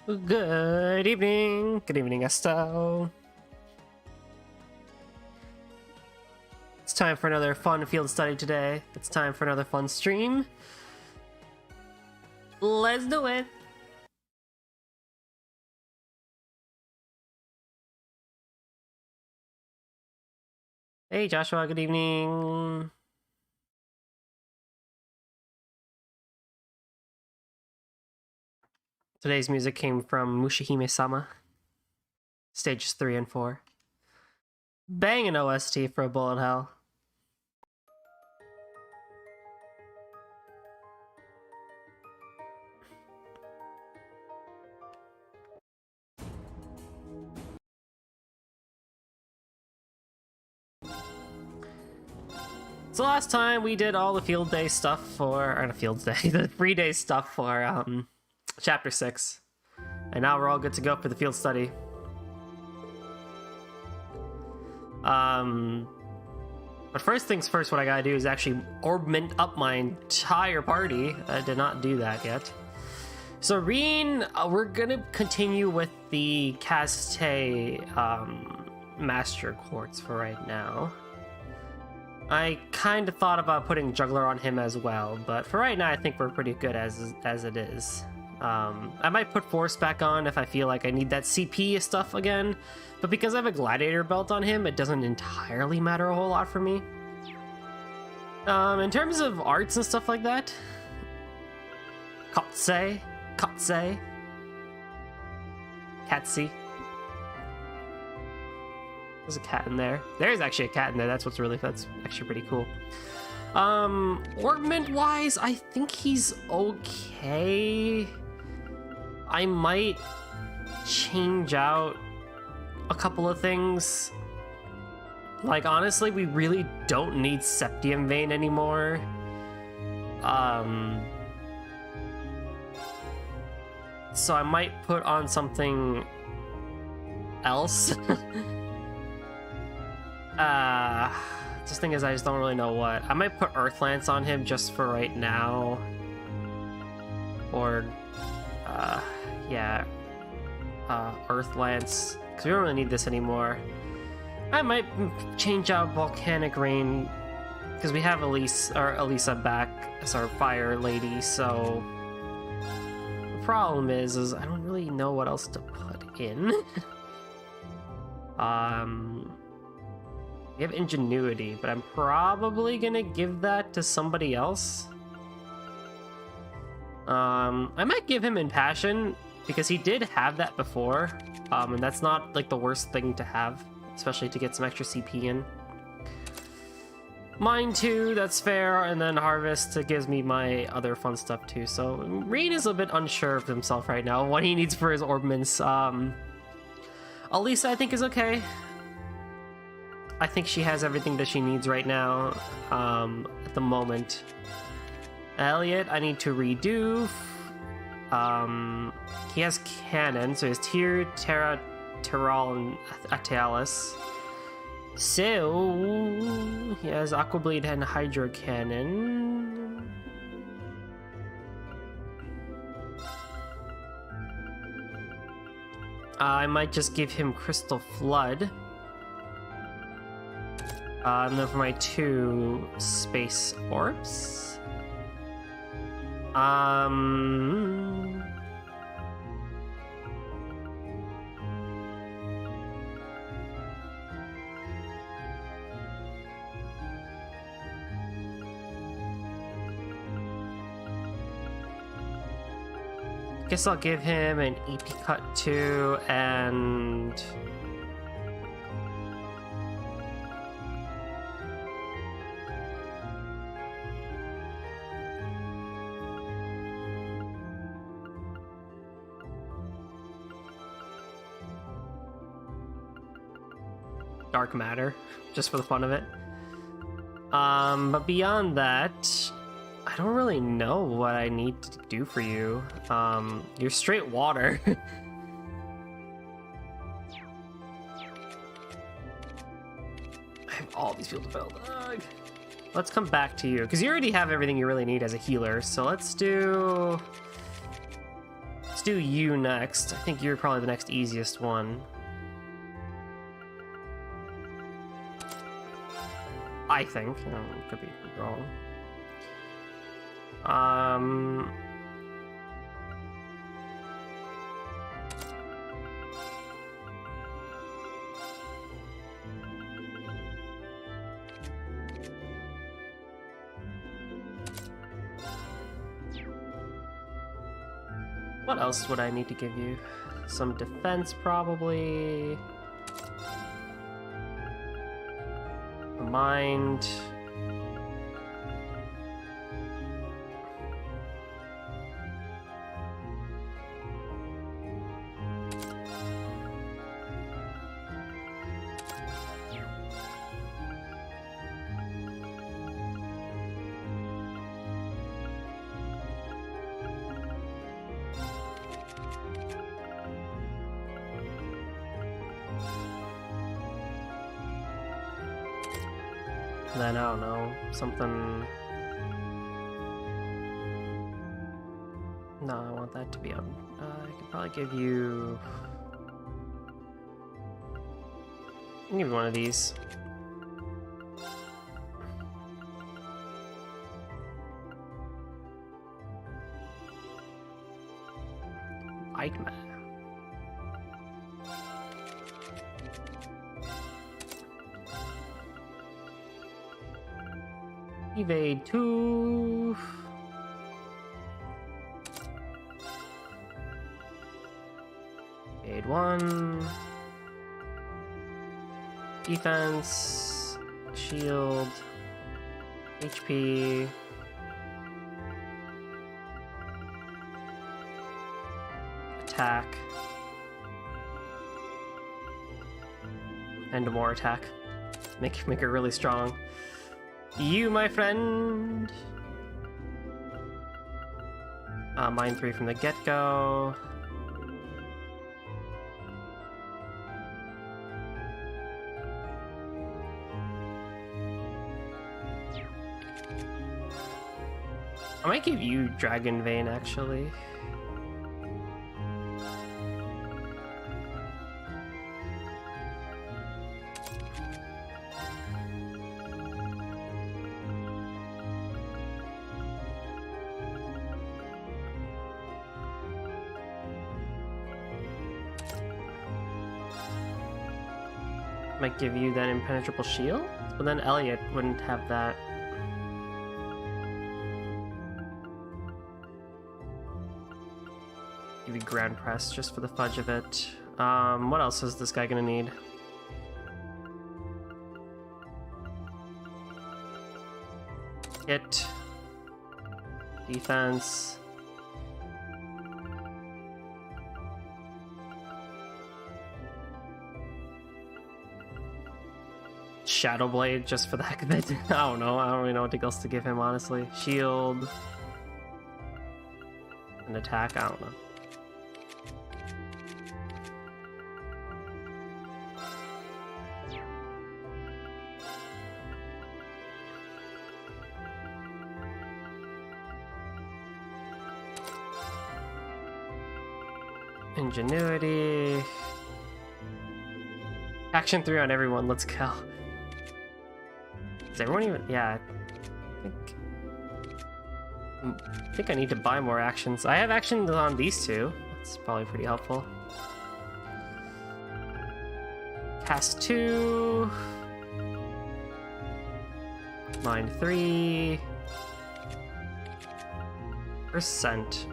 Good evening. Good evening, Esto. It's time for another fun field study today. It's time for another fun stream. Let's do it. Hey, Joshua. Good evening. Today's music came from Mushihime-sama, stages 3 and 4. Bangin' OST for a bullet hell. So last time we did all the field day stuff for, or the field day, the free day stuff for chapter 6. And now we're all good to go for the field study. But first things first, what I gotta do is actually augment up my entire party. I did not do that yet. So Reen, we're gonna continue with the Caste Master Quartz for right now. I kind of thought about putting Juggler on him as well, but for right now I think we're pretty good as it is. I might put Force back on if I feel like I need that CP stuff again, but because I have a Gladiator belt on him, it doesn't entirely matter a whole lot for me. In terms of arts and stuff like that, Katse, Katsy. There's a cat in there. There's actually a cat in there. That's actually pretty cool. Ornament wise, I think he's okay. I might change out a couple of things. Like, honestly, we really don't need Septium Vein anymore. So I might put on something else. This thing is, I just don't really know what. I might put Earth Lance on him just for right now. Or, yeah. Earth Lance, because we don't really need this anymore. I might change out Volcanic Rain, because we have Elisa back as our fire lady, so... The problem is I don't really know what else to put in. We have Ingenuity, but I'm probably gonna give that to somebody else. I might give him Impassion, because he did have that before, and that's not like the worst thing to have, especially to get some extra CP in. Mine too, that's fair, and then Harvest gives me my other fun stuff too. So Reen is a bit unsure of himself right now, what he needs for his orbments. Elisa, I think, is okay. I think she has everything that she needs right now, at the moment. Elliot, I need to redo. He has Cannon, so he has Tyr, Terra, Terral, and Atalis. So, he has Aqua Blade and Hydro Cannon. I might just give him Crystal Flood. And then for my 2 Space Orbs. Guess I'll give him an EP Cut 2 and... Dark Matter, just for the fun of it. But beyond that, I don't really know what I need to do for you. You're straight water. I have all these field to build. Ugh. Let's come back to you, because you already have everything you really need as a healer. So let's do Let's do you next. I think you're probably the next easiest one. I think. Could be wrong. What else would I need to give you? Some defense, probably. A mind. Then, I don't know, something... No, I want that to be on... I could probably give you... I can give you one of these. Eichmann. Evade 2. Evade 1. Defense. Shield. HP. Attack. And more attack. Make it really strong. You, my friend. Mine 3 from the get-go. I might give you Dragon Vein, actually. Might give you that Impenetrable Shield, but then Elliot wouldn't have that. Give you Ground Press just for the fudge of it. What else is this guy gonna need? Hit. Defense. Shadow Blade just for the heck of it. I don't know. I don't really know what else to give him, honestly. Shield. An attack. I don't know. Ingenuity. Action 3 on everyone. Let's go. Is everyone even... Yeah, I think I need to buy more actions. I have actions on these two. That's probably pretty helpful. Cast 2. Mine 3. Percent.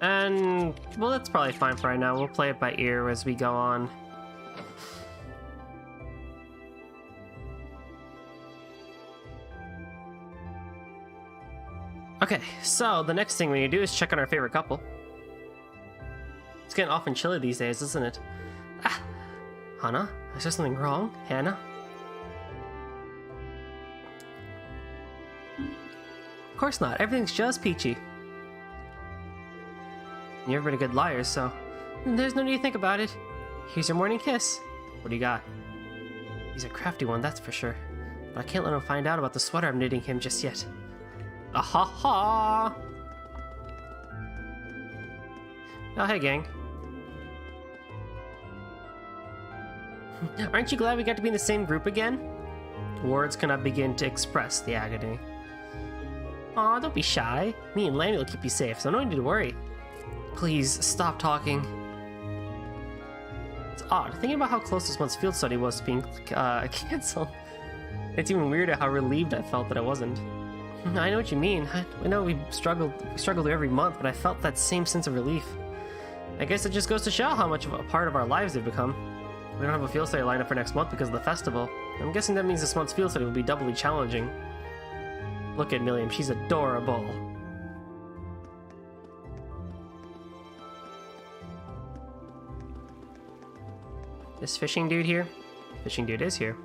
And, well, that's probably fine for right now. We'll play it by ear as we go on. Okay, so the next thing we need to do is check on our favorite couple. It's getting often chilly these days, isn't it? Ah! Hannah? Is there something wrong? Hannah? Of course not. Everything's just peachy. You've been a good liar, so there's no need to think about it. Here's your morning kiss. What do you got? He's a crafty one, that's for sure. But I can't let him find out about the sweater I'm knitting him just yet. Ahaha! Oh, hey, gang. Aren't you glad we got to be in the same group again? Words cannot begin to express the agony. Aw, don't be shy. Me and Lanny will keep you safe, so no need to worry. Please, stop talking. It's odd, thinking about how close this month's field study was to being cancelled. It's even weirder how relieved I felt that it wasn't. I know what you mean. I know we struggled every month, but I felt that same sense of relief. I guess it just goes to show how much of a part of our lives they've become. We don't have a field study lined up for next month because of the festival. I'm guessing that means this month's field study will be doubly challenging. Look at Milliam, she's adorable. This fishing dude here? Fishing dude is here.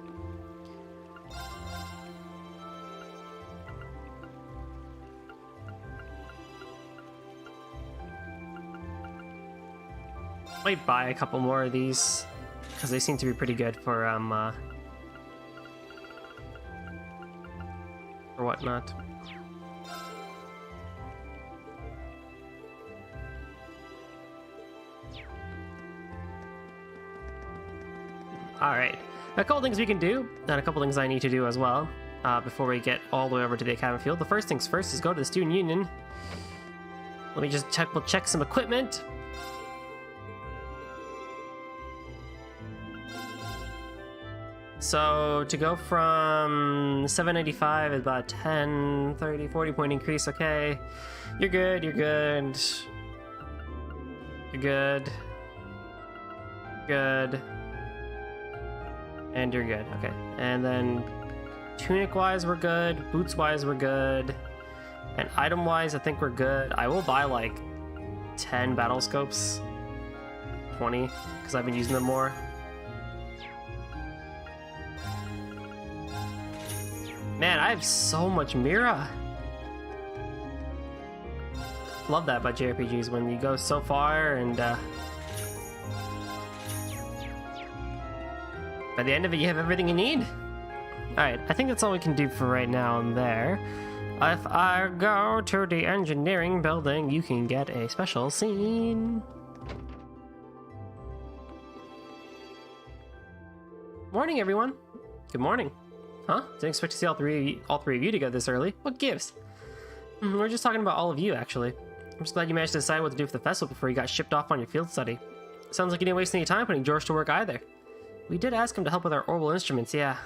Might buy a couple more of these because they seem to be pretty good for whatnot. Alright, a couple things we can do, and a couple things I need to do as well, before we get all the way over to the Academy Field. The first things first is go to the Student Union. Let me just check some equipment. So, to go from 795 is about 10, 30, 40 point increase, okay. You're good, you're good. You're good. Good. And you're good, okay. And then, tunic-wise, we're good. Boots-wise, we're good. And item-wise, I think we're good. I will buy, like, 10 battle scopes. 20, because I've been using them more. Man, I have so much Mira. Love that about JRPGs, when you go so far and by the end of it you have everything you need. Alright, I think that's all we can do for right now and there. If I go to the engineering building, you can get a special scene. Morning, everyone. Good morning. Huh? Didn't expect to see all three of you together this early. What gives? We're just talking about all of you, actually. I'm just glad you managed to decide what to do for the festival before you got shipped off on your field study. Sounds like you didn't waste any time putting George to work either. We did ask him to help with our orbital instruments, yeah.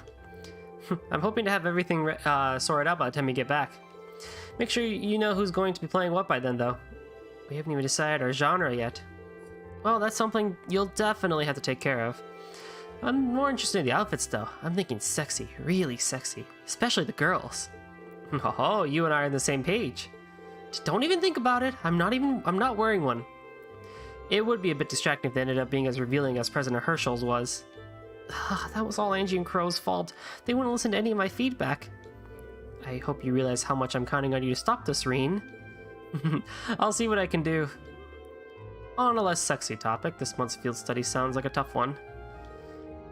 I'm hoping to have everything sorted out by the time you get back. Make sure you know who's going to be playing what by then, though. We haven't even decided our genre yet. Well, that's something you'll definitely have to take care of. I'm more interested in the outfits, though. I'm thinking sexy, really sexy, especially the girls. Oh, you and I are on the same page. Just don't even think about it. I'm not wearing one. It would be a bit distracting if they ended up being as revealing as President Herschel's was. That was all Angie and Crow's fault. They wouldn't listen to any of my feedback. I hope you realize how much I'm counting on you to stop this, Reen. I'll see what I can do. On a less sexy topic, this month's field study sounds like a tough one.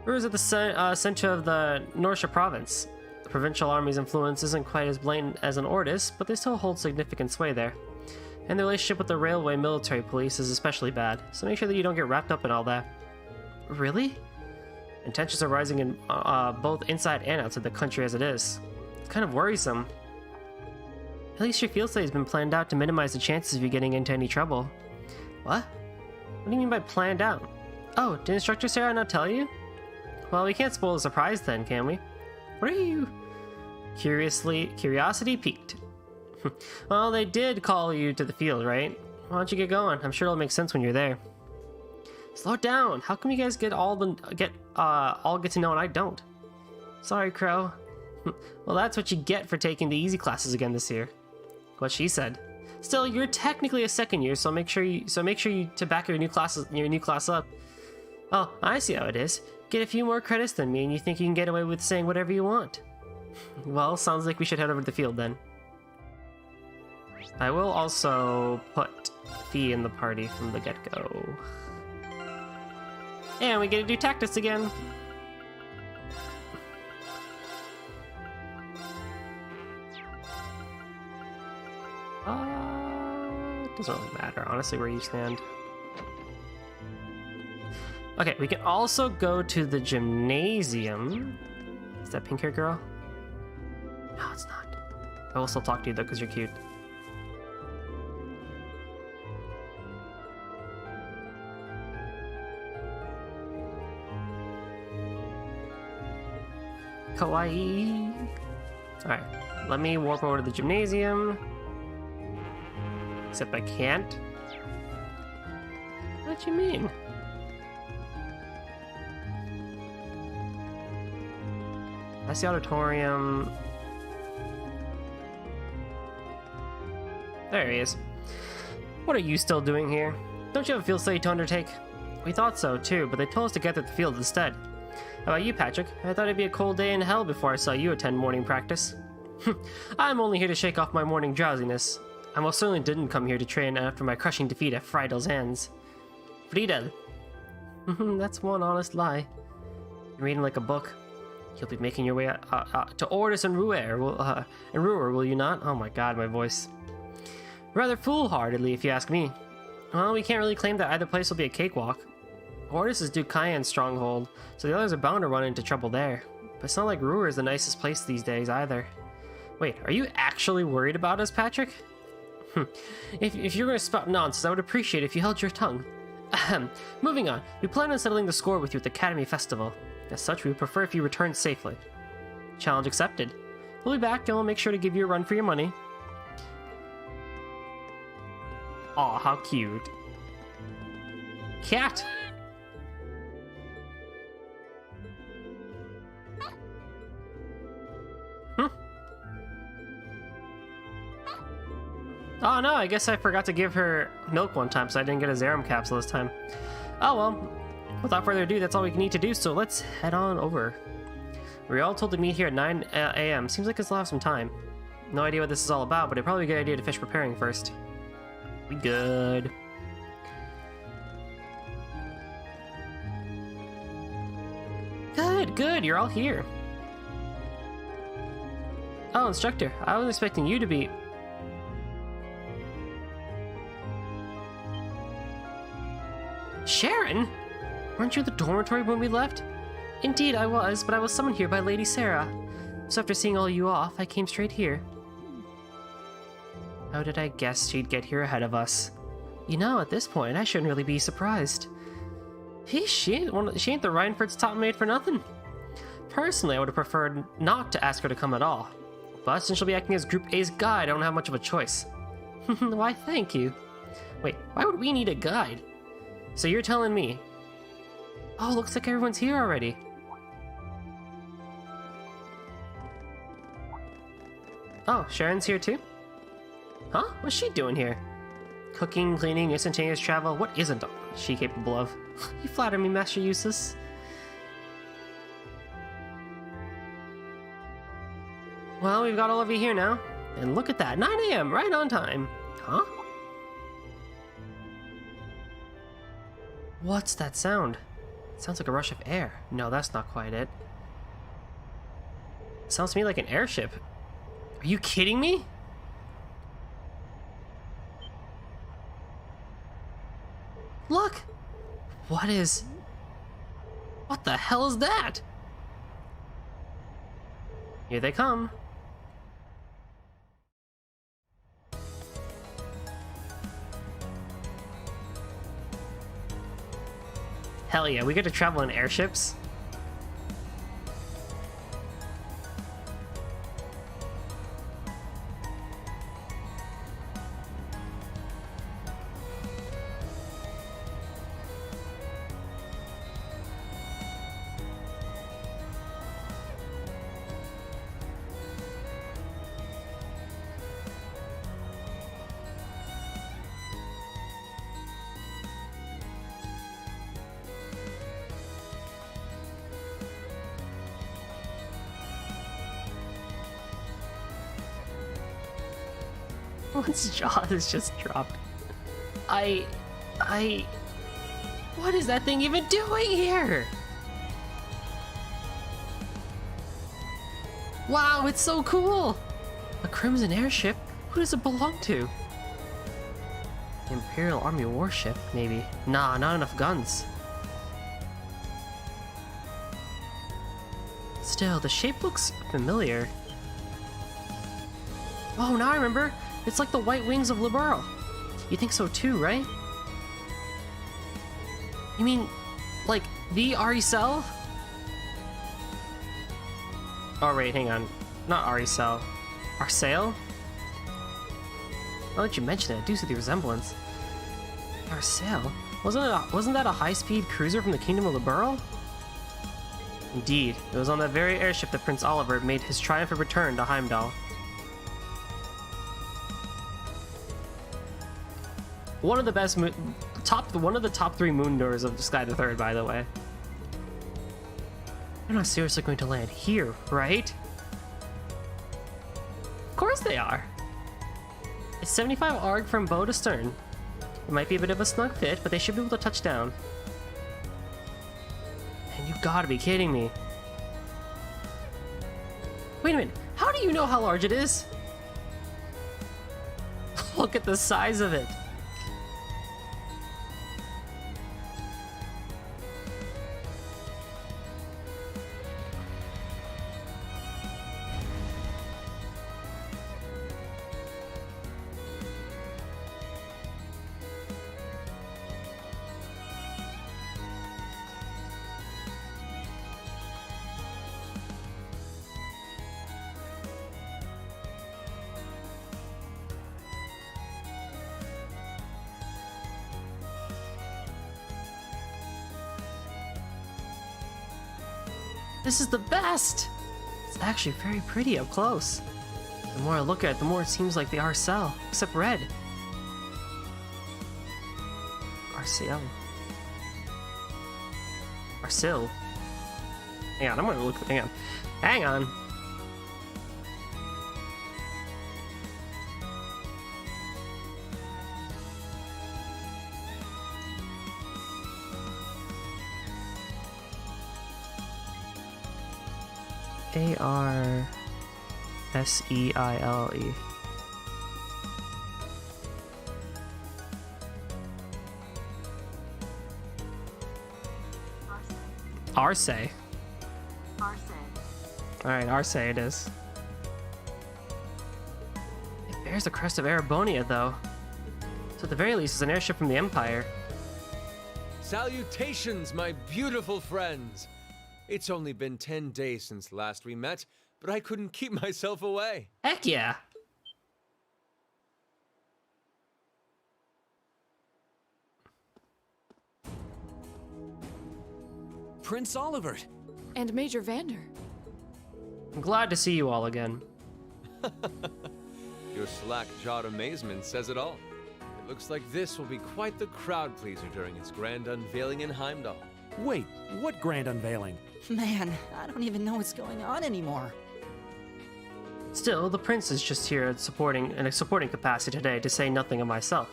Roer is at the center of the Norsha province. The provincial army's influence isn't quite as blatant as in Ordis, but they still hold significant sway there. And the relationship with the railway military police is especially bad, so make sure that you don't get wrapped up in all that. Really? And tensions are rising in both inside and outside the country as it is. It's kind of worrisome. At least your field study's been planned out to minimize the chances of you getting into any trouble. What? What do you mean by planned out? Oh, did Instructor Sarah not tell you? Well, we can't spoil the surprise then, can we? What are you? Curiosity piqued. Well, they did call you to the field, right? Why don't you get going? I'm sure it'll make sense when you're there. Slow down. How come you guys all get to know and I don't? Sorry, Crow. Well, that's what you get for taking the easy classes again this year. What she said. Still, you're technically a second year, so make sure you to back your new class up. Oh, I see how it is. Get a few more credits than me, and you think you can get away with saying whatever you want. Well, sounds like we should head over to the field then. I will also put Fee in the party from the get-go. And we get to do tactics again. It doesn't really matter, honestly, where you stand. Okay, we can also go to the Gymnasium. Is that pink hair girl? No, it's not. I will still talk to you though, because you're cute. Kawaii. Alright, let me warp over to the Gymnasium. Except I can't. What do you mean? That's the auditorium. There he is. What are you still doing here? Don't you have a field study to undertake? We thought so too, but they told us to gather at the field instead. How about you, Patrick? I thought it'd be a cold day in hell before I saw you attend morning practice. I'm only here to shake off my morning drowsiness. I most certainly didn't come here to train after my crushing defeat at Friedel's hands. Friedel. That's one honest lie. You're reading like a book. You'll be making your way to Ordis and Roer, will you not? Oh my god, my voice. Rather foolhardily, if you ask me. Well, we can't really claim that either place will be a cakewalk. Ordis is Duke Cayenne's stronghold, so the others are bound to run into trouble there. But it's not like Roer is the nicest place these days either. Wait, are you actually worried about us, Patrick? If you're going to spout nonsense, I would appreciate it if you held your tongue. Ahem. Moving on, we plan on settling the score with you at the Academy Festival. As such, we would prefer if you returned safely. Challenge accepted. We'll be back and we'll make sure to give you a run for your money. Aw, how cute. Cat! Oh no, I guess I forgot to give her milk one time, so I didn't get a Zerum capsule this time. Oh well, without further ado, that's all we need to do, so let's head on over. We were all told to meet here at 9 a.m. Seems like we'll have some time. No idea what this is all about, but it'd probably be a good idea to finish preparing first. We good. Good, you're all here. Oh, instructor, I was expecting you to be... Sharon? Weren't you at the dormitory when we left? Indeed I was, but I was summoned here by Lady Sarah. So after seeing all you off, I came straight here. How did I guess she'd get here ahead of us? You know, at this point, I shouldn't really be surprised. She ain't the Reinford's top maid for nothing. Personally, I would have preferred not to ask her to come at all. But since she'll be acting as Group A's guide, I don't have much of a choice. Why, thank you. Wait, why would we need a guide? So you're telling me... Oh, looks like everyone's here already. Oh, Sharon's here too? Huh? What's she doing here? Cooking, cleaning, instantaneous travel, what isn't she capable of? You flatter me, Master Eustace. Well, we've got all of you here now. And look at that, 9 a.m., right on time. Huh? What's that sound? It sounds like a rush of air. No, that's not quite it. It sounds to me like an airship. Are you kidding me? Look! What the hell is that? Here they come. Hell yeah, we get to travel in airships. One's jaw is just dropped. What is that thing even doing here? Wow, it's so cool! A crimson airship? Who does it belong to? Imperial Army warship, maybe. Nah, not enough guns. Still, the shape looks familiar. Oh, now I remember! It's like the white wings of Liberl. You think so too, right? You mean, like, the Aricel? Oh wait, hang on. Not Aricel. Arsail? Now that you mention it, I do see the resemblance. Arsail? Wasn't that a high-speed cruiser from the Kingdom of Liberl? Indeed, it was on that very airship that Prince Oliver made his triumphant return to Heimdall. One of the best one of the top 3 moon doors of Sky the Third, by the way. They're not seriously going to land here, right? Of course they are. It's 75 ARG from bow to stern. It might be a bit of a snug fit, but they should be able to touch down. And you gotta be kidding me. Wait a minute, how do you know how large it is? Look at the size of it. This is the best! It's actually very pretty up close. The more I look at it, the more it seems like the Arcel, except red. Arcel. Arcel. Hang on, I'm gonna look. Hang on. Hang on. Arseile. Arce. Alright, Arce it is. It bears the crest of Erebonia, though. So at the very least, it's an airship from the Empire. Salutations, my beautiful friends! It's only been 10 days since last we met, but I couldn't keep myself away. Heck yeah! Prince Oliver! And Major Vander. I'm glad to see you all again. Your slack-jawed amazement says it all. It looks like this will be quite the crowd-pleaser during its grand unveiling in Heimdall. Wait, what grand unveiling? Man, I don't even know what's going on anymore. Still, the prince is just here in a supporting capacity today, to say nothing of myself.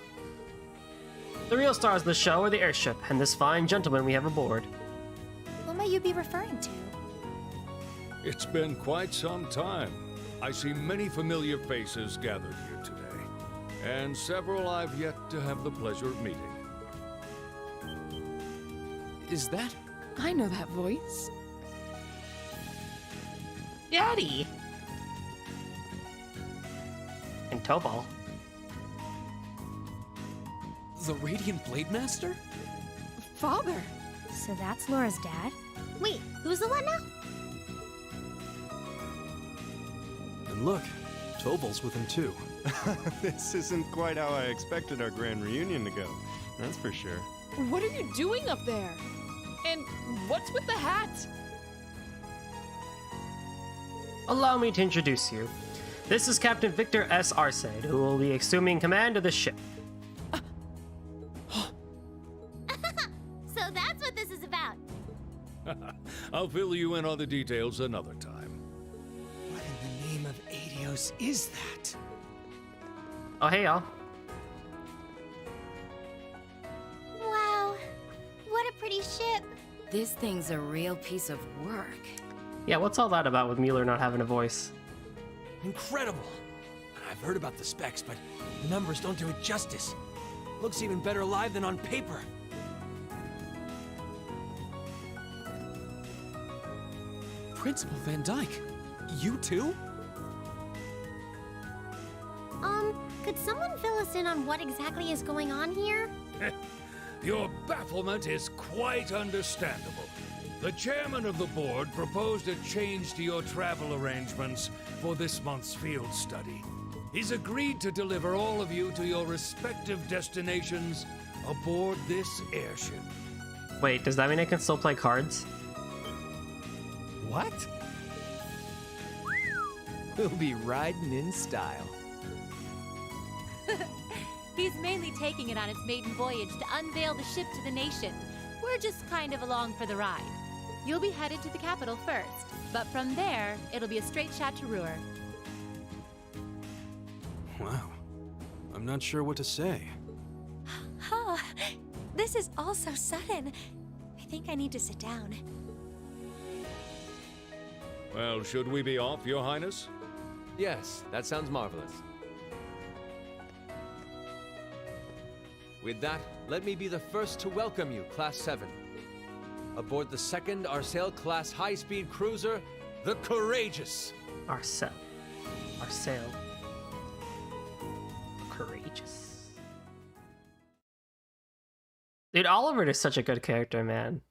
The real stars of the show are the airship and this fine gentleman we have aboard. Who may you be referring to? It's been quite some time. I see many familiar faces gathered here today, and several I've yet to have the pleasure of meeting. Is that? I know that voice. Daddy! And Tobal. The Radiant Blade Master? Father. So that's Laura's dad? Wait, who's the what now? And look, Tobal's with him too. This isn't quite how I expected our grand reunion to go, that's for sure. What are you doing up there? And what's with the hat? Allow me to introduce you. This is Captain Victor S. Arcade, who will be assuming command of the ship. So that's what this is about. I'll fill you in on the details another time. What in the name of Adios is that? Oh, hey, y'all. Wow, what a pretty ship. This thing's a real piece of work. Yeah, what's all that about with Mueller not having a voice? Incredible! I've heard about the specs, but the numbers don't do it justice. Looks even better live than on paper. Principal Van Dyke, you too? Could someone fill us in on what exactly is going on here? Your bafflement is quite understandable. The chairman of the board proposed a change to your travel arrangements for this month's field study. He's agreed to deliver all of you to your respective destinations aboard this airship. Wait, does that mean I can still play cards? What? We'll be riding in style. He's mainly taking it on its maiden voyage to unveil the ship to the nation. We're just kind of along for the ride. You'll be headed to the capital first, but from there, it'll be a straight shot to Roer. Wow. I'm not sure what to say. Oh, this is all so sudden. I think I need to sit down. Well, should we be off, Your Highness? Yes, that sounds marvelous. With that, let me be the first to welcome you, Class 7. Aboard the second Arsail-class high-speed cruiser, the Courageous. Arsail. Courageous. Dude, Oliver is such a good character, man.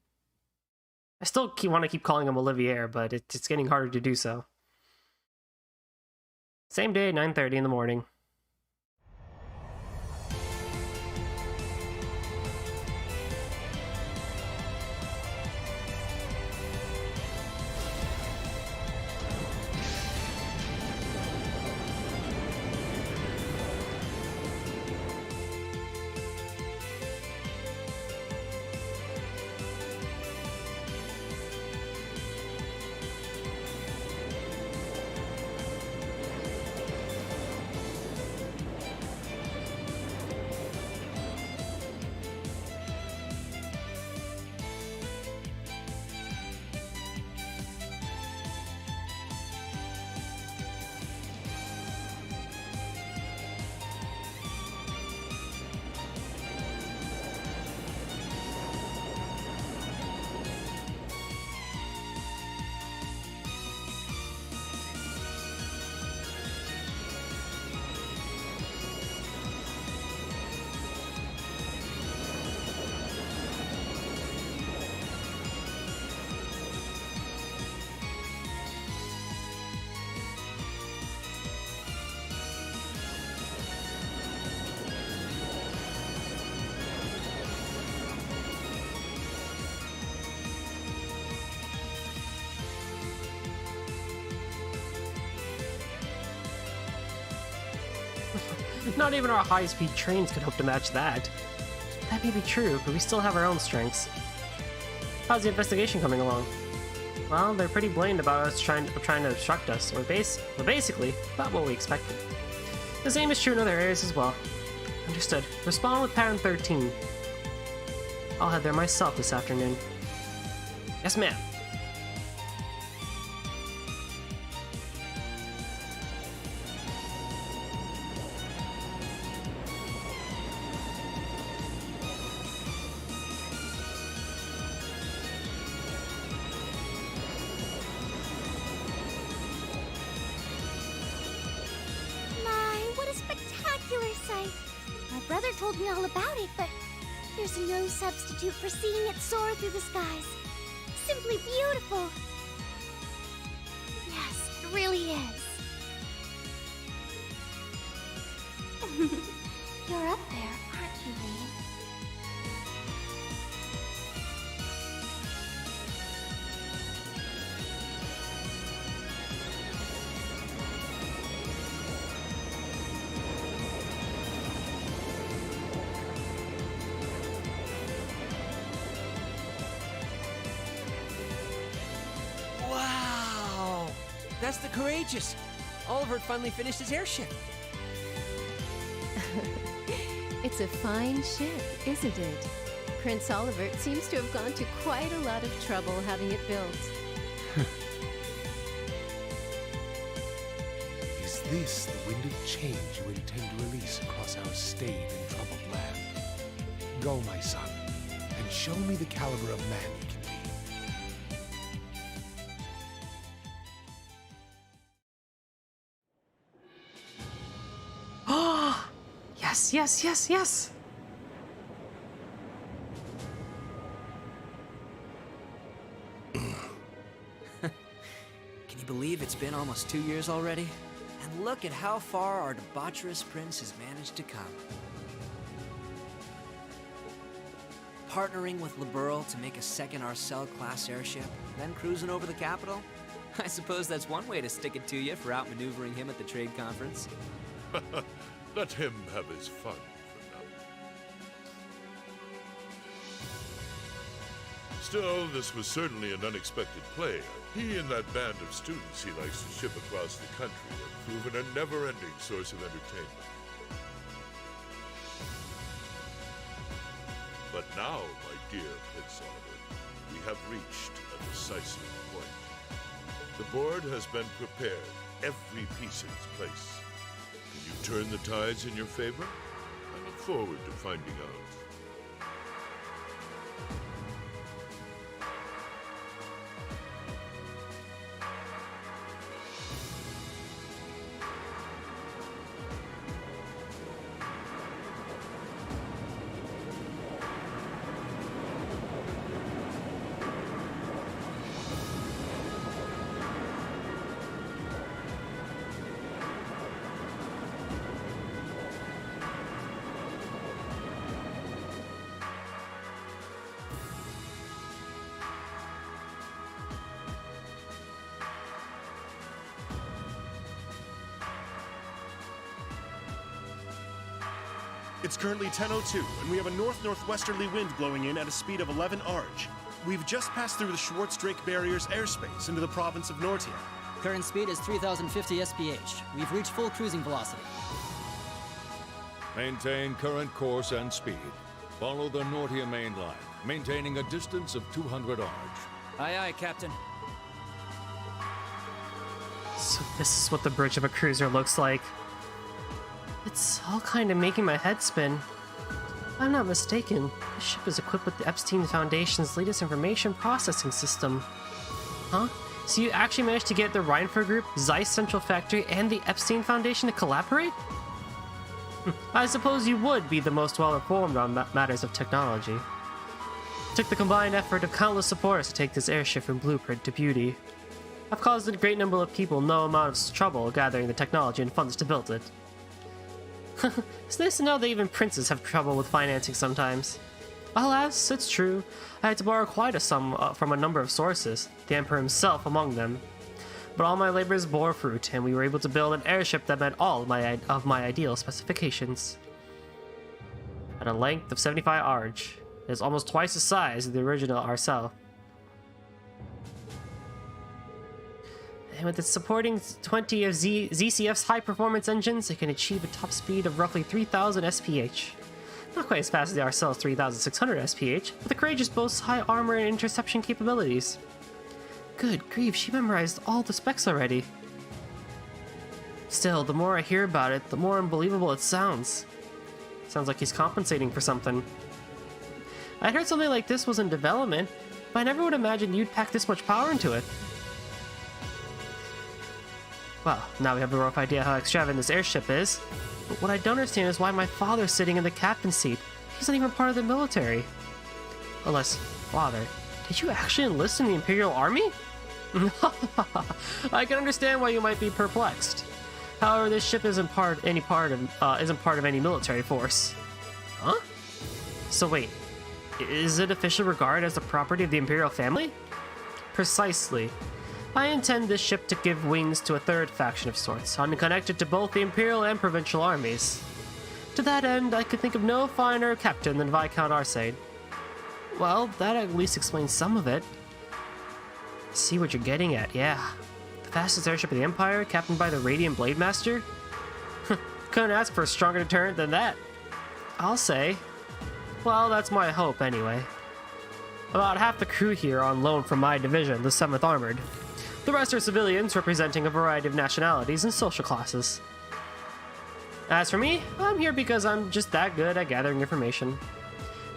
I still want to keep calling him Olivier, but it's getting harder to do so. Same day, 9:30 in the morning. Not even our high-speed trains could hope to match that. That may be true, but we still have our own strengths. How's the investigation coming along? Well, they're pretty blamed about us trying to obstruct us. We're basically about what we expected. The same is true in other areas as well. Understood. Respond with pattern 13. I'll head there myself this afternoon. Yes, ma'am. Brother told me all about it, but there's no substitute for seeing it soar through the skies. Simply beautiful. Yes, it really is. You're up there, aren't you, Rain? That's the Courageous. Oliver finally finished his airship. It's a fine ship, isn't it? Prince Olivert seems to have gone to quite a lot of trouble having it built. Is this the wind of change you intend to release across our staid and troubled land? Go, my son, and show me the caliber of man you can be. Oh! Yes, yes, yes, yes! Can you believe it's been almost 2 years already? And look at how far our debaucherous prince has managed to come. Partnering with Liberl to make a second Arcel-class airship, then cruising over the capital? I suppose that's one way to stick it to you for outmaneuvering him at the trade conference. Let him have his fun for now. Still, this was certainly an unexpected play. He and that band of students he likes to ship across the country have proven a never-ending source of entertainment. But now, my dear Prince Oliver, we have reached a decisive point. The board has been prepared, every piece in its place. Can you turn the tides in your favor? I look forward to finding out. It's currently 10:02, and we have a north-northwesterly wind blowing in at a speed of 11 Arj. We've just passed through the Schwarz-Drake Barrier's airspace into the province of Nortia. Current speed is 3,050 SPH. We've reached full cruising velocity. Maintain current course and speed. Follow the Nortia main line, maintaining a distance of 200 Arj. Aye, aye, Captain. So this is what the bridge of a cruiser looks like. It's all kind of making my head spin. If I'm not mistaken, this ship is equipped with the Epstein Foundation's latest information processing system. Huh? So you actually managed to get the Reinfer Group, Zeiss Central Factory, and the Epstein Foundation to collaborate? I suppose you would be the most well-informed on matters of technology. It took the combined effort of countless supporters to take this airship from blueprint to beauty. I've caused a great number of people no amount of trouble gathering the technology and funds to build it. It's nice to know that even princes have trouble with financing sometimes. Alas, it's true. I had to borrow quite a sum from a number of sources, the Emperor himself among them. But all my labors bore fruit, and we were able to build an airship that met all of my ideal specifications. At a length of 75 Arj, it is almost twice the size of the original Arcel. And with its supporting 20 of ZCF's high-performance engines, it can achieve a top speed of roughly 3,000 SPH. Not quite as fast as the Arcel's 3,600 SPH, but the Courageous boasts high armor and interception capabilities. Good grief, she memorized all the specs already. Still, the more I hear about it, the more unbelievable it sounds. Sounds like he's compensating for something. I'd heard something like this was in development, but I never would imagine you'd pack this much power into it. Well, now we have a rough idea how extravagant this airship is, but what I don't understand is why my father's sitting in the captain's seat. He's not even part of the military. Unless, father, did you actually enlist in the Imperial Army? I can understand why you might be perplexed. However, this ship isn't part of any military force. Huh? So wait, is it officially regarded as the property of the Imperial family? Precisely. I intend this ship to give wings to a third faction of sorts, unconnected to both the Imperial and Provincial armies. To that end, I could think of no finer captain than Viscount Arcade. Well, that at least explains some of it. See what you're getting at, yeah. The fastest airship of the Empire, captained by the Radiant Blade Master? Couldn't ask for a stronger deterrent than that. I'll say. Well, that's my hope anyway. About half the crew here are on loan from my division, the 7th Armored. The rest are civilians representing a variety of nationalities and social classes. As for me, I'm here because I'm just that good at gathering information.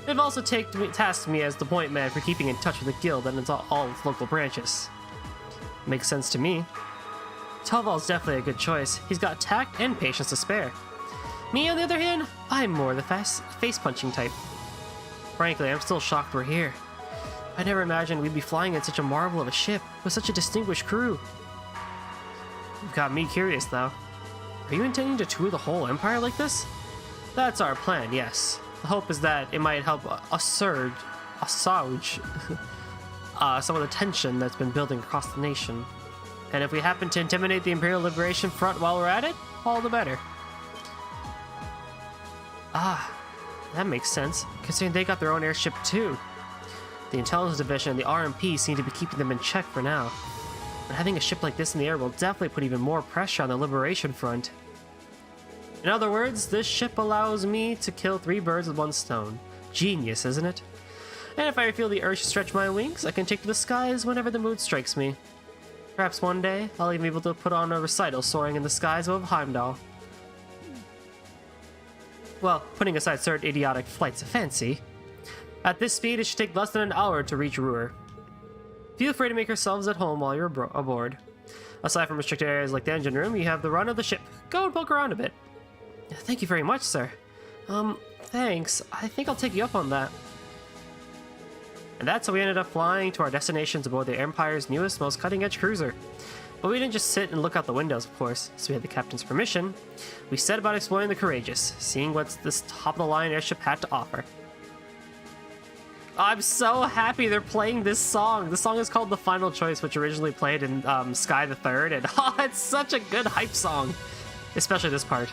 They've also tasked me as the point man for keeping in touch with the guild and all its local branches. Makes sense to me. Talval's definitely a good choice. He's got tact and patience to spare. Me, on the other hand, I'm more the face-punching type. Frankly, I'm still shocked we're here. I never imagined we'd be flying in such a marvel of a ship with such a distinguished crew. You've got me curious, though. Are you intending to tour the whole Empire like this? That's our plan, yes. The hope is that it might help assuage some of the tension that's been building across the nation. And if we happen to intimidate the Imperial Liberation Front while we're at it, all the better. Ah, that makes sense, considering they got their own airship too. The Intelligence Division and the RMP seem to be keeping them in check for now. But having a ship like this in the air will definitely put even more pressure on the Liberation Front. In other words, this ship allows me to kill 3 birds with 1 stone. Genius, isn't it? And if I feel the urge to stretch my wings, I can take to the skies whenever the mood strikes me. Perhaps one day, I'll even be able to put on a recital soaring in the skies above Heimdall. Well, putting aside certain idiotic flights of fancy. At this speed, it should take less than an hour to reach Roer. Feel free to make yourselves at home while you're aboard. Aside from restricted areas like the engine room, you have the run of the ship. Go and poke around a bit. Thank you very much, sir. Thanks. I think I'll take you up on that. And that's how we ended up flying to our destinations aboard the Empire's newest, most cutting-edge cruiser. But we didn't just sit and look out the windows, of course, so we had the captain's permission. We set about exploring the Courageous, seeing what this top-of-the-line airship had to offer. I'm so happy they're playing this song. The song is called The Final Choice, which originally played in Sky the Third, and it's such a good hype song, especially this part.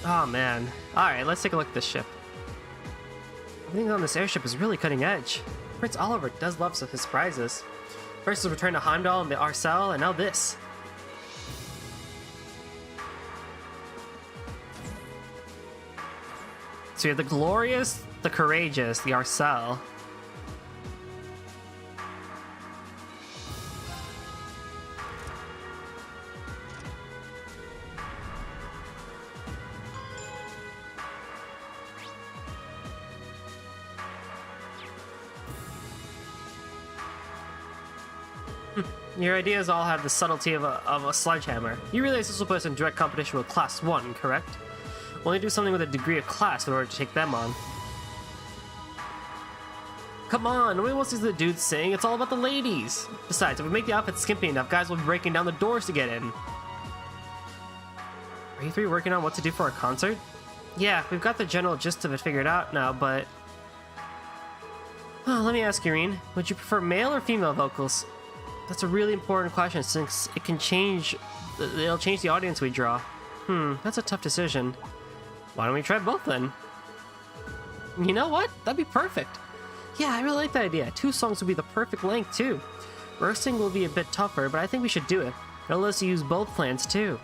Oh man. Alright, let's take a look at this ship. Everything on this airship is really cutting edge. Prince Oliver does love his surprises. First his return to Heimdall and the Arcel, and now this. So you have the Glorious, the Courageous, the Arcel. Your ideas all have the subtlety of a sledgehammer. You realize this will put us in direct competition with Class 1, correct? We'll only do something with a degree of class in order to take them on. Come on, nobody wants to see the dudes sing. It's all about the ladies. Besides, if we make the outfit skimpy enough, guys will be breaking down the doors to get in. Are you 3 working on what to do for our concert? Yeah, we've got the general gist of it figured out now, but... Oh, let me ask you, Irene. Would you prefer male or female vocals? That's a really important question since it can change... It'll change the audience we draw. That's a tough decision. Why don't we try both then? You know what? That'd be perfect. Yeah, I really like that idea. 2 songs would be the perfect length, too. Roasting will be a bit tougher, but I think we should do it. It'll let us use both plans, too.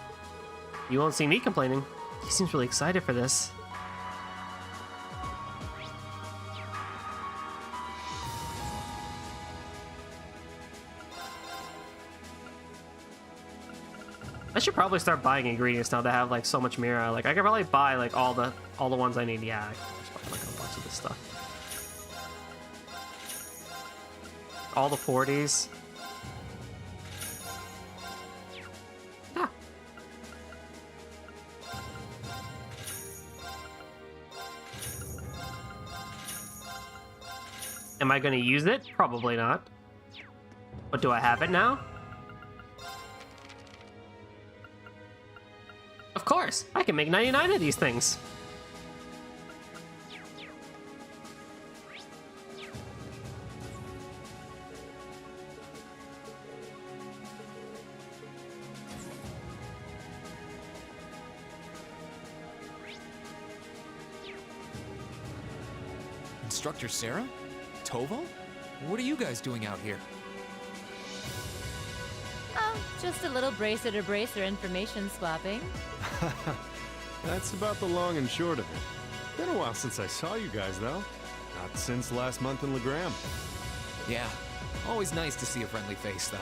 You won't see me complaining. He seems really excited for this. I should probably start buying ingredients now that I have like so much Mira. Like I could probably buy like all the ones I need. Yeah, I can just buy like a bunch of this stuff. All the 40s. Ah. Am I going to use it? Probably not. But do I have it now? Of course, I can make 99 of these things. Instructor Sarah? Tovo? What are you guys doing out here? Oh, just a little bracer-to-bracer information swapping. That's about the long and short of it. Been a while since I saw you guys, though. Not since last month in Legram. Yeah, always nice to see a friendly face, though.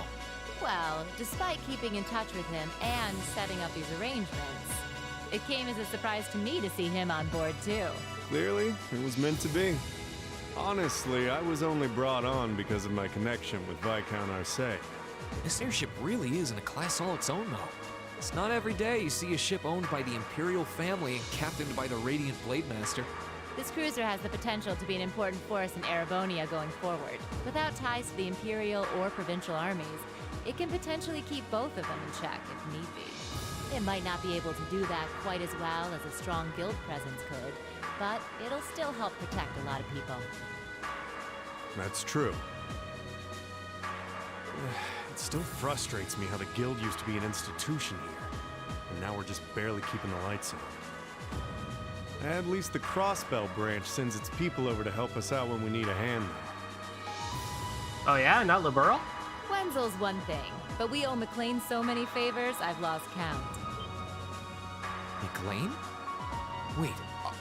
Well, despite keeping in touch with him and setting up these arrangements, it came as a surprise to me to see him on board, too. Clearly, it was meant to be. Honestly, I was only brought on because of my connection with Viscount Arce. This airship really is in a class all its own, though. It's not every day you see a ship owned by the Imperial family and captained by the Radiant Blade Master. This cruiser has the potential to be an important force in Erebonia going forward. Without ties to the Imperial or Provincial armies, it can potentially keep both of them in check if need be. It might not be able to do that quite as well as a strong guild presence could, but it'll still help protect a lot of people. That's true. It still frustrates me how the guild used to be an institution here, and now we're just barely keeping the lights on. At least the Crossbell branch sends its people over to help us out when we need a hand, though. Oh yeah, not Liberal? Wenzel's one thing, but we owe McLean so many favors, I've lost count. McLean? Wait,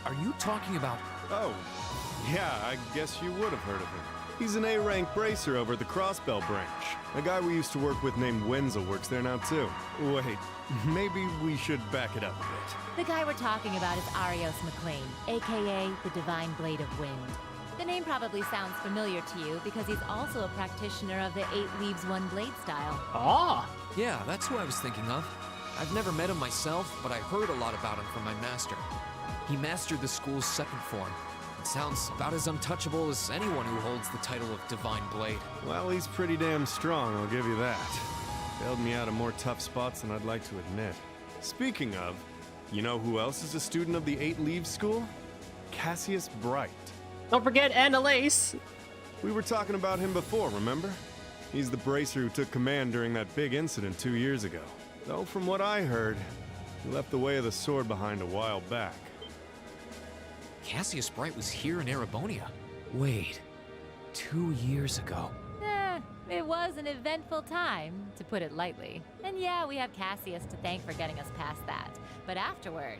are you talking about... Oh, yeah, I guess you would have heard of him. He's an A-rank bracer over at the Crossbell branch. A guy we used to work with named Wenzel works there now, too. Wait, maybe we should back it up a bit. The guy we're talking about is Arios McLean, aka the Divine Blade of Wind. The name probably sounds familiar to you because he's also a practitioner of the 8 Leaves 1 Blade style. Ah! Yeah, that's who I was thinking of. I've never met him myself, but I heard a lot about him from my master. He mastered the school's second form. It sounds about as untouchable as anyone who holds the title of Divine Blade. Well, he's pretty damn strong, I'll give you that. Bailed me out of more tough spots than I'd like to admit. Speaking of, you know who else is a student of the 8 Leaves School? Cassius Bright. Don't forget Annalise. We were talking about him before, remember? He's the bracer who took command during that big incident 2 years ago. Though from what I heard, he left the way of the sword behind a while back. Cassius Bright was here in Erebonia. Wait, 2 years ago. It was an eventful time, to put it lightly. And yeah, we have Cassius to thank for getting us past that. But afterward,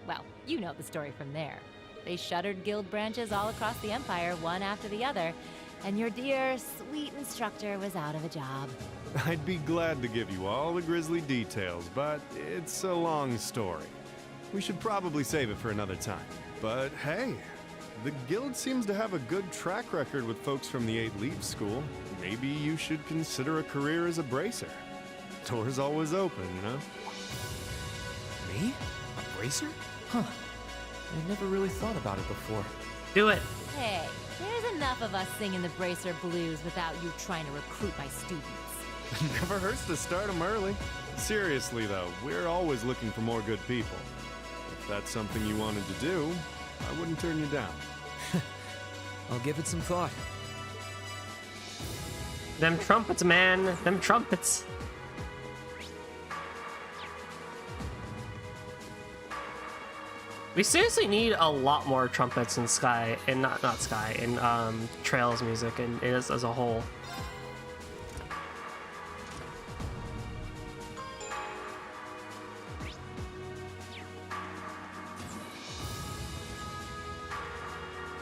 well, you know the story from there. They shuttered guild branches all across the Empire, one after the other, and your dear, sweet instructor was out of a job. I'd be glad to give you all the grisly details, but it's a long story. We should probably save it for another time. But hey, the guild seems to have a good track record with folks from the 8 Leaves School. Maybe you should consider a career as a bracer. Door's always open, you know? Me? A bracer? Huh. I never really thought about it before. Do it. Hey, there's enough of us singing the bracer blues without you trying to recruit my students. Never hurts to start them early. Seriously, though, we're always looking for more good people. If that's something you wanted to do, I wouldn't turn you down. I'll give it some thought. Them trumpets, man. Them trumpets. We seriously need a lot more trumpets in Sky, and not Sky, in Trails music and as a whole.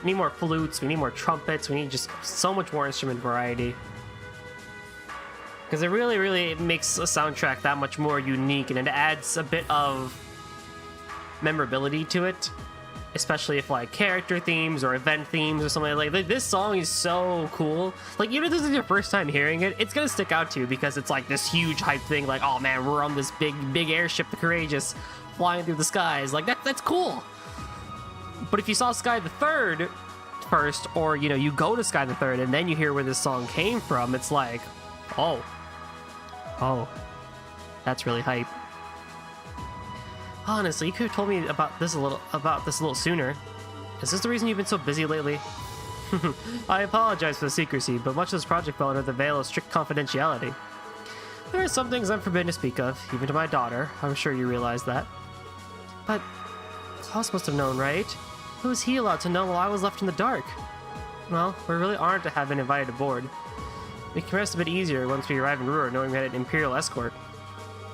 We need more flutes, we need more trumpets, we need just so much more instrument variety. Because it really, really makes a soundtrack that much more unique, and it adds a bit of memorability to it. Especially if like character themes or event themes or something like this song is so cool. Like even if this is your first time hearing it, it's gonna stick out to you because it's like this huge hype thing, like, oh man, we're on this big airship, the Courageous, flying through the skies. Like that's cool. But if you saw Sky the Third first, or you know, you go to Sky the Third and then you hear where this song came from, it's like, oh, that's really hype. Honestly, you could have told me about this a little sooner. Is this the reason you've been so busy lately? I apologize for the secrecy, but much of this project fell under the veil of strict confidentiality. There are some things I'm forbidden to speak of, even to my daughter. I'm sure you realize that. But Klaus must have known, right? Who was he allowed to know while I was left in the dark? Well, we're really honored to have been invited aboard. We can rest a bit easier once we arrive in Roer, knowing we had an Imperial escort.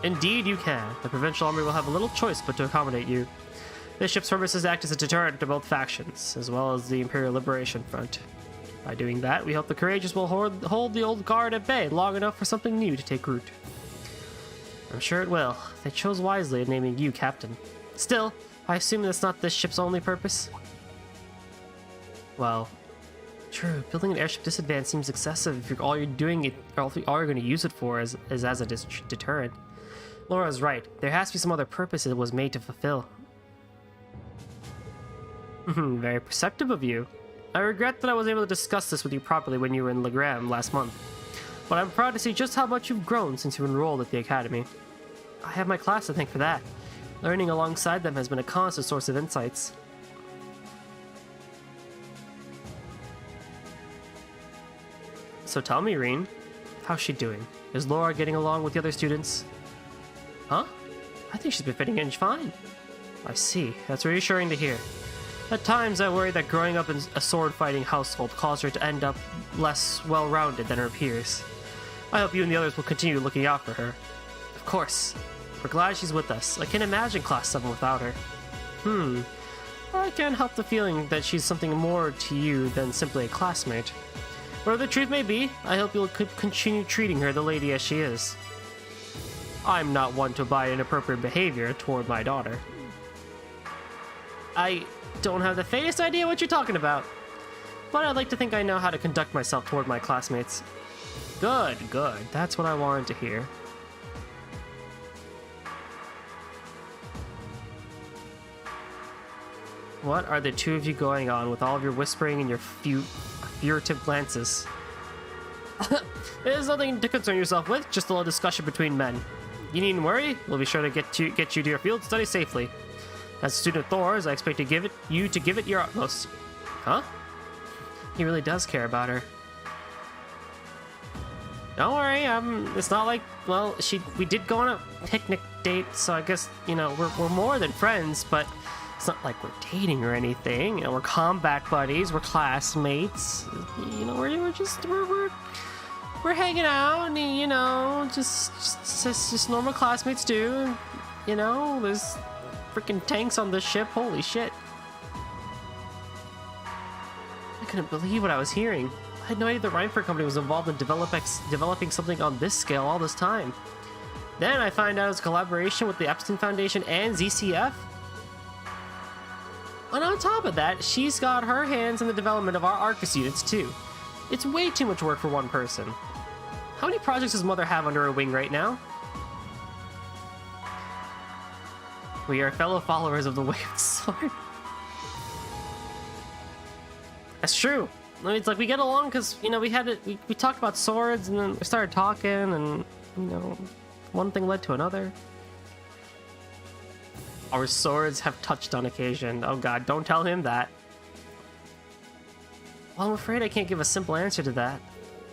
Indeed you can. The Provincial Army will have a little choice but to accommodate you. This ship's purpose is to act as a deterrent to both factions, as well as the Imperial Liberation Front. By doing that, we hope the Courageous will hold the old guard at bay long enough for something new to take root. I'm sure it will. They chose wisely in naming you captain. Still, I assume that's not this ship's only purpose? Well, true. Building an airship this advanced seems excessive if all you're going to use it for is as a deterrent. Laura's right. There has to be some other purpose it was made to fulfill. Very perceptive of you. I regret that I wasn't able to discuss this with you properly when you were in Legram last month, but I'm proud to see just how much you've grown since you enrolled at the Academy. I have my class to thank for that. Learning alongside them has been a constant source of insights. So tell me, Reen, how's she doing? Is Laura getting along with the other students? Huh? I think she's been fitting in fine. I see. That's reassuring to hear. At times, I worry that growing up in a sword-fighting household caused her to end up less well-rounded than her peers. I hope you and the others will continue looking out for her. Of course. We're glad she's with us. I can't imagine Class 7 without her. I can't help the feeling that she's something more to you than simply a classmate. Whatever the truth may be, I hope you'll continue treating her the lady as she is. I'm not one to abide inappropriate behavior toward my daughter. I don't have the faintest idea what you're talking about, but I'd like to think I know how to conduct myself toward my classmates. Good, good. That's what I wanted to hear. What are the two of you going on with all of your whispering and your furtive glances? There's nothing to concern yourself with, just a little discussion between men. You needn't worry, we'll be sure to get you to your field study safely. As a student of Thor's, I expect you to give it your utmost. Huh? He really does care about her. Don't worry, it's not like, well, we did go on a picnic date, so I guess, you know, we're more than friends, but it's not like we're dating or anything. You know, we're combat buddies, we're classmates. You know, we're hanging out, and you know, just normal classmates do. You know, there's freaking tanks on this ship. Holy shit! I couldn't believe what I was hearing. I had no idea the Reinford Company was involved in developing something on this scale all this time. Then I find out it's a collaboration with the Epstein Foundation and ZCF. And on top of that, she's got her hands in the development of our Arcus units too. It's way too much work for one person. How many projects does Mother have under her wing right now? We are fellow followers of the Way of the Sword. That's true. I mean, it's like we get along because, you know, we talked about swords and then we started talking and, you know, one thing led to another. Our swords have touched on occasion. Oh god, don't tell him that. Well, I'm afraid I can't give a simple answer to that.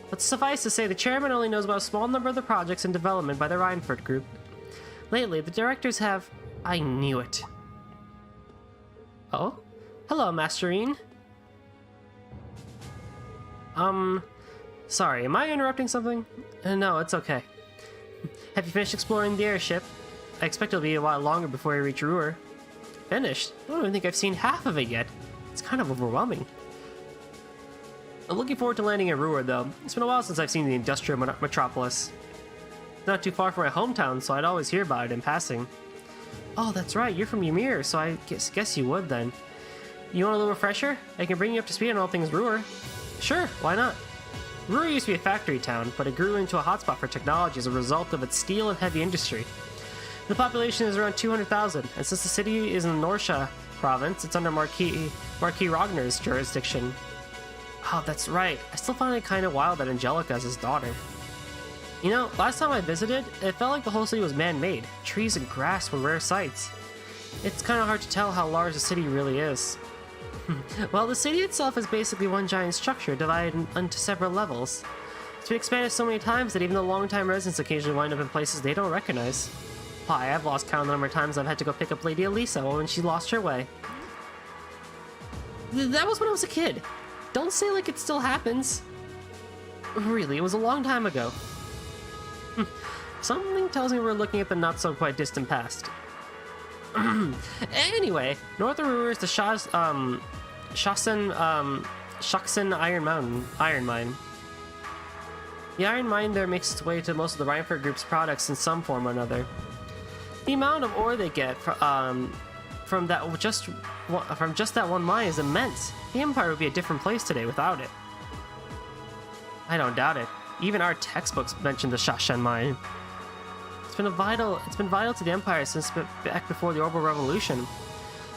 But suffice to say, the chairman only knows about a small number of the projects in development by the Reinford Group. Lately, the directors have... I knew it. Oh? Hello, Masterine. Sorry, am I interrupting something? No, it's okay. Have you finished exploring the airship? I expect it'll be a while longer before you reach Roer. Finished? I don't even think I've seen half of it yet. It's kind of overwhelming. I'm looking forward to landing at Roer, though. It's been a while since I've seen the industrial Metropolis. Not too far from my hometown, so I'd always hear about it in passing. Oh, that's right, you're from Ymir, so I guess you would then. You want a little refresher? I can bring you up to speed on all things Roer. Sure, why not? Roer used to be a factory town, but it grew into a hotspot for technology as a result of its steel and heavy industry. The population is around 200,000, and since the city is in Norsha province, it's under Marquis Ragnar's jurisdiction. Oh, that's right. I still find it kind of wild that Angelica is his daughter. You know, last time I visited, it felt like the whole city was man-made. Trees and grass were rare sights. It's kind of hard to tell how large the city really is. Well, the city itself is basically one giant structure divided into several levels. It's been expanded so many times that even the long-time residents occasionally wind up in places they don't recognize. Why, I've lost count of the number of times I've had to go pick up Lady Elisa when she lost her way. That was when I was a kid. don't say like it still happens. Really, it was a long time ago. Something tells me we're looking at the not-so-quite distant past. Anyway, north of Roer is the Shashin Iron Mine. The iron mine there makes its way to most of the Reinford Group's products in some form or another. The amount of ore they get from just that one mine is immense. The Empire would be a different place today without it. I don't doubt it. Even our textbooks mention the Shashin mine. It's been vital to the Empire since back before the Orbital Revolution. In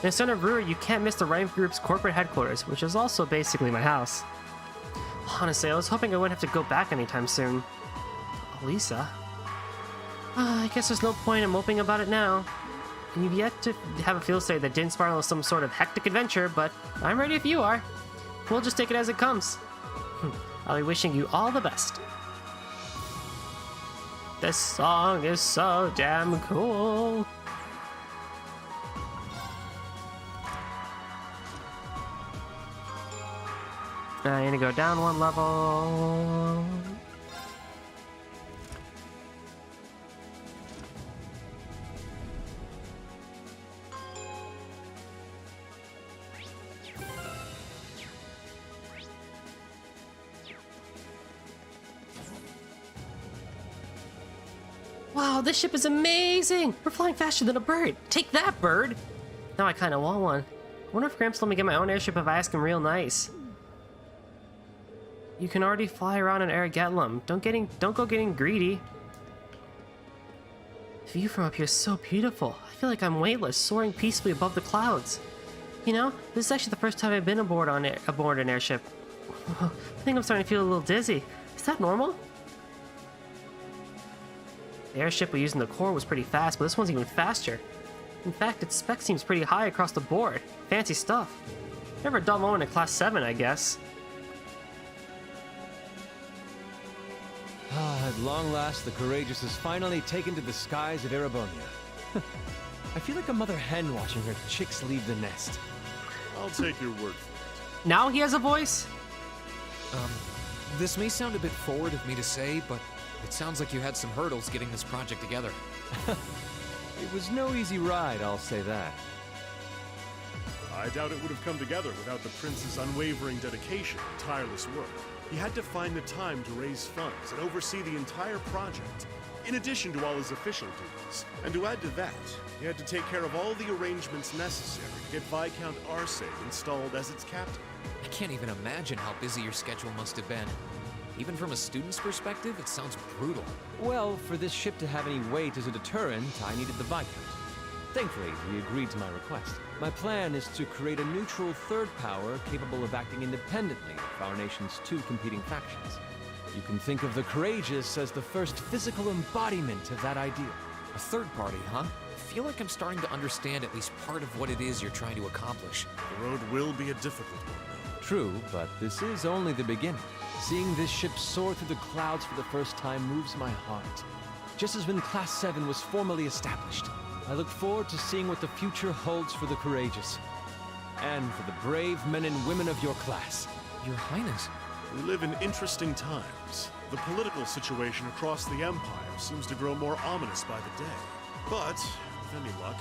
the center of Roer, you can't miss the Reinford Group's corporate headquarters, which is also basically my house. Honestly, I was hoping I wouldn't have to go back anytime soon. Lisa? I guess there's no point in moping about it now. You've yet to have a field study that didn't spiral into some sort of hectic adventure, but I'm ready if you are. We'll just take it as it comes. I'll be wishing you all the best. This song is so damn cool. I need to go down one level. Wow, this ship is amazing! We're flying faster than a bird! Take that, bird! Now I kinda want one. I wonder if Gramps let me get my own airship if I ask him real nice. You can already fly around an Aragetlum. Don't go getting greedy. The view from up here is so beautiful. I feel like I'm weightless, soaring peacefully above the clouds. You know, this is actually the first time I've been aboard an airship. I think I'm starting to feel a little dizzy. Is that normal? The airship we used in the core was pretty fast, but this one's even faster. In fact, its spec seems pretty high across the board. Fancy stuff. Never a dull moment in Class 7, I guess. At long last, the Courageous is finally taken to the skies of Erebonia. I feel like a mother hen watching her chicks leave the nest. I'll take your word for it. Now he has a voice? This may sound a bit forward of me to say, but it sounds like you had some hurdles getting this project together. It was no easy ride, I'll say that. I doubt it would have come together without the Prince's unwavering dedication and tireless work. He had to find the time to raise funds and oversee the entire project, in addition to all his official duties. And to add to that, he had to take care of all the arrangements necessary to get Viscount Arce installed as its captain. I can't even imagine how busy your schedule must have been. Even from a student's perspective, it sounds brutal. Well, for this ship to have any weight as a deterrent, I needed the Viscount. Thankfully, he agreed to my request. My plan is to create a neutral third power capable of acting independently of our nation's two competing factions. You can think of the Courageous as the first physical embodiment of that ideal. A third party, huh? I feel like I'm starting to understand at least part of what it is you're trying to accomplish. The road will be a difficult one, though. True, but this is only the beginning. Seeing this ship soar through the clouds for the first time moves my heart. Just as when Class 7 was formally established. I look forward to seeing what the future holds for the Courageous. And for the brave men and women of your class. Your Highness. We live in interesting times. The political situation across the Empire seems to grow more ominous by the day. But, with any luck,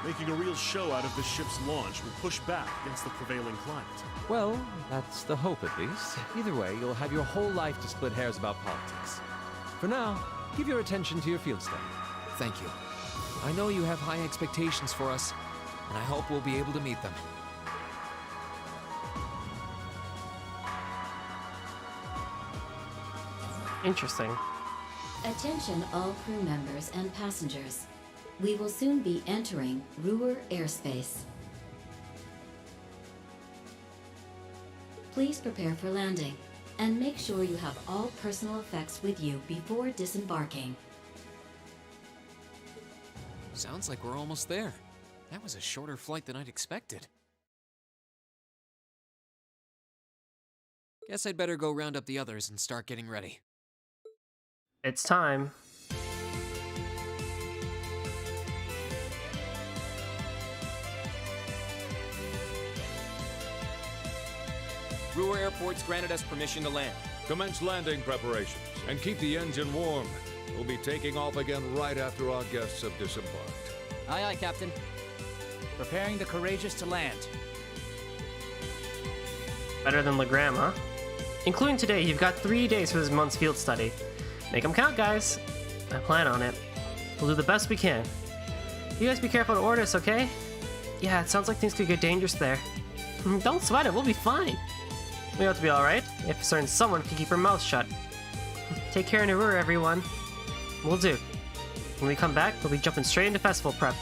making a real show out of this ship's launch will push back against the prevailing climate. Well, that's the hope at least. Either way, you'll have your whole life to split hairs about politics. For now, give your attention to your field study. Thank you. I know you have high expectations for us, and I hope we'll be able to meet them. Interesting. Attention all crew members and passengers. We will soon be entering Roer airspace. Please prepare for landing, and make sure you have all personal effects with you before disembarking. Sounds like we're almost there. That was a shorter flight than I'd expected. Guess I'd better go round up the others and start getting ready. It's time. Roer Airport's granted us permission to land. Commence landing preparations and keep the engine warm. We'll be taking off again right after our guests have disembarked. Aye, aye, Captain. Preparing the courageous to land. Better than Legram, huh? Including today, you've got 3 days for this month's field study. Make them count, guys. I plan on it. We'll do the best we can. You guys be careful to Ordis, okay? Yeah, it sounds like things could get dangerous there. Don't sweat it, we'll be fine. We ought to be alright, if certain someone can keep her mouth shut. Take care in Roer, everyone. Will do. When we come back, we'll be jumping straight into festival prep.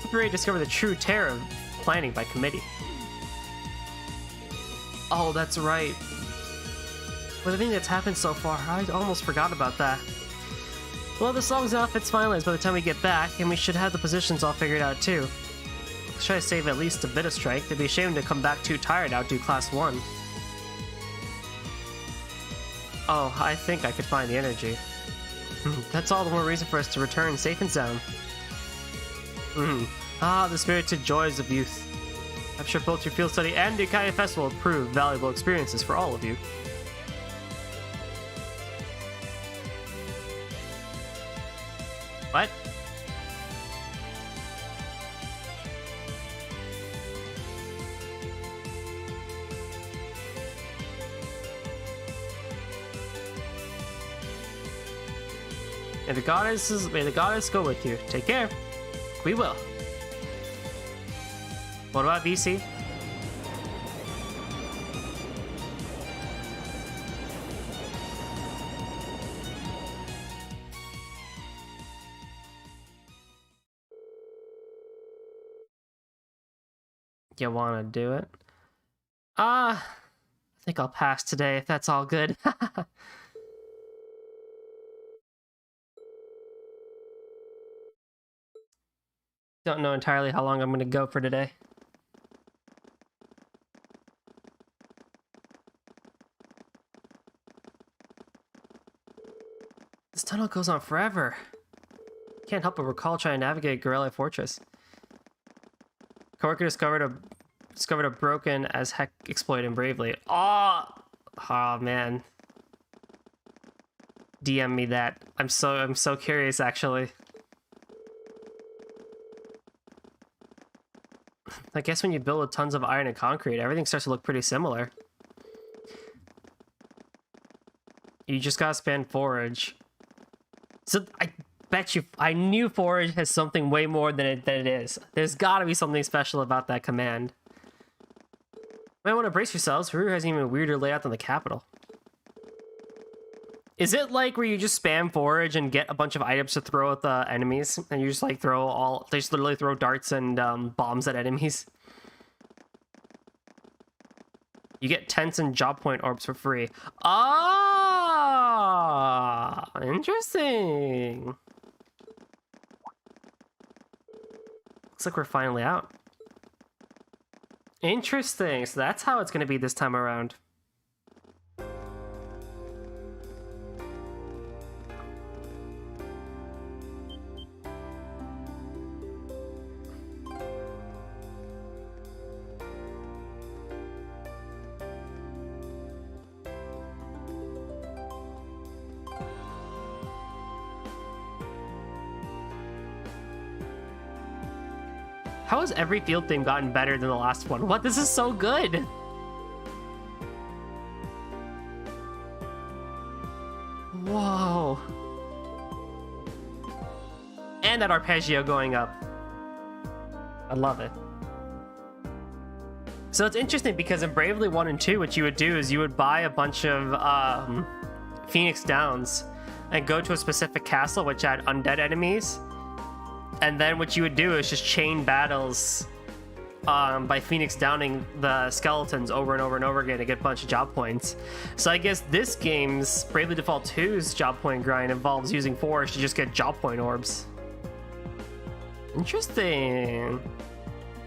We'll be ready to discover the true terror of planning by committee. Oh, that's right. With everything that's happened so far, I almost forgot about that. Well, the songs and outfits finalized by the time we get back, and we should have the positions all figured out too. Let's try to save at least a bit of strength. It'd be a shame to come back too tired to outdo Class 1. Oh, I think I could find the energy. That's all the more reason for us to return safe and sound. Ah, the spirited joys of youth. I'm sure both your field study and the Ukiah Festival will prove valuable experiences for all of you. What? May the goddess go with you. Take care. We will. What about VC? You wanna do it? I think I'll pass today if that's all good. Don't know entirely how long I'm gonna go for today. This tunnel goes on forever. Can't help but recall trying to navigate Gorilla Fortress. Coworker discovered a broken as heck exploit in Bravely. Oh man. DM me that. I'm so curious actually. I guess when you build with tons of iron and concrete, everything starts to look pretty similar. You just gotta spam forage. So I bet you, I knew forage has something way more than it is. There's gotta be something special about that command. Might want to brace yourselves. Roer has an even weirder layout than the capital. Is it like where you just spam forage and get a bunch of items to throw at the enemies, and you just like they just literally throw darts and bombs at enemies? You get tents and job point orbs for free. Ah, interesting. Looks like we're finally out. Interesting. So that's how it's going to be this time around. How has every field theme gotten better than the last one? What? This is so good! Whoa. And that arpeggio going up. I love it. So it's interesting because in Bravely 1 and 2, what you would do is you would buy a bunch of Phoenix Downs and go to a specific castle which had undead enemies. And then what you would do is just chain battles by Phoenix Downing the skeletons over and over and over again to get a bunch of job points. So I guess this game's Bravely Default 2's job point grind involves using Forge to just get job point orbs. Interesting.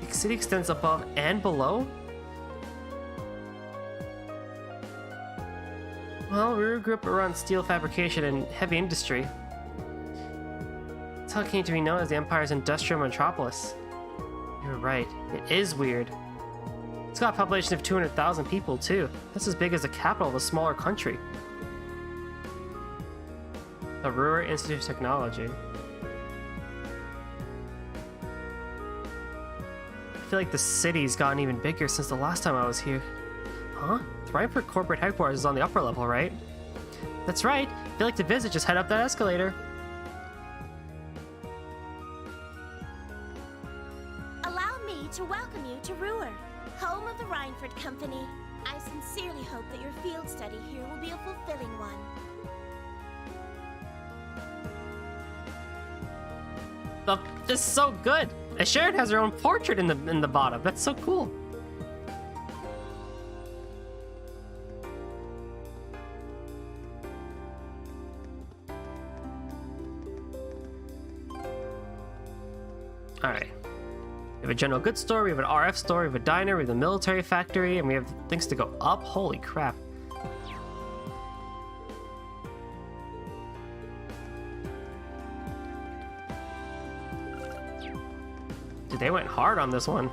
The city extends above and below? Well, Roer grew up around steel fabrication and heavy industry. It's how it came to be known as the Empire's industrial metropolis. You're right, it is weird. It's got a population of 200,000 people, too. That's as big as the capital of a smaller country. The Roer Institute of Technology. I feel like the city's gotten even bigger since the last time I was here. Huh? The Rhineford corporate headquarters is on the upper level, right? That's right. If you'd like to visit, just head up that escalator. Allow me to welcome you to Roer, home of the Rhineford Company. I sincerely hope that your field study here will be a fulfilling one. Oh, this is so good. Sharon has her own portrait in the bottom. That's so cool. Alright. We have a general goods store, we have an RF store, we have a diner, we have a military factory, and we have things to go up. Holy crap. Dude, they went hard on this one.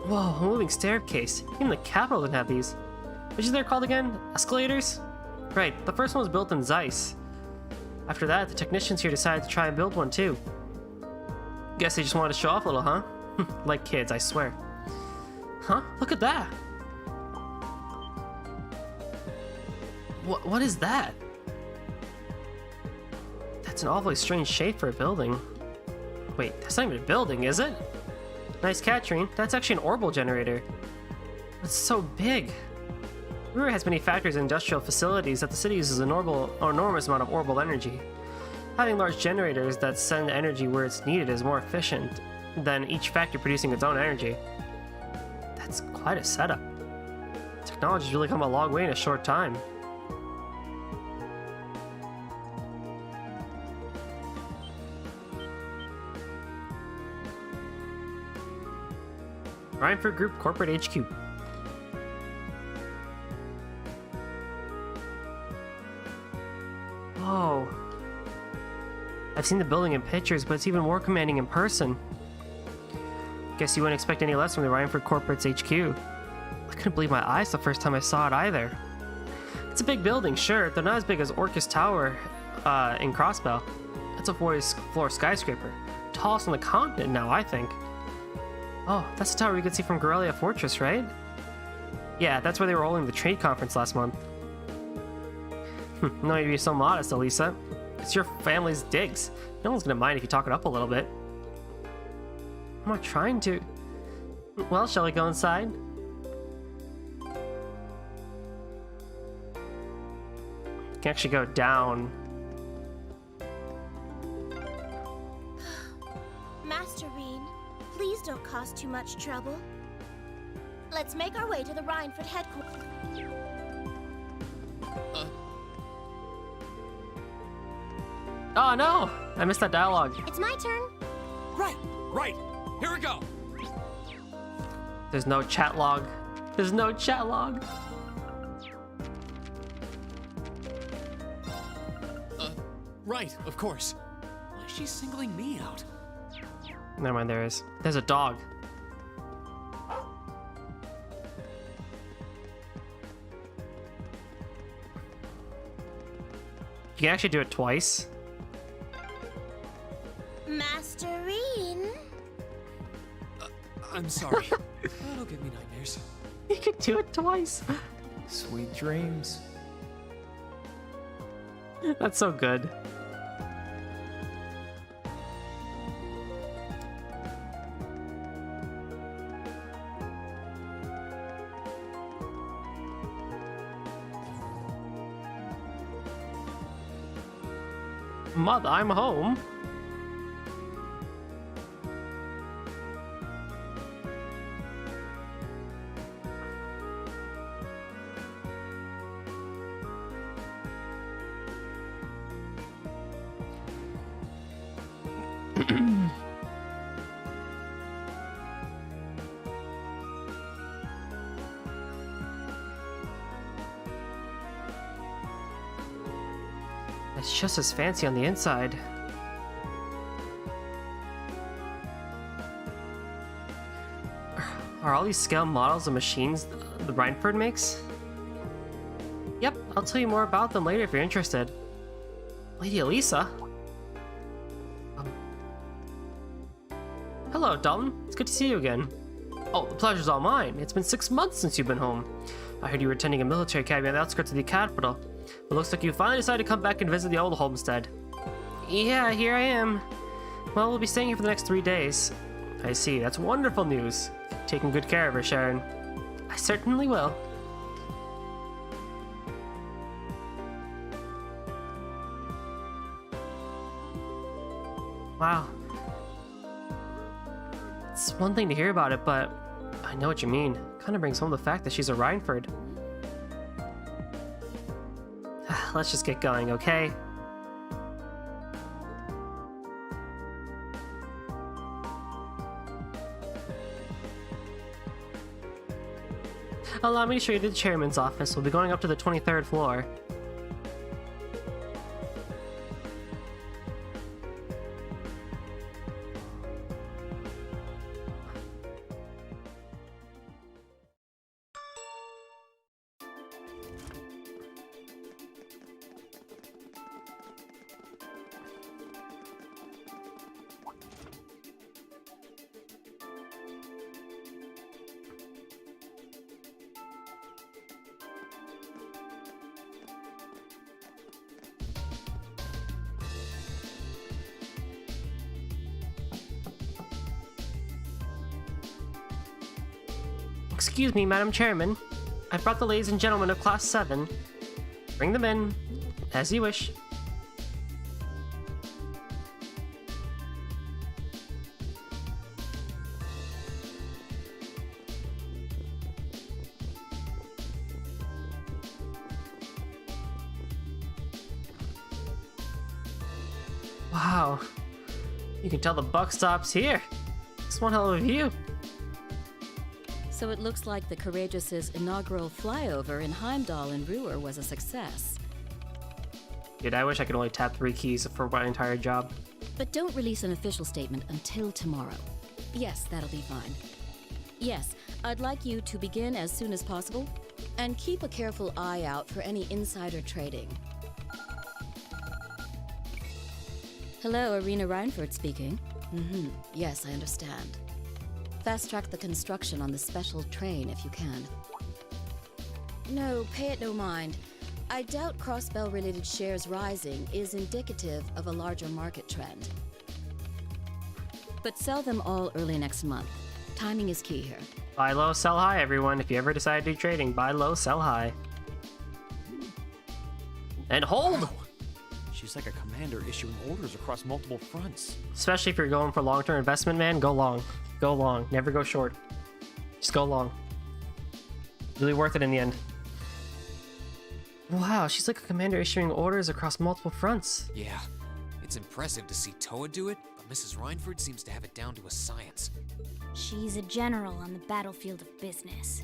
Whoa, a moving staircase. Even the capital didn't have these. Which is they're called again? Escalators? Right, the first one was built in Zeiss. After that, the technicians here decided to try and build one too. Guess they just wanted to show off a little, huh? Like kids, I swear. Huh? Look at that! What is that? That's an awfully strange shape for a building. Wait, that's not even a building, is it? Nice catch, Reen. That's actually an orbital generator. It's so big. Roer has many factories and industrial facilities that the city uses an enormous amount of orbital energy. Having large generators that send energy where it's needed is more efficient than each factory producing its own energy. That's quite a setup. Technology's really come a long way in a short time. Rhineford Group Corporate HQ. Whoa. I've seen the building in pictures, but it's even more commanding in person. Guess you wouldn't expect any less from the Rhineford Corporate's HQ. I couldn't believe my eyes the first time I saw it either. It's a big building, sure, though not as big as Orcus Tower in Crossbell. It's a 40-floor skyscraper. Tallest on the continent now, I think. Oh, that's the tower we could see from Gorelia Fortress, right? Yeah, that's where they were holding the trade conference last month. No need to be so modest, Elisa. It's your family's digs. No one's gonna mind if you talk it up a little bit. I'm not trying to. Well, shall we go inside? You can actually go down. Master Reen, please don't cause too much trouble. Let's make our way to the Rhineford headquarters. Oh no! I missed that dialogue. It's my turn. Right. Here we go. There's no chat log. There's no chat log. Right, of course. Why is she singling me out? Never mind, there is. There's a dog. You can actually do it twice. Master Reen. I'm sorry. That'll give me nightmares. You can do it twice. Sweet dreams. That's so good. Mother, I'm home. It's just as fancy on the inside. Are all these scale models of machines the Rhineford makes? Yep, I'll tell you more about them later if you're interested. Lady Elisa? Hello, Dalton. It's good to see you again. Oh, the pleasure's all mine. It's been 6 months since you've been home. I heard you were attending a military academy on the outskirts of the capital. It looks like you finally decided to come back and visit the old homestead. Yeah, here I am. Well, we'll be staying here for the next 3 days. I see. That's wonderful news. Taking good care of her, Sharon. I certainly will. Wow. It's one thing to hear about it, but I know what you mean. Kind of brings home the fact that she's a Rhineford. Let's just get going, okay? Allow me to show you the chairman's office. We'll be going up to the 23rd floor. Excuse me, Madam Chairman. I brought the ladies and gentlemen of Class 7. Bring them in, as you wish. Wow. You can tell the buck stops here. It's one hell of a view. So it looks like the Courageous' inaugural flyover in Heimdall and Roer was a success. Dude, I wish I could only tap 3 keys for my entire job. But don't release an official statement until tomorrow. Yes, that'll be fine. Yes, I'd like you to begin as soon as possible, and keep a careful eye out for any insider trading. Hello, Irina Rhineford speaking. Yes, I understand. Fast-track the construction on the special train if you can. No, pay it no mind. I doubt Crossbell-related shares rising is indicative of a larger market trend. But sell them all early next month. Timing is key here. Buy low, sell high, everyone. If you ever decide to do trading, buy low, sell high. And hold! Wow. She's like a commander issuing orders across multiple fronts. Especially if you're going for long-term investment, man, go long. Go long. Never go short. Just go long. Really worth it in the end. Wow, she's like a commander issuing orders across multiple fronts. Yeah, it's impressive to see Toa do it, but Mrs. Rhineford seems to have it down to a science. She's a general on the battlefield of business.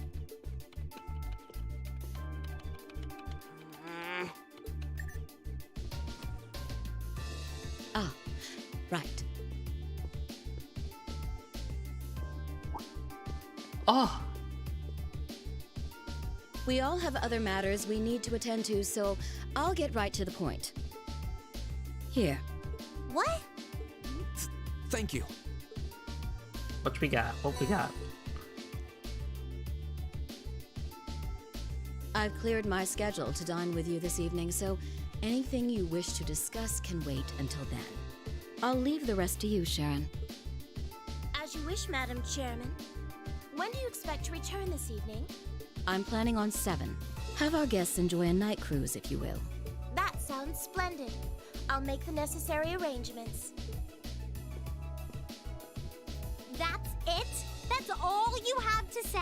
Ah, right. Oh! We all have other matters we need to attend to, so I'll get right to the point. Here. What? Thank you. What we got? What we got? I've cleared my schedule to dine with you this evening, so anything you wish to discuss can wait until then. I'll leave the rest to you, Sharon. As you wish, Madam Chairman. When do you expect to return this evening? I'm planning on 7. Have our guests enjoy a night cruise, if you will. That sounds splendid. I'll make the necessary arrangements. That's it? That's all you have to say?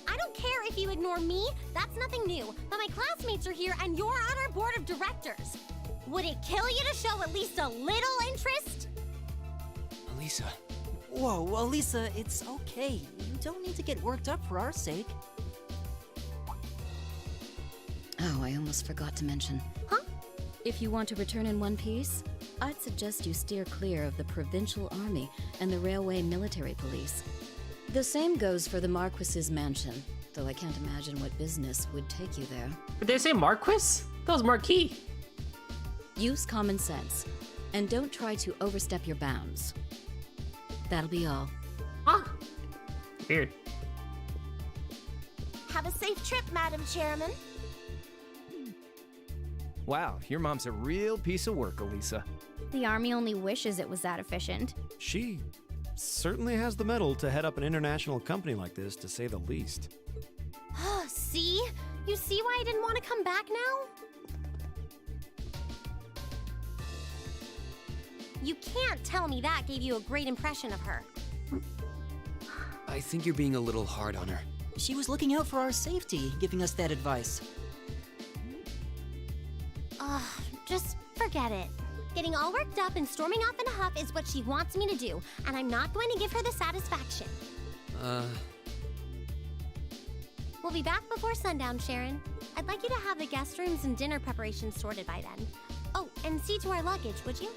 I don't care if you ignore me, that's nothing new, but my classmates are here and you're on our board of directors. Would it kill you to show at least a little interest? Elisa. Whoa, Elisa, it's okay. You don't need to get worked up for our sake. Oh, I almost forgot to mention. Huh? If you want to return in one piece, I'd suggest you steer clear of the Provincial Army and the Railway Military Police. The same goes for the Marquis's mansion, though I can't imagine what business would take you there. Did they say Marquis? That was Marquis. Use common sense, and don't try to overstep your bounds. That'll be all. Huh? Weird. Have a safe trip, Madam Chairman. Wow, your mom's a real piece of work, Elisa. The army only wishes it was that efficient. She certainly has the mettle to head up an international company like this, to say the least. See? You see why I didn't want to come back now? You can't tell me that gave you a great impression of her. I think you're being a little hard on her. She was looking out for our safety, giving us that advice. Just forget it. Getting all worked up and storming off in a huff is what she wants me to do, and I'm not going to give her the satisfaction. We'll be back before sundown, Sharon. I'd like you to have the guest rooms and dinner preparations sorted by then. Oh, and see to our luggage, would you?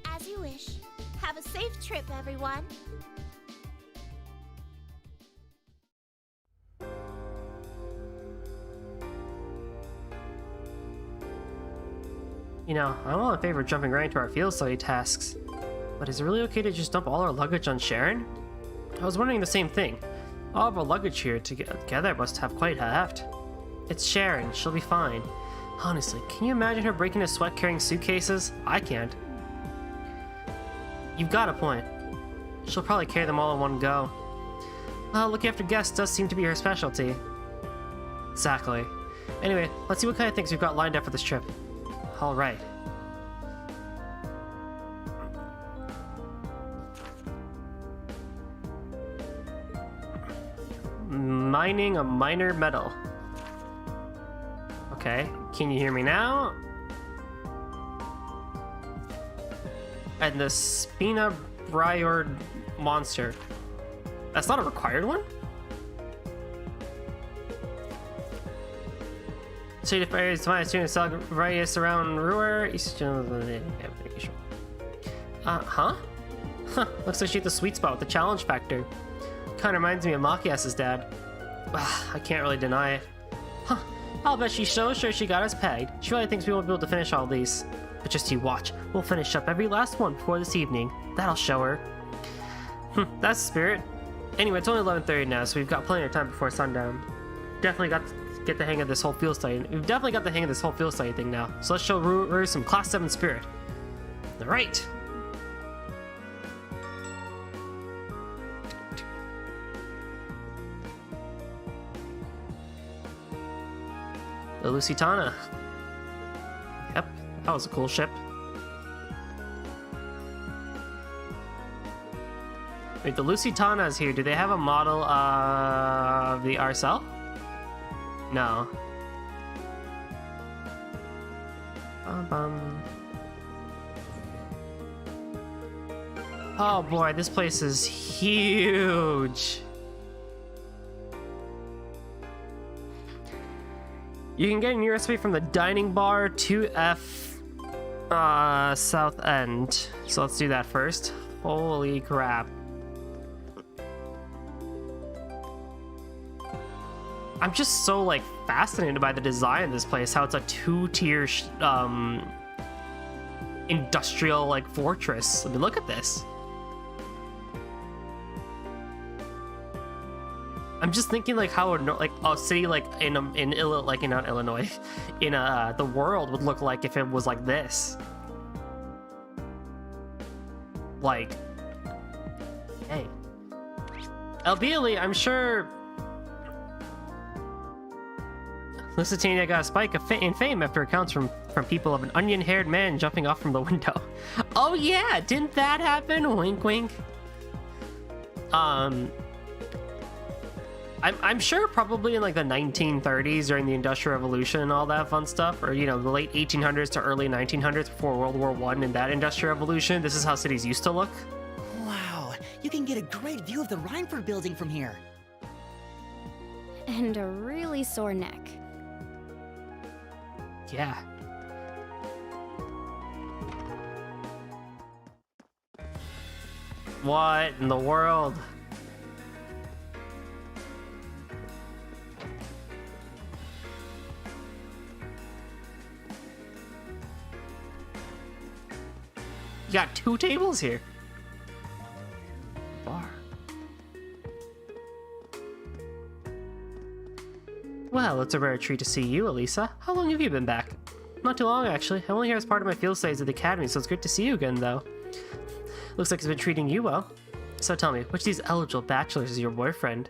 As you wish. Have a safe trip, everyone. You know, I'm all in favor of jumping right into our field study tasks. But is it really okay to just dump all our luggage on Sharon? I was wondering the same thing. All of our luggage here together must have quite a heft. It's Sharon, she'll be fine. Honestly, can you imagine her breaking a sweat carrying suitcases? I can't. You've got a point. She'll probably carry them all in one go. Well, looking after guests does seem to be her specialty. Exactly. Anyway, let's see what kind of things we've got lined up for this trip. Alright. Mining a minor metal. Okay, can you hear me now? And the Spina Briord monster. That's not a required one? So the fires to find students various around Roer, huh? Huh, looks like she hit the sweet spot with the challenge factor. Kinda reminds me of Machias's dad. I can't really deny it. Huh, I'll bet she's so sure she got us pegged. She really thinks we won't be able to finish all these. But just you watch, we'll finish up every last one before this evening. That'll show her. That's the spirit. Anyway, it's only 11:30 now, so we've got plenty of time before sundown. Definitely got to get the hang of this whole field study. We've definitely got the hang of this whole field study thing now. So let's show Roer some Class 7 spirit. Alright. The Lusitana. Yep, that was a cool ship. Wait, the Lusitana is here. Do they have a model of the Arcel? No. Oh boy, this place is huge. You can get a nearest way from the dining bar to F South End. So let's do that first. Holy crap. I'm just so like fascinated by the design of this place, how it's a two-tier industrial like fortress. I mean, look at this. I'm just thinking like how like a city like not Illinois, in the world would look like if it was like this. Like, hey, albeit I'm sure Lusitania got a spike in fame after accounts from people of an onion-haired man jumping off from the window. Oh yeah, didn't that happen? Wink, wink. I'm sure probably in like the 1930s during the Industrial Revolution and all that fun stuff, or you know, the late 1800s to early 1900s before World War I and that Industrial Revolution, this is how cities used to look. Wow, you can get a great view of the Reinford building from here. And a really sore neck. Yeah. What in the world? You got 2 tables here. Bar. Well, it's a rare treat to see you, Elisa. How long have you been back? Not too long, actually. I'm only here as part of my field studies at the academy, so it's great to see you again, though. Looks like it's been treating you well. So tell me, which of these eligible bachelors is your boyfriend?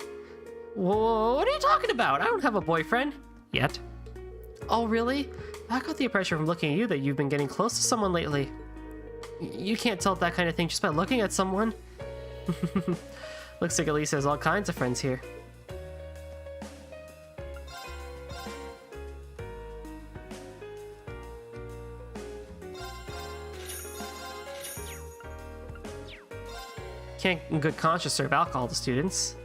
Whoa, what are you talking about? I don't have a boyfriend. Yet. Oh, really? I got the impression from looking at you that you've been getting close to someone lately. You can't tell that kind of thing just by looking at someone. Looks like Elisa has all kinds of friends here. Can't in good conscience serve alcohol to students.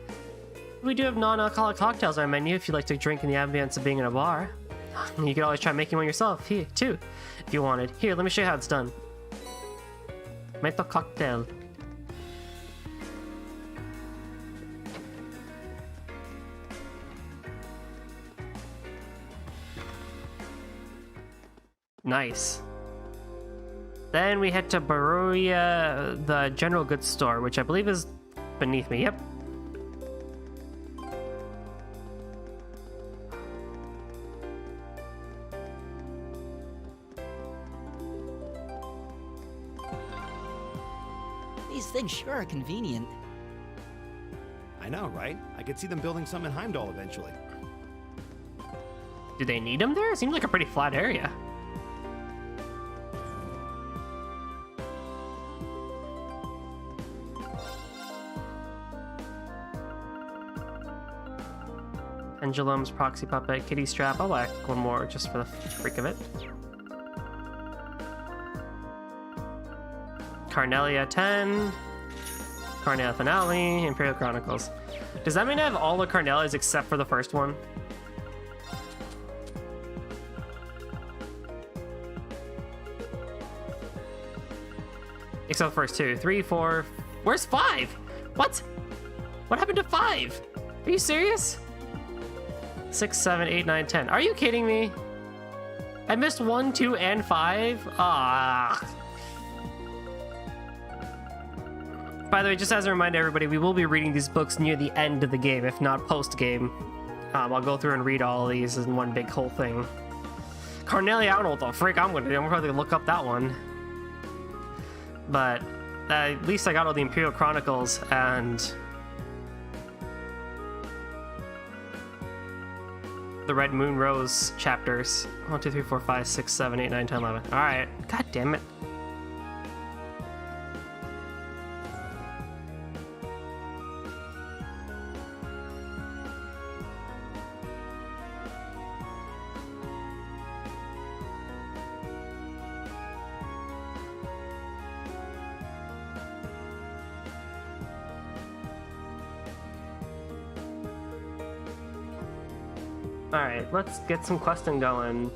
We do have non-alcoholic cocktails on our menu if you'd like to drink in the ambience of being in a bar. You could always try making one yourself, here, too, if you wanted. Here, let me show you how it's done. Make the cocktail. Nice. Then we head to Baruya, the general goods store, which I believe is beneath me. Yep. These things sure are convenient. I know, right? I could see them building some in Heimdall eventually. Do they need them there? It seems like a pretty flat area. Pendulums, proxy puppet, kitty strap. I'll whack one more just for the freak of it. Carnelia 10. Carnelia Finale. Imperial Chronicles. Does that mean I have all the Carnelias except for the first one? Except the first 2. 3, 4. Where's 5? What? What happened to 5? Are you serious? 6, 7, 8, 9, 10. Are you kidding me? I missed 1, 2, and 5? Ah. By the way, just as a reminder, everybody, we will be reading these books near the end of the game, if not post-game. I'll go through and read all of these in one big whole thing. Carnelia, I don't know what the frick I'm going to do. I'm probably going to look up that one. But at least I got all the Imperial Chronicles and the Red Moon Rose chapters. 1, 2, 3, 4, 5, 6, 7, 8, 9, 10, 11. Alright. God damn it. Alright, let's get some questing going.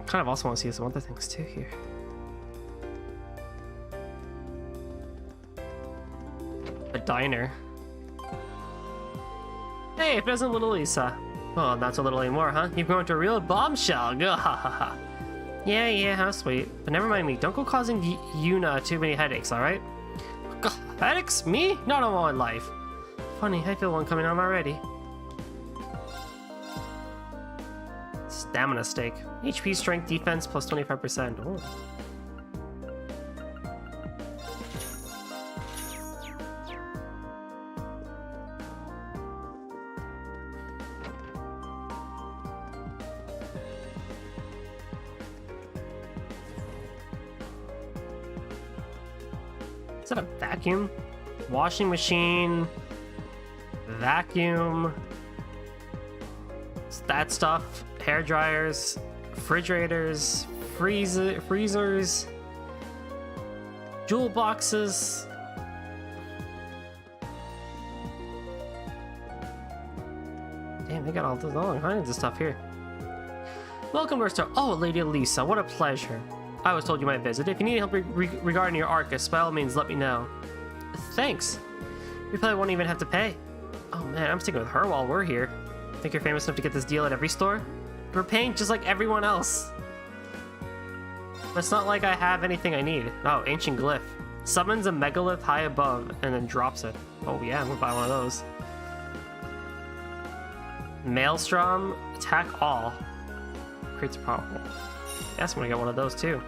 Kind of also want to see some other things too here. A diner. Hey, present little Lisa. Well, not so little anymore, huh? You've grown to a real bombshell. Yeah, how sweet. But never mind me. Don't go causing Yuna too many headaches, alright? Headaches? Me? Not on my life. Funny, I feel one coming on already. Stamina stake. HP, strength, defense, plus 25%. Oh. Is that a vacuum? Washing machine. Vacuum. It's that stuff. Hair dryers. Refrigerators. Freezers. Jewel boxes. Damn, they got all kinds of stuff here. Welcome to our store. Oh, Lady Lisa, what a pleasure. I was told you might visit. If you need help regarding your Arcus, by all means, let me know. Thanks. We probably won't even have to pay. Oh man, I'm sticking with her while we're here. Think you're famous enough to get this deal at every store? We're paying just like everyone else. It's not like I have anything I need. Oh, ancient glyph. Summons a megalith high above and then drops it. Oh yeah, I'm gonna buy one of those. Maelstrom, attack all. Creates a problem. Yes, I'm gonna get one of those too.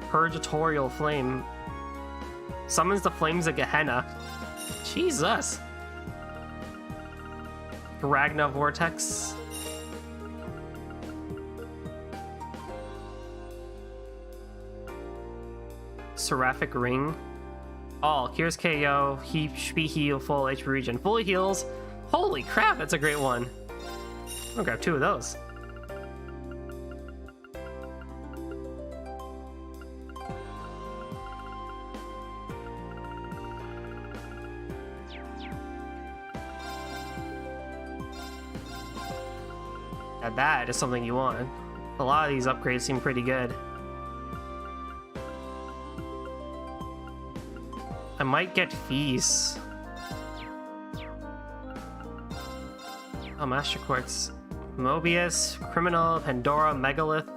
Purgatorial Flame. Summons the flames of Gehenna. Jesus. Ragna Vortex. Seraphic Ring. All cures KO, HP heal, full HP regen. Fully heals. Holy crap, that's a great one. I'll grab 2 of those. Now that is something you want. A lot of these upgrades seem pretty good. I might get fees. Oh, Master Quartz. Mobius, Criminal, Pandora, Megalith.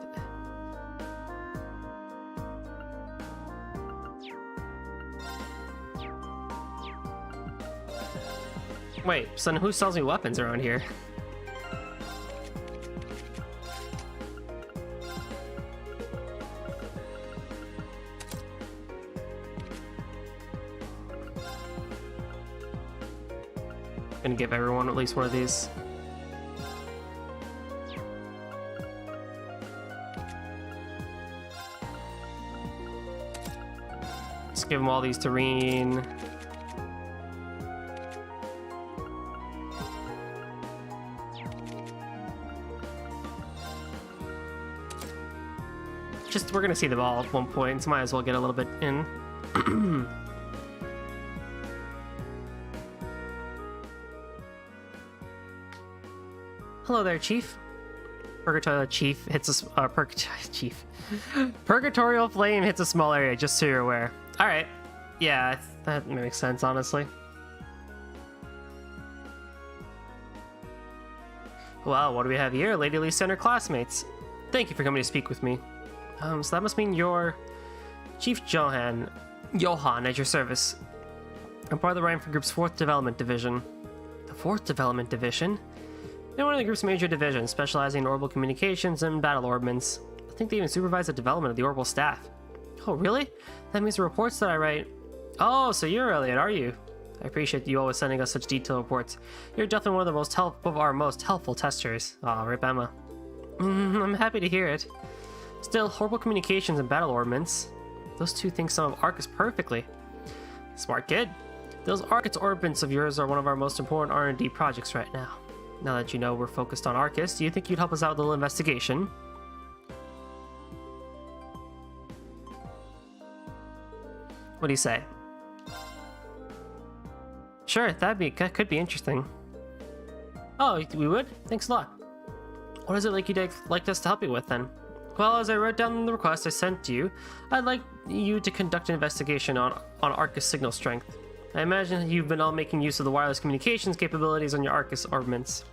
Wait, so who sells me weapons around here? Gonna give everyone at least one of these. Let's give them all these to Reen. Just, we're gonna see them all at one point, so might as well get a little bit in. Hello there, Chief. Purgatorial Chief hits a Chief. Purgatorial Flame hits a small area, just so you're aware. All right, yeah, that makes sense, honestly. Well, what do we have here? Lady Lisa and her classmates. Thank you for coming to speak with me. So that must mean you're Chief Johan at your service. I'm part of the Rhineford Group's 4th Development Division. The 4th Development Division? They're one of the group's major divisions, specializing in orbital communications and battle ordnance. I think they even supervise the development of the orbital staff. Oh, really? That means the reports that I write... Oh, so you're Elliot, are you? I appreciate you always sending us such detailed reports. You're definitely one of our most helpful testers. Aw, rip Emma. I'm happy to hear it. Still, orbital communications and battle ordnance. Those two things sum up Arcus perfectly. Smart kid. Those Arcus ordnance of yours are one of our most important R&D projects right now. Now that you know we're focused on Arcus, do you think you'd help us out with a little investigation? What do you say? Sure, that could be interesting. Oh, we would? Thanks a lot. What is it like you'd like us to help you with then? Well, as I wrote down the request I sent to you, I'd like you to conduct an investigation on Arcus signal strength. I imagine you've been all making use of the wireless communications capabilities on your Arcus ordnance.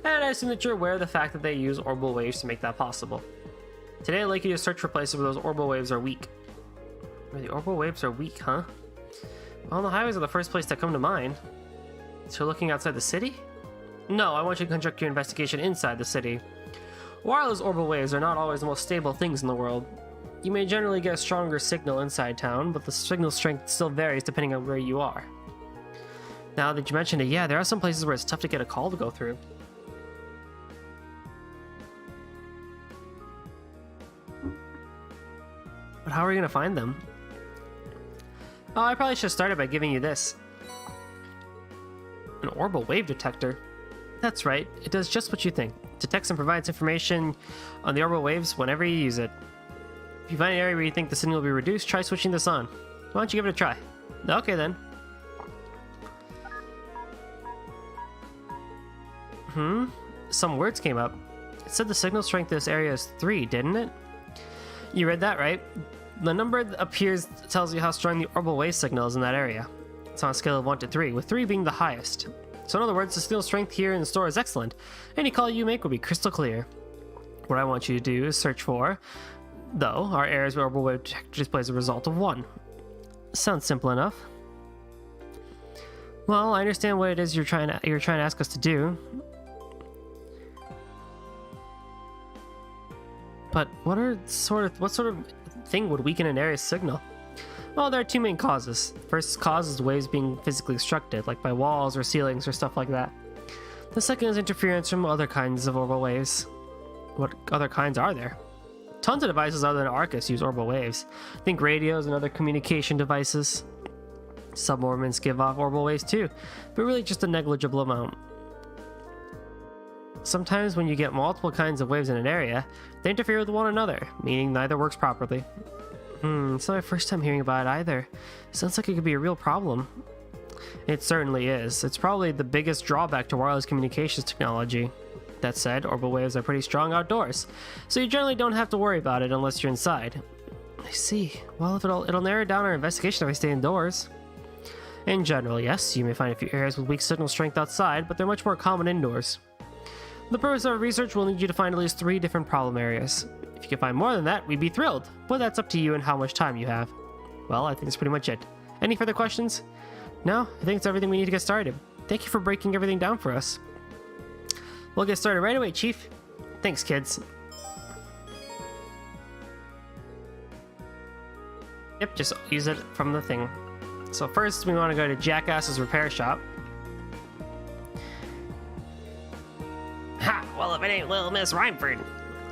And I assume that you're aware of the fact that they use orbital waves to make that possible. Today I'd like you to search for places where those orbital waves are weak. Where the orbital waves are weak, huh? Well, the highways are the first place that come to mind. So looking outside the city? No, I want you to conduct your investigation inside the city. Wireless orbital waves are not always the most stable things in the world. You may generally get a stronger signal inside town, but the signal strength still varies depending on where you are. Now that you mentioned it, yeah, there are some places where it's tough to get a call to go through. But how are we going to find them? Oh, I probably should have started by giving you this. An orbital wave detector. That's right, it does just what you think. It detects and provides information on the orbital waves whenever you use it. If you find an area where you think the signal will be reduced, try switching this on. Why don't you give it a try? Okay then. Some words came up. It said the signal strength of this area is 3, didn't it? You read that, right? The number that appears tells you how strong the orbital wave signal is in that area. It's on a scale of 1 to 3, with 3 being the highest. So in other words, the signal strength here in the store is excellent. Any call you make will be crystal clear. What I want you to do is search for, though, our area's orbital wave detector displays a result of 1. Sounds simple enough. Well, I understand what it is you're trying to ask us to do. But what sort of thing would weaken an area's signal? Well, there are 2 main causes. First cause is waves being physically obstructed, like by walls or ceilings or stuff like that. The second is interference from other kinds of orbital waves. What other kinds are there? Tons of devices other than Arcus use orbital waves. Think radios and other communication devices. Suborbitals give off orbital waves too, but really just a negligible amount. Sometimes when you get multiple kinds of waves in an area, they interfere with one another, meaning neither works properly. It's not my first time hearing about it either. Sounds like it could be a real problem. It certainly is. It's probably the biggest drawback to wireless communications technology. That said, orbital waves are pretty strong outdoors, so you generally don't have to worry about it unless you're inside. I see. Well, if it'll narrow down our investigation if I stay indoors. In general, yes, you may find a few areas with weak signal strength outside, but they're much more common indoors. For the purpose of our research, we'll need you to find at least 3 different problem areas. If you can find more than that, we'd be thrilled, but that's up to you and how much time you have. Well, I think that's pretty much it. Any further questions? No, I think it's everything we need to get started. Thank you for breaking everything down for us. We'll get started right away, Chief. Thanks, kids. Yep, just use it from the thing. So first, we want to go to Jackass's repair shop. Ha! Well, if it ain't little Miss Rhineford.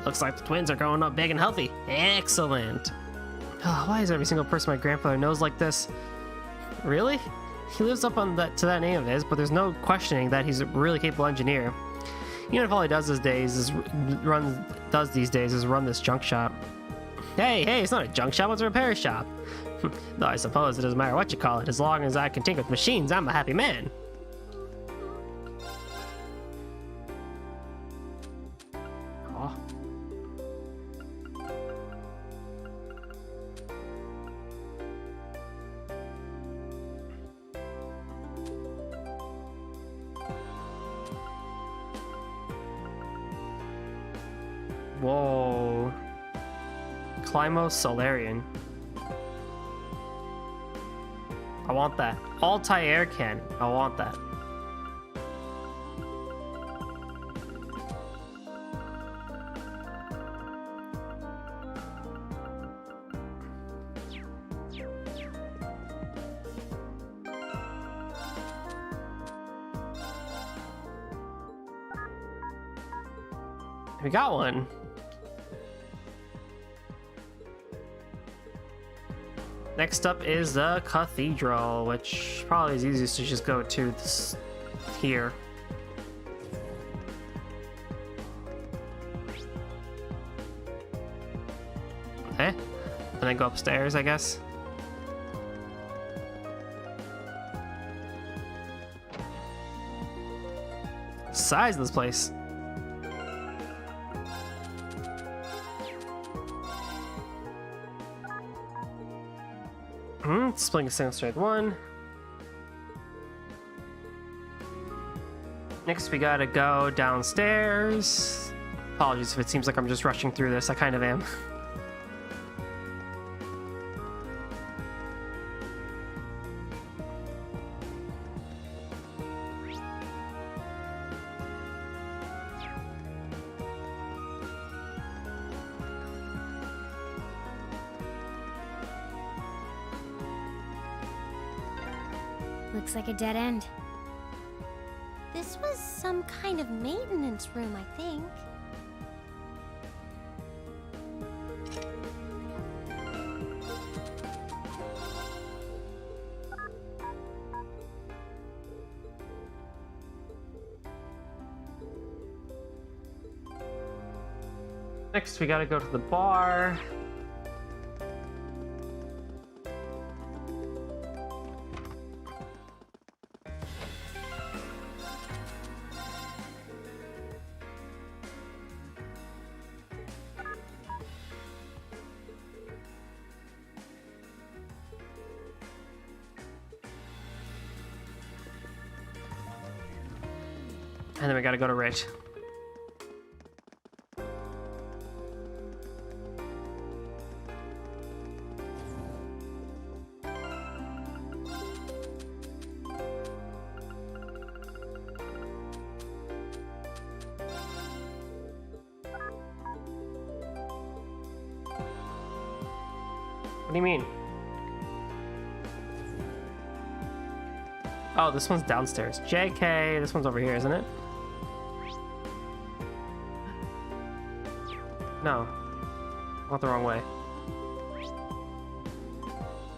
Looks like the twins are growing up big and healthy. Excellent. Oh, why is every single person my grandfather knows like this? Really? He lives up on to that name of his, but there's no questioning that he's a really capable engineer. Even if all he does these days is run this junk shop. Hey, it's not a junk shop, it's a repair shop. Though I suppose it doesn't matter what you call it, as long as I can tinker with machines, I'm a happy man. Oh. Whoa. Climo Solarian. I want that. Alti-air cannon. I want that. We got one. Next up is the Cathedral, which probably is easiest to just go to this here. Okay, and then go upstairs, I guess. Size of this place. Splitting a single straight 1. Next, we gotta go downstairs. Apologies if it seems like I'm just rushing through this. I kind of am. Looks like a dead end. This was some kind of maintenance room, I think. Next, we gotta go to the bar. And then we gotta go to Rich. What do you mean? Oh, this one's downstairs. JK, this one's over here, isn't it? No. I went the wrong way.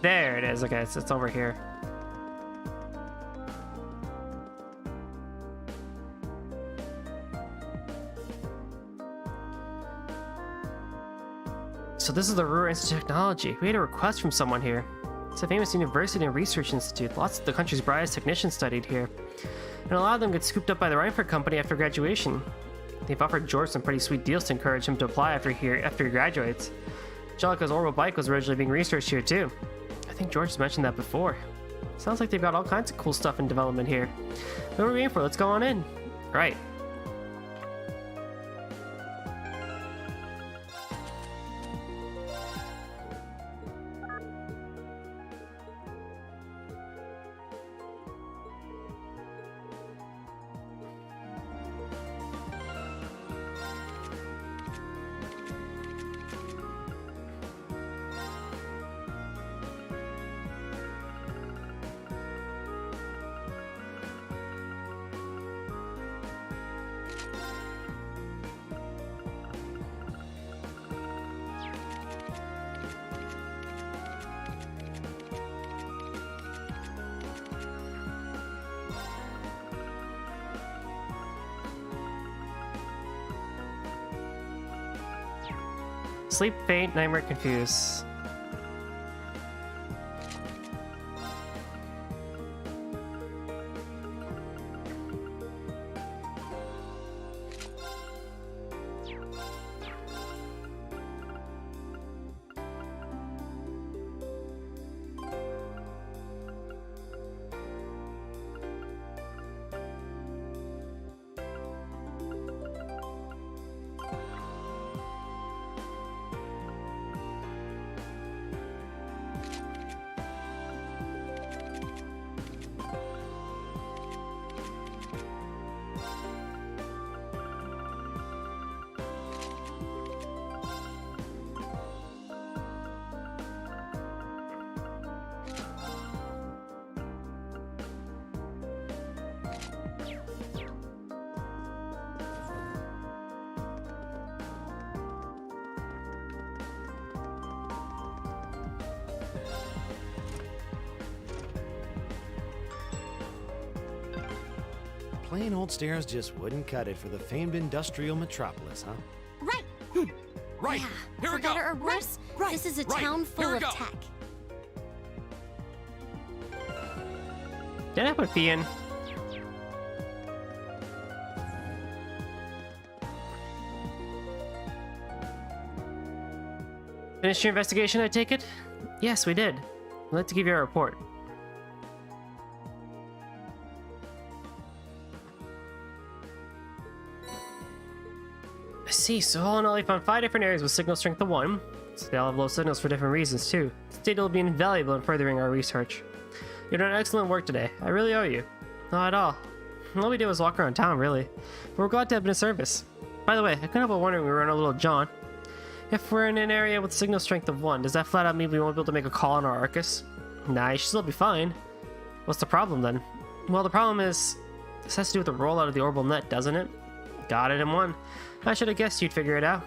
There it is. Okay, it's over here. So this is the Roer Institute of Technology. We had a request from someone here. It's a famous university and research institute. Lots of the country's brightest technicians studied here. And a lot of them get scooped up by the Reinford Company after graduation. They've offered George some pretty sweet deals to encourage him to apply after he graduates. Jellicoe's orbital bike was originally being researched here too. I think George has mentioned that before. Sounds like they've got all kinds of cool stuff in development here. What are we waiting for? Let's go on in. Right. Sleep, faint, nightmare, confused. Plain old stairs just wouldn't cut it for the famed industrial metropolis, huh? Right! Right! Yeah. Here For we go! better or worse, Right. this is a Right. town full Here we of go. tech. Did I put P in? Finished your investigation, I take it? Yes, we did. I'd like to give you a report. I see, so all in all, you found 5 different areas with signal strength of 1. So they all have low signals for different reasons, too. This data will be invaluable in furthering our research. You've done excellent work today. I really owe you. Not at all. All we did was walk around town, really. But we're glad to have been of service. By the way, I couldn't help but wondering when we were on a little John. If we're in an area with signal strength of 1, does that flat out mean we won't be able to make a call on our Arcus? Nah, you should still be fine. What's the problem then? Well, the problem is, this has to do with the rollout of the orbital net, doesn't it? Got it in 1. I should have guessed you'd figure it out.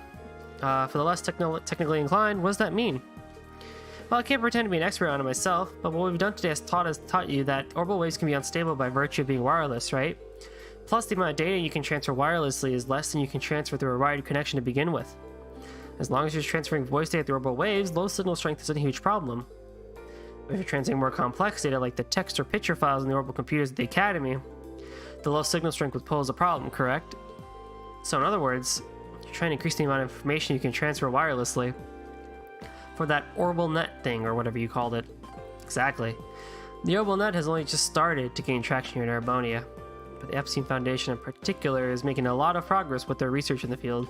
For the less technically inclined, what does that mean? Well, I can't pretend to be an expert on it myself, but what we've done today has taught you that orbital waves can be unstable by virtue of being wireless, right? Plus, the amount of data you can transfer wirelessly is less than you can transfer through a wired connection to begin with. As long as you're transferring voice data through orbital waves, low signal strength isn't a huge problem. But if you're transferring more complex data like the text or picture files in the orbital computers at the Academy, the low signal strength would pose a problem, correct? So in other words, you're trying to increase the amount of information you can transfer wirelessly for that orbital net thing, or whatever you called it. Exactly. The orbital net has only just started to gain traction here in Arabonia. but the Epstein Foundation in particular is making a lot of progress with their research in the field.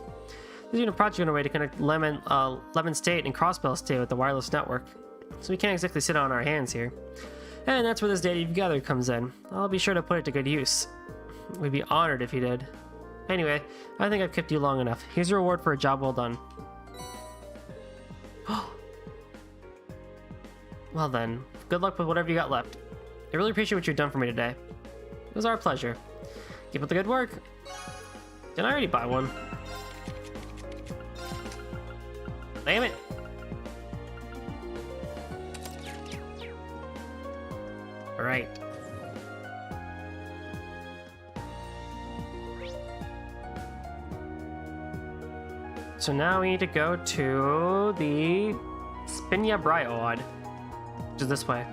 There's even a project underway to connect Lemon State and Crossbell State with the wireless network, so we can't exactly sit on our hands here. And that's where this data you've gathered comes in. I'll be sure to put it to good use. We'd be honored if you did. Anyway, I think I've kept you long enough. Here's your reward for a job well done. Well then, good luck with whatever you got left. I really appreciate what you've done for me today. It was our pleasure. Keep up the good work. Didn't I already buy one? Damn it! Alright. So now we need to go to the Spinia Bryoad, which is this way.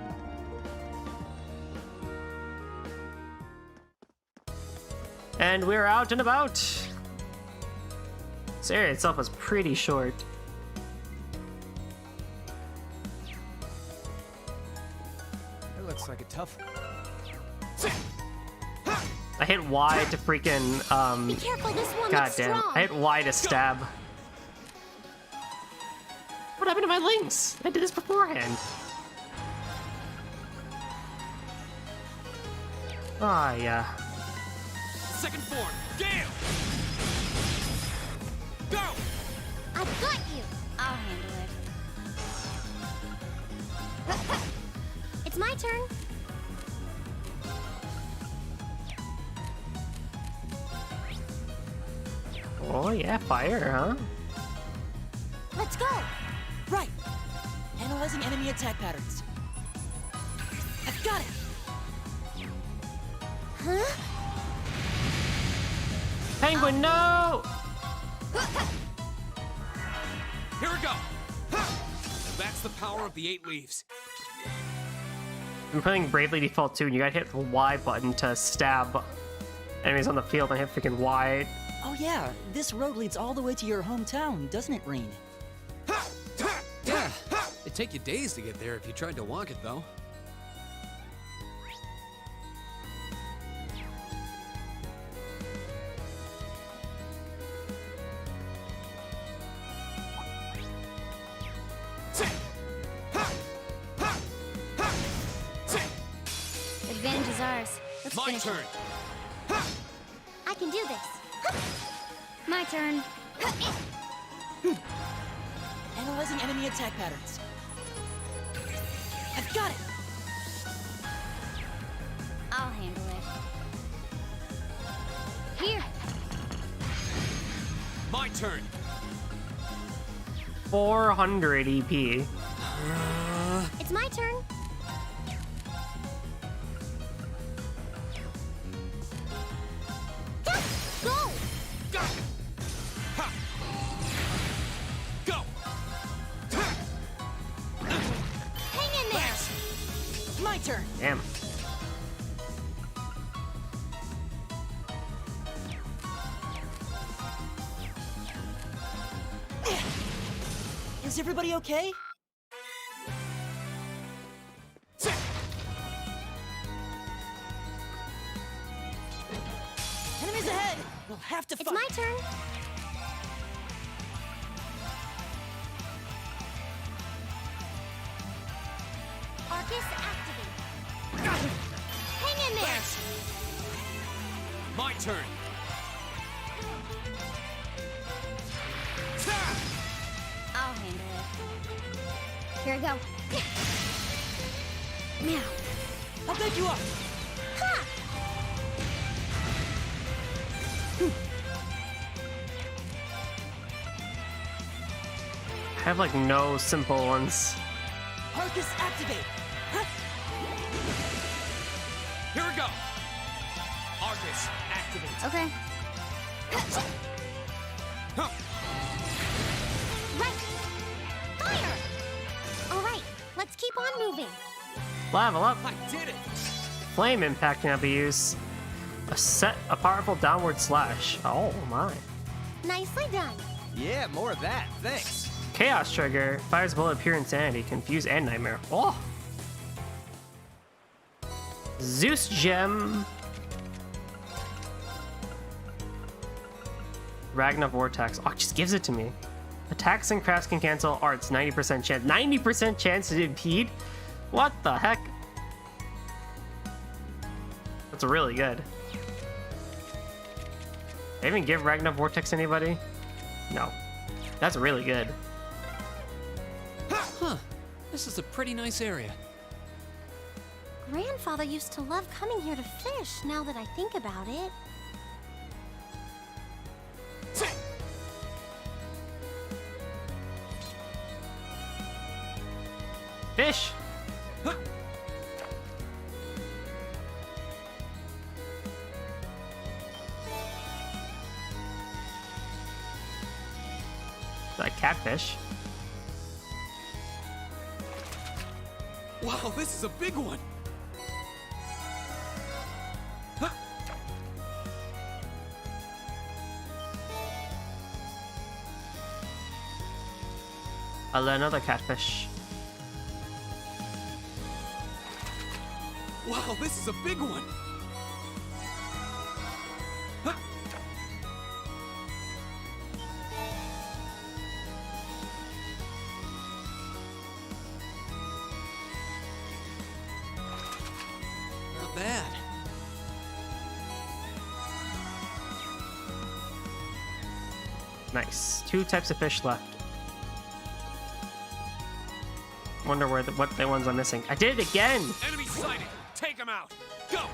And we're out and about! This area itself was pretty short. That looks like a tough one. I hit Y to freaking, Be careful, this one God looks damn. strong. I hit Y to stab. What happened to my links? I did this beforehand. Ah, yeah. Second form, Gale! Go! I've got you. I'll handle it. It's my turn. Oh, yeah, fire, huh? Let's go! Right. Analyzing enemy attack patterns. I've got it! Huh? Penguin, no! Here we go! That's the power of the 8 leaves. I'm playing Bravely Default 2, and you gotta hit the Y button to stab enemies on the field, and I hit freaking Y. Oh yeah, this road leads all the way to your hometown, doesn't it, Rain? Yeah, it'd take you days to get there if you tried to walk it, though. Advantage is ours. Let's My finish turn. it. I can do this. My turn. Analyzing enemy attack patterns. I've got it! I'll handle it. Here. My turn. 400 EP. It's my turn. Go! Go! Ha! Go! Hang in there. My turn! Damn. Is everybody okay? Enemies ahead! We'll have to fight! It's my turn. Arcus activate. Hang in there. My turn. I'll handle it. Here I go. Now. I'll pick you up! Ha! I have like no simple ones. Arcus activate! Here we go. Arcus activate. Okay. Huh. Right. Fire! All right, let's keep on moving. Level up. I did it. Flame impact can be used. A powerful downward slash. Oh my. Nicely done. Yeah, more of that. Thanks. Chaos trigger fires a bullet of pure insanity, confuse and nightmare. Oh. Zeus gem. Ragna Vortex. Oh, it just gives it to me. Attacks and crafts can cancel arts. 90% chance. 90% chance to impede? What the heck? That's really good. They even give Ragna Vortex to anybody? No. That's really good. Huh. This is a pretty nice area. Grandfather used to love coming here to fish, now that I think about it. Fish! That catfish. Wow, this is a big one. Huh. Another catfish. Wow, this is a big one. Huh. Not bad. Nice. 2 types of fish left. Wonder where what the ones I'm missing. I did it again! Enemy sighted! Take him out! Go!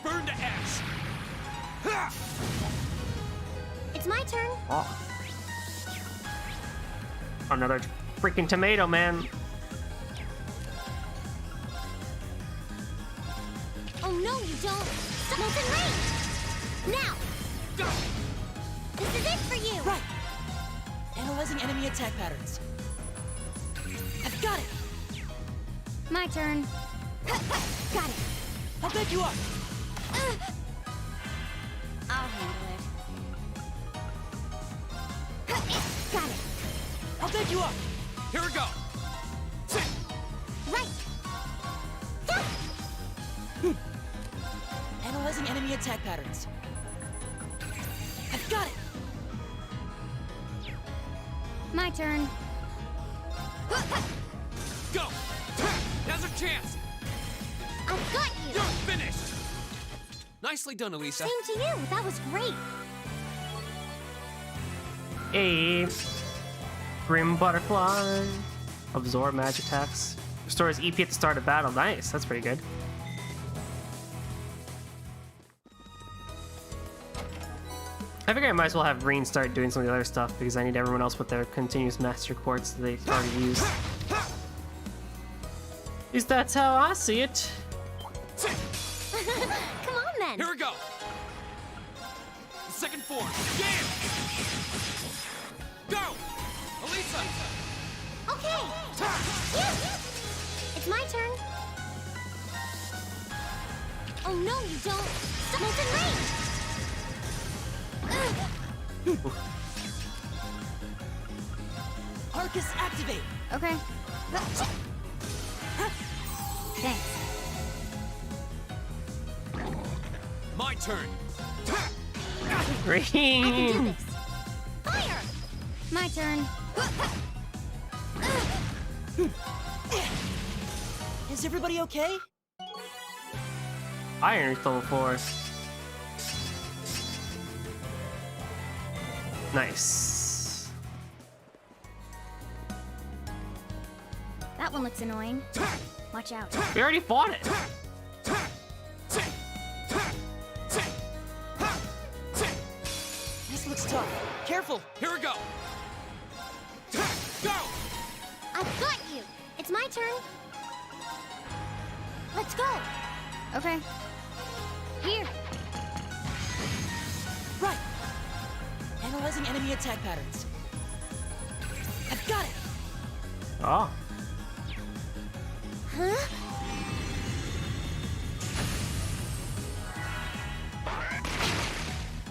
Burn to ash! Ha! It's my turn. Oh. Another freaking tomato, man. Oh no, you don't! Molten Rain! Now! Go! This is it for you! Right! Analyzing enemy attack patterns. I've got it! My turn. Got it. How big you are? I'll handle it. Got it. How big you are? Here we go! Right! Analyzing enemy attack patterns. I've got it! My turn. Go! Now's our chance! I've got you! You're finished! Nicely done, Elisa. Same to you. That was great. A Grim Butterfly. Absorb magic attacks. Restores EP at the start of battle. Nice. That's pretty good. I figure I might as well have Green start doing some of the other stuff because I need everyone else with their continuous master quartz that they already use. At least that's how I see it. Come on then. Here we go! Second form, game! Go! Elisa! Okay. It's my turn. Oh no, you don't. Molten Rain! Arcus activate! Okay. Thanks. My turn! Green! I can do this. Fire! My turn. Is everybody okay? Iron Soul Force. Nice. That one looks annoying. Watch out. We already fought it. This looks tough. Careful! Here we go! Go! I've got you. It's my turn. Let's go. Okay. Here. Right! Analyzing enemy attack patterns. I've got it! Oh. Huh?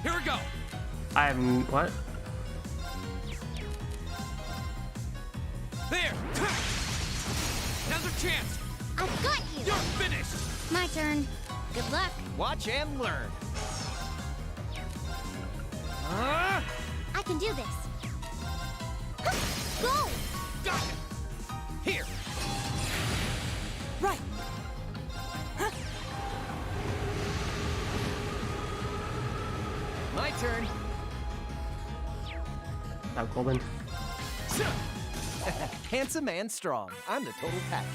Here we go! I'm... what? There! Now's our chance! I've got you. You're finished! My turn. Good luck. Watch and learn. I can do this. Go! Got it. Here. Right. My turn. Now, Golden. Handsome and strong. I'm the total package.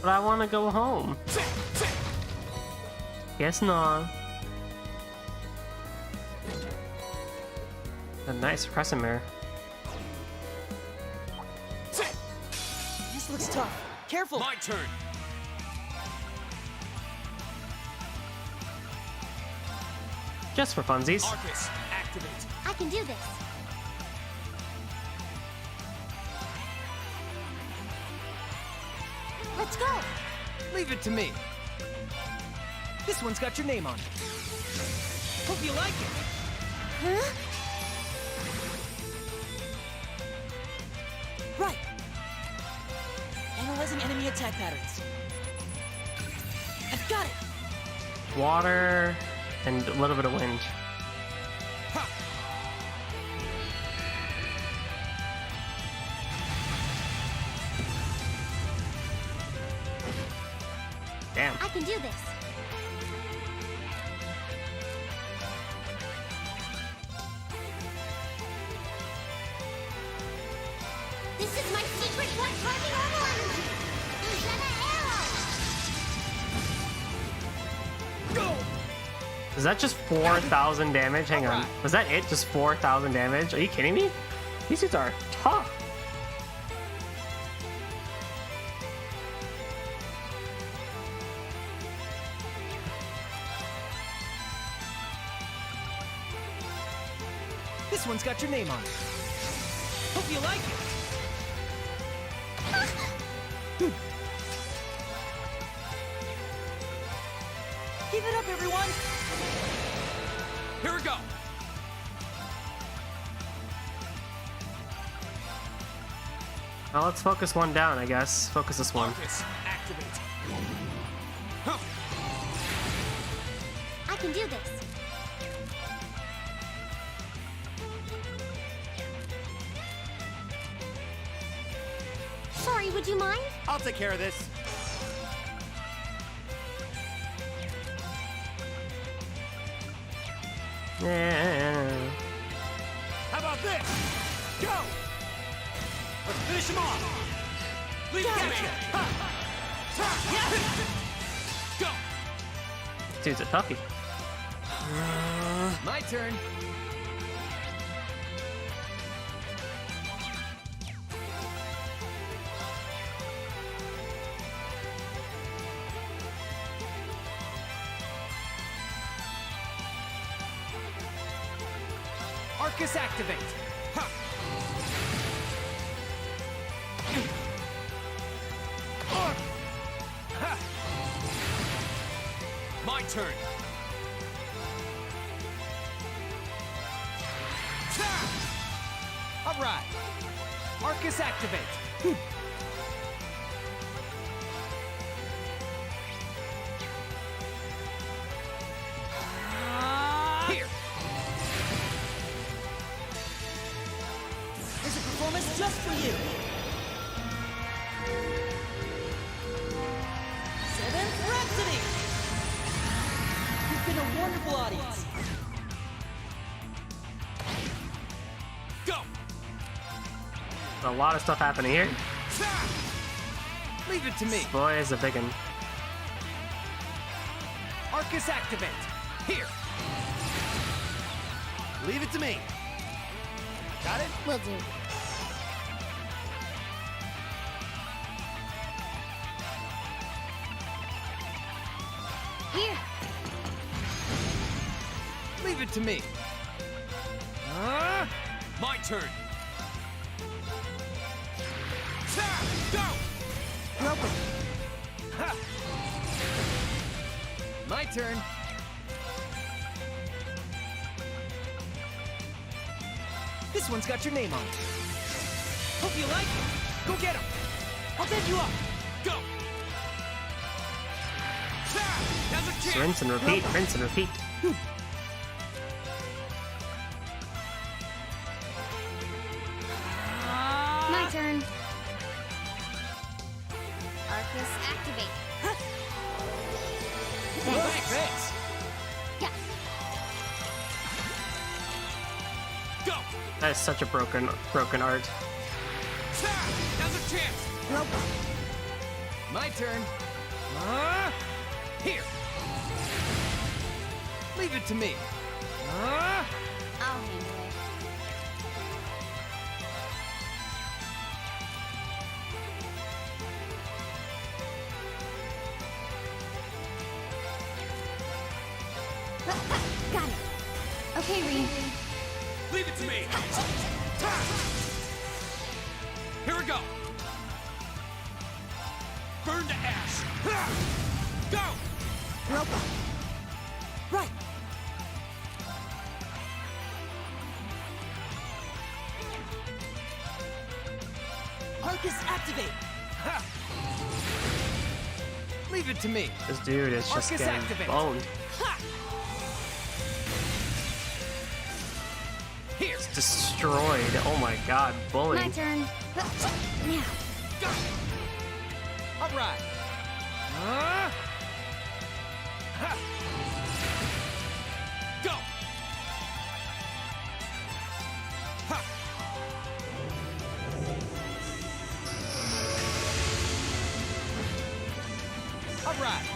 But I want to go home. Guess not. A nice crescent mirror. This looks tough. Careful. My turn. Just for funsies. Arcus, activate. I can do this. Let's go! Leave it to me. This one's got your name on it. Hope you like it. Huh? Right. Analyzing enemy attack patterns. I've got it. Water and a little bit of wind. Damn. I can do this. This is my secret blood-carving normal energy! Use an arrow! Go! Is that just 4,000 damage? Hang on. Was that it? Just 4,000 damage? Are you kidding me? These dudes are tough. This one's got your name on it. Hope you like it. Keep it up, everyone. Here we go. Well, let's focus one down, I guess. Focus this one. Arcus, activate. I can do this. Sorry, would you mind? I'll take care of this. Yeah. How about this? Go! Let's finish him off! Leave Go! Dude's a toughie. My turn. Arcus activate. Ha. Ha. My turn. All right. Arcus activate. Here. Here's a performance just for you. 7th Rhapsody! You've been a wonderful audience. Go! A lot of stuff happening here. Leave it to me. This boy is a big one. Arcus activate. Here. Leave it to me. Got it? Will do. Here. Leave it to me. My turn. Go! You're open. Ha. My turn. This one's got your name on it. Hope you like it. Go get him. I'll bend you up. Go. Just rinse and repeat, rinse and repeat. My turn. Arcus, activate. Thanks. Yeah. Go. That is such a broken art. Now's a chance. Nope. My turn. Here. Leave it to me. I'll handle it. Got it. Okay, Reed. Leave it to me. Here we go. Burn to ash. Go. Nope. Right. Arcus, activate. Leave it to me. This dude is just Arcus, getting activate. boned. Here. It's destroyed. Oh my god, bullying. My turn. Yeah. Go. All right. Go. Ha. All right.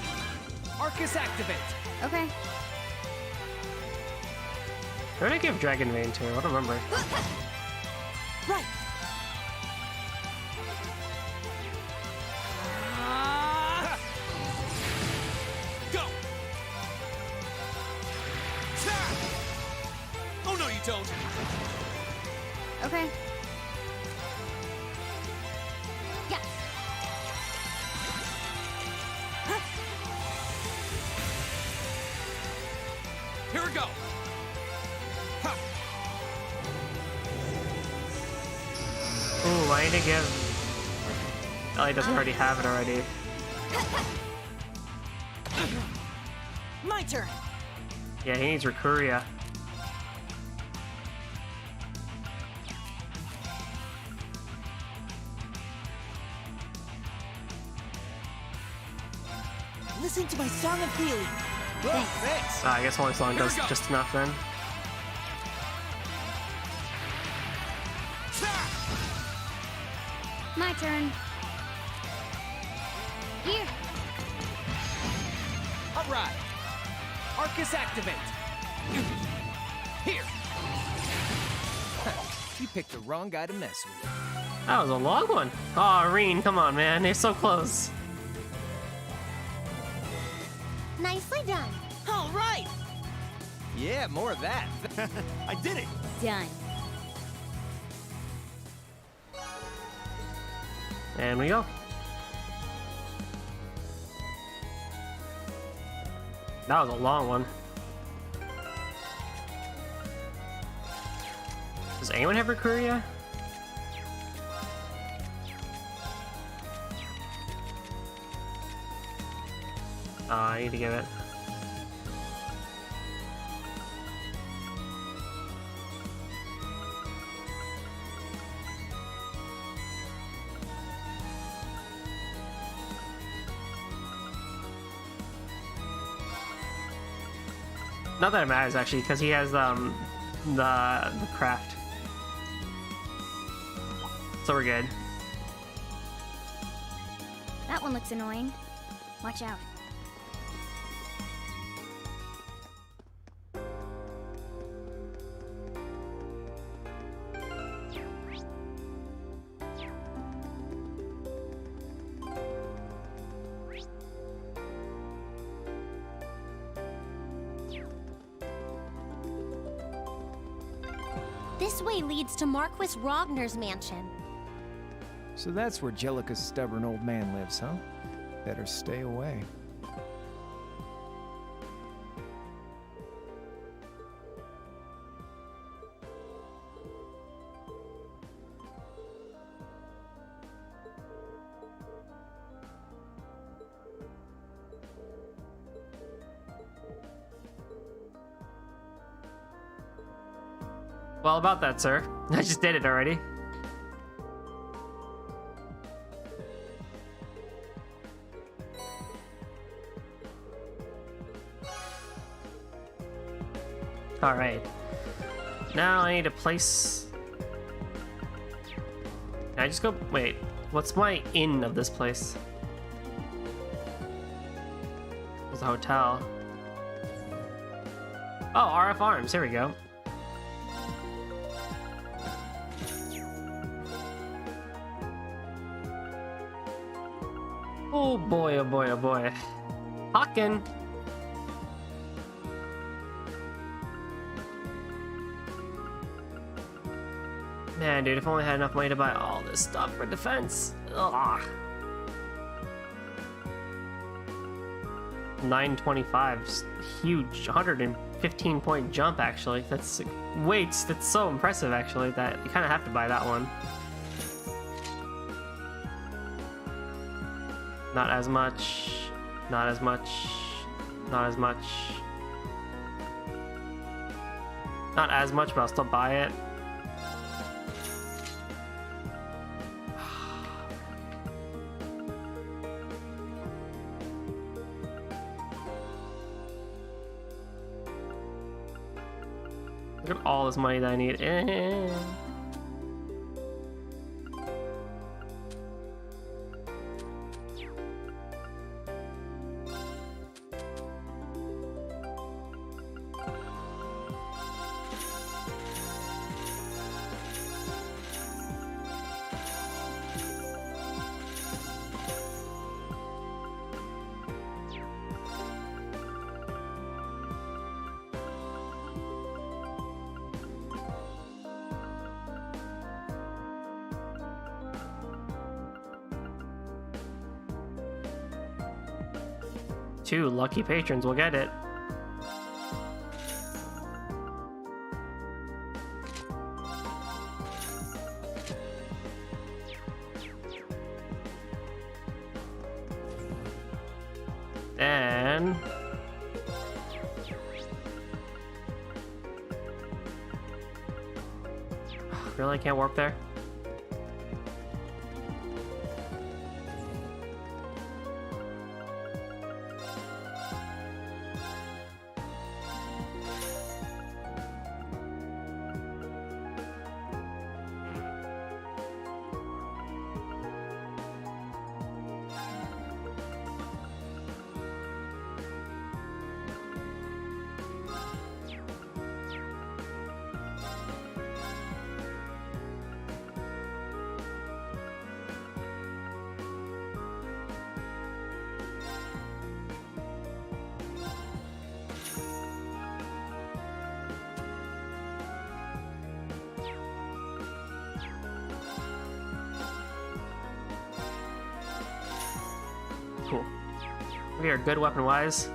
Arcus, activate. Okay. Who did I give Dragon Vein to? I don't remember. Right. Go. Oh no, you don't. Okay. Yeah. Here we go. Ooh, I need to give... Oh, he doesn't already have it already. My turn. Yeah, he needs Rikuria. Listen to my song of healing. Thanks. I guess one song does just enough then. My turn. Here. All right. Arcus, activate. Here. You picked the wrong guy to mess with. That was a long one. Oh, Reen, come on, man. You're so close. Nicely done. All right. Yeah, more of that. I did it. Done. And we go. That was a long one. Does anyone have Rikuria? I need to give it. Not that it matters actually, because he has the craft. So we're good. That one looks annoying. Watch out. This way leads to Marquis Rogner's mansion. So that's where Jellica's stubborn old man lives, huh? Better stay away. Well, about that, sir. I just did it already. Alright. Now I need to place... Can I just go... Wait. What's my inn of this place? There's a hotel. Oh, RF Arms. Here we go. Oh boy, oh boy, oh boy. Hawkin! Man, dude, if I only had enough money to buy all this stuff for defense. Ugh. 925, huge, 115-point jump, actually. That's weights, that's so impressive, actually, that you kind of have to buy that one. Not as much, not as much, not as much. Not as much, but I'll still buy it. Look at all this money that I need. Two lucky patrons will get it. And really, I can't warp there? Cool. We are good weapon-wise.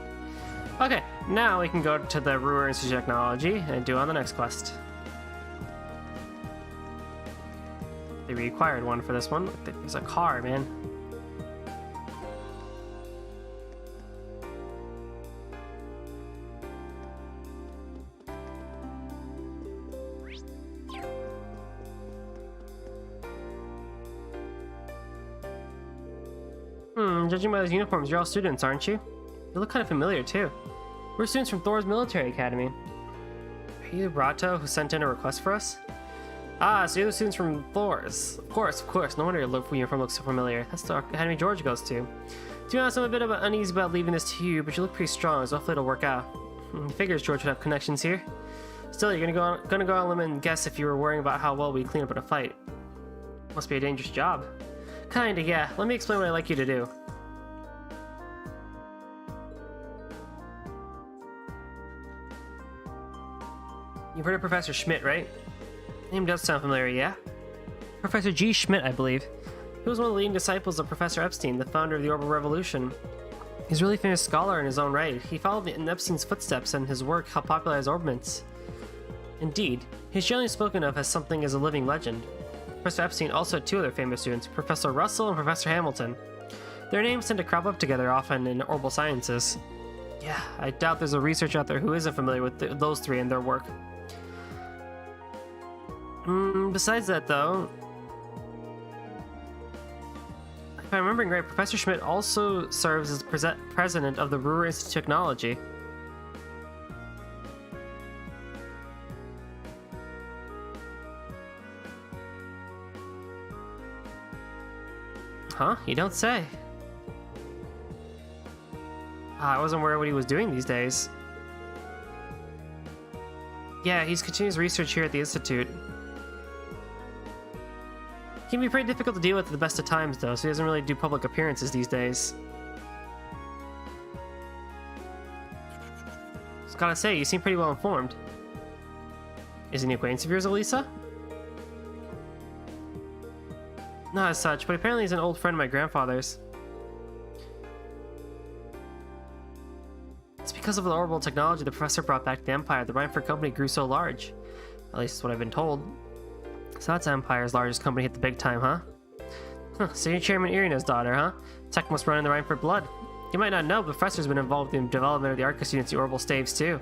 Okay, now we can go to the Roer Institute of Technology and do on the next quest. The required one for this one. There's a car, man. Judging by those uniforms, you're all students, aren't you? You look kind of familiar, too. We're students from Thor's military academy. Are you the Brato who sent in a request for us? Ah, so you're the students from Thor's. Of course. No wonder your uniform looks so familiar. That's the academy George goes to. To be honest, I'm a bit uneasy about leaving this to you, but you look pretty strong, so hopefully it'll work out. Figures George would have connections here. Still, you're gonna go on a limb and guess if you were worrying about how well we clean up in a fight. Must be a dangerous job. Kinda, yeah. Let me explain what I'd like you to do. You've heard of Professor Schmidt, right? Name does sound familiar, yeah? Professor G. Schmidt, I believe. He was one of the leading disciples of Professor Epstein, the founder of the Orbital Revolution. He's a really famous scholar in his own right. He followed in Epstein's footsteps, and his work helped popularize orbits. Indeed, he's generally spoken of as something as a living legend. Professor Epstein also had two other famous students, Professor Russell and Professor Hamilton. Their names tend to crop up together often in orbital sciences. Yeah, I doubt there's a researcher out there who isn't familiar with those three and their work. Besides that, though, if I'm remembering right, Professor Schmidt also serves as president of the Roer Institute of Technology. Huh? You don't say. I wasn't aware what he was doing these days. Yeah, he's continuous research here at the Institute. He can be pretty difficult to deal with at the best of times, though, so he doesn't really do public appearances these days. Just gotta say, you seem pretty well informed. Is he an acquaintance of yours, Elisa? Not as such, but apparently he's an old friend of my grandfather's. It's because of the orbital technology the professor brought back to the Empire, the Rhineford Company grew so large. At least that's what I've been told. So that's Empire's largest company hit the big time, huh? So you're Chairman Irina's daughter, huh? Tech must run in the Rhineford blood. You might not know, but the professor's been involved in the development of the Arcus units, the orbital staves, too.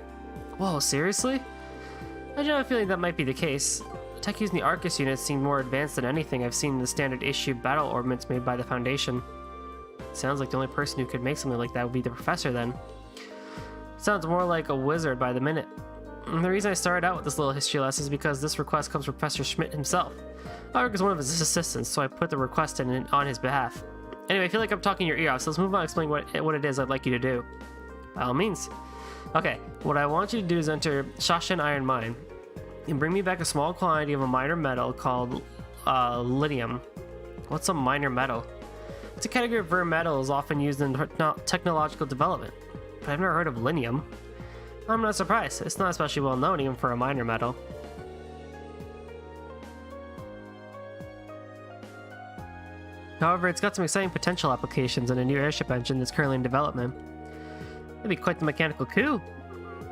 Whoa, seriously? I do have a feeling that might be the case. The tech using the Arcus units seemed more advanced than anything I've seen in the standard issue battle orbits made by the Foundation. Sounds like the only person who could make something like that would be the professor, then. Sounds more like a wizard by the minute. And the reason I started out with this little history lesson is because this request comes from Professor Schmidt himself. I work as one of his assistants, so I put the request in on his behalf. Anyway, I feel like I'm talking your ear off, so let's move on and explain what it is I'd like you to do. By all means. Okay, what I want you to do is enter Shashin Iron Mine and bring me back a small quantity of a minor metal called lithium. What's a minor metal? It's a category of rare metals often used in technological development, but I've never heard of lithium. I'm not surprised. It's not especially well known even for a minor metal. However, it's got some exciting potential applications in a new airship engine that's currently in development. It'd be quite the mechanical coup.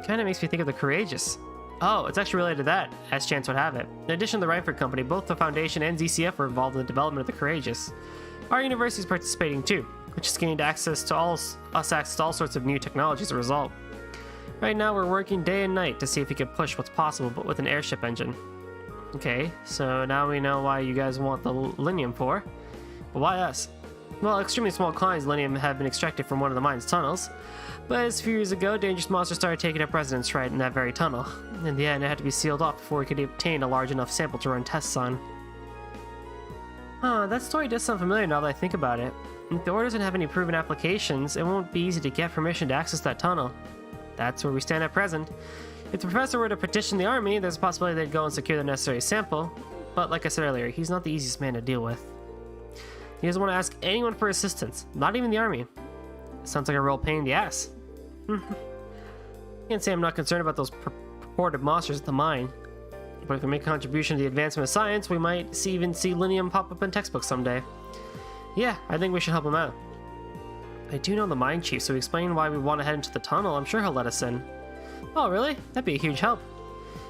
Kinda makes me think of the Courageous. Oh, it's actually related to that, as chance would have it. In addition to the Rhineford Company, both the Foundation and ZCF were involved in the development of the Courageous. Our university is participating too, which is gained access to all sorts of new technology as a result. Right now, we're working day and night to see if we can push what's possible, but with an airship engine. Okay, so now we know why you guys want the lithium for. But why us? Well, extremely small quantities of lithium have been extracted from one of the mine's tunnels, but a few years ago, dangerous monsters started taking up residence right in that very tunnel. In the end, it had to be sealed off before we could obtain a large enough sample to run tests on. That story does sound familiar now that I think about it. If the Order doesn't have any proven applications, it won't be easy to get permission to access that tunnel. That's where we stand at present. If the professor were to petition the army, there's a possibility they'd go and secure the necessary sample, but like I said earlier, he's not the easiest man to deal with. He doesn't want to ask anyone for assistance, not even the army. Sounds like a real pain in the ass. Can't say I'm not concerned about those purported monsters at the mine, but if we make a contribution to the advancement of science, we might even see lithium pop up in textbooks someday. Yeah, I think we should help him out. I do know the mine chief, so we explain why we want to head into the tunnel. I'm sure he'll let us in. Oh, really? That'd be a huge help.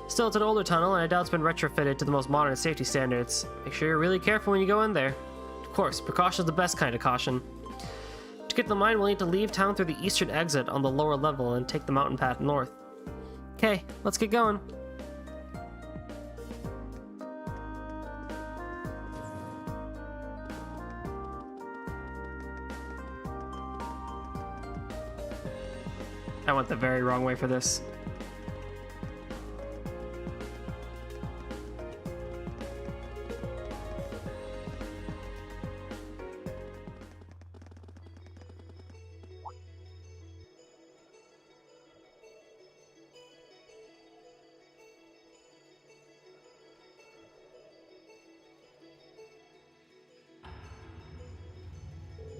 Still, it's an older tunnel, and I doubt it's been retrofitted to the most modern safety standards. Make sure you're really careful when you go in there. Of course, precaution's the best kind of caution. To get to the mine, we'll need to leave town through the eastern exit on the lower level and take the mountain path north. Okay, let's get going. I went the very wrong way for this.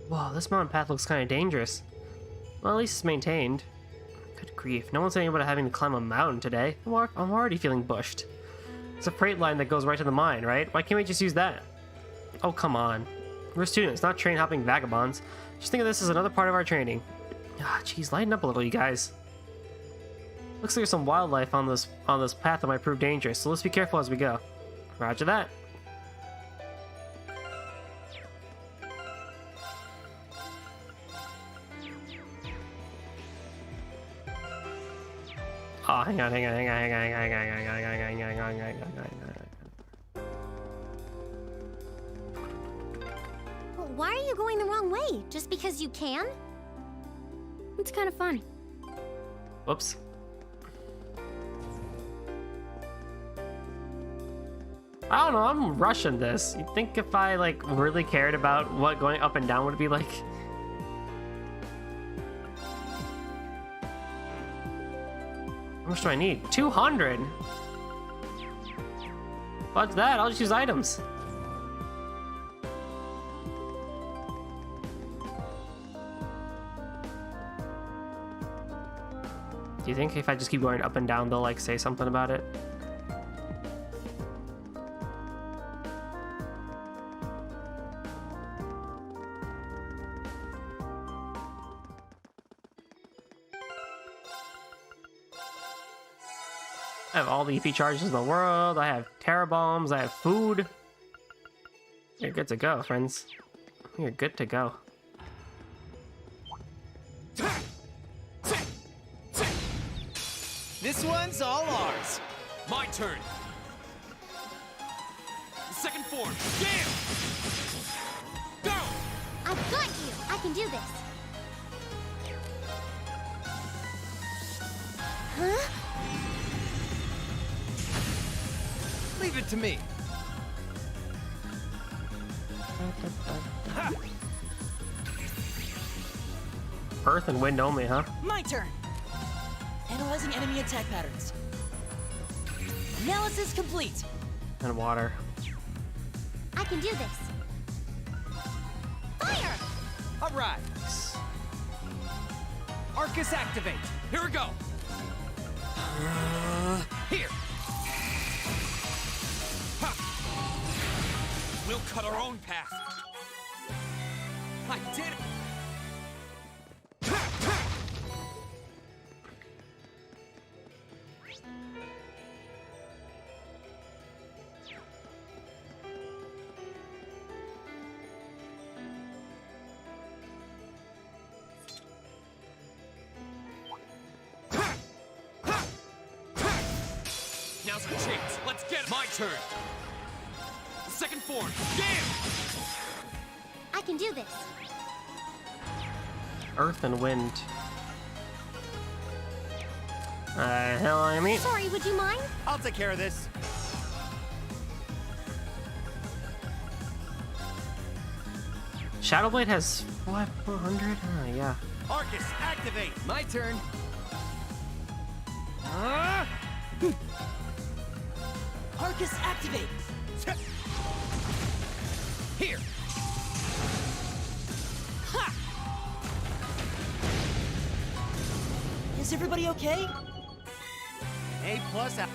Whoa, this mountain path looks kind of dangerous. Well, at least it's maintained. Good grief, no one's saying about having to climb a mountain today. I'm already feeling bushed. It's a freight line that goes right to the mine, right? Why can't we just use that? Oh, come on. We're students, not train-hopping vagabonds. Just think of this as another part of our training. Ah, jeez, lighten up a little, you guys. Looks like there's some wildlife on this path that might prove dangerous, so let's be careful as we go. Roger that. Oh, hang on. Why are you going the wrong way? Just because you can? It's kind of fun. Whoops. I don't know, I'm rushing this. You'd think if I, like, really cared about what going up and down would be like. How much do I need? 200? What's that? I'll just use items. Do you think if I just keep going up and down, they'll, like, say something about it? I have all the EP charges in the world. I have terror bombs. I have food. You're good to go, friends. You're good to go. This one's all ours. My turn. Second form. Jam! Go! I've got you! I can do this. Huh? Leave it to me. Ha! Earth and wind only, huh? My turn. Analyzing enemy attack patterns. Analysis complete. And water. I can do this. Fire! All right. Arcus activate. Here we go. Here. Ha. We'll cut our own path. I did it. Now's our chance. Let's get it. My turn. Second form. Jam! I can do this. Earth and wind. Hell I mean? Sorry, would you mind? I'll take care of this. Shadowblade has what, 400? Yeah. Arcus activate. My turn. Arcus activate. Here. Ha! Is everybody okay? A plus out.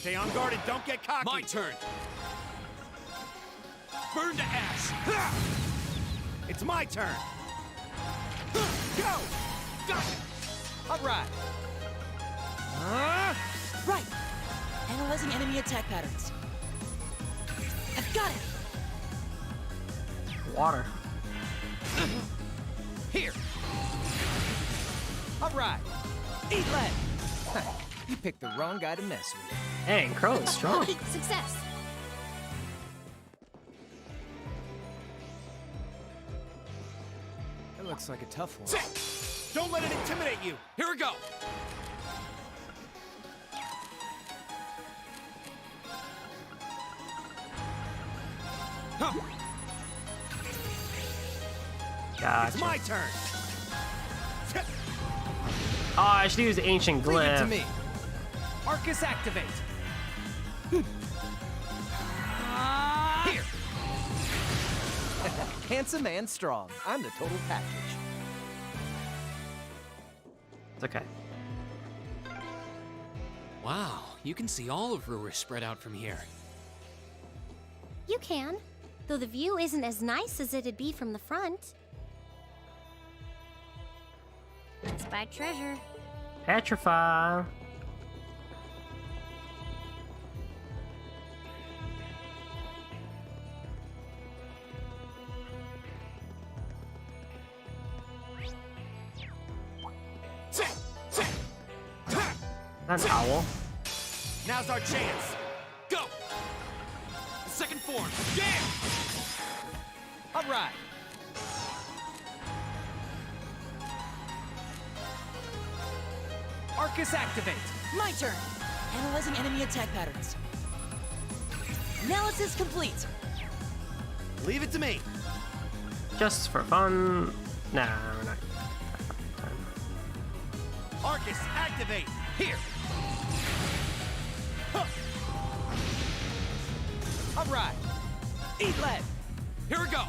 Stay on guard and don't get cocky. My turn. Burn to ash. It's my turn. Go! All right. Right. Analyzing enemy attack patterns. I've got it. Water. Here. All right. Eat lead. You picked the wrong guy to mess with. Dang, Crow is strong. Success. That looks like a tough one. Don't let it intimidate you. Here we go. Gotcha. It's my turn. Oh, I should use ancient Leave it to glyph. me. Arcus activate. Here. Handsome and strong. I'm the total package. It's okay. Wow, you can see all of Roer spread out from here. You can, though the view isn't as nice as it'd be from the front. Spy treasure. Petrify. That's an owl. Now's our chance. Go! Second form. Yeah! All right. Arcus activate. My turn. Analyzing enemy attack patterns. Analysis complete. Leave it to me. Just for fun. Nah, we're not. Arcus activate. Here. Huh. All right. Eat lead. Here we go.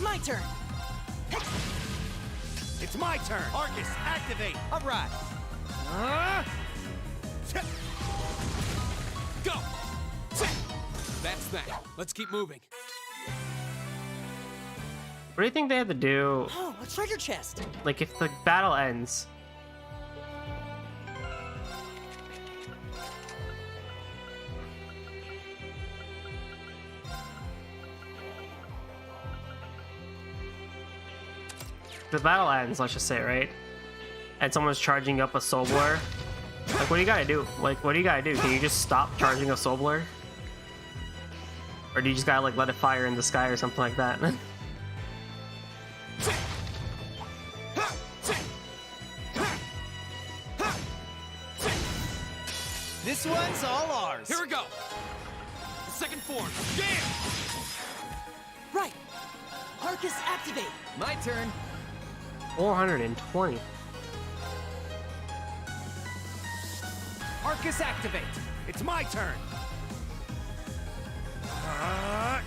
My turn. It's my turn. Arcus activate. All right. Go! That's that. Let's keep moving. What do you think they have to do? Oh, a treasure chest. Like, if the battle ends. The battle ends, let's just say, right? And someone's charging up a soul blur. Like, what do you gotta do? Like, what do you gotta do? Can you just stop charging a soul blur? Or do you just gotta, like, let it fire in the sky or something like that? This one's all ours. Here we go. The second form. Yeah! Right. Arcus activate. My turn. 420. Arcus activate. It's my turn. Ha!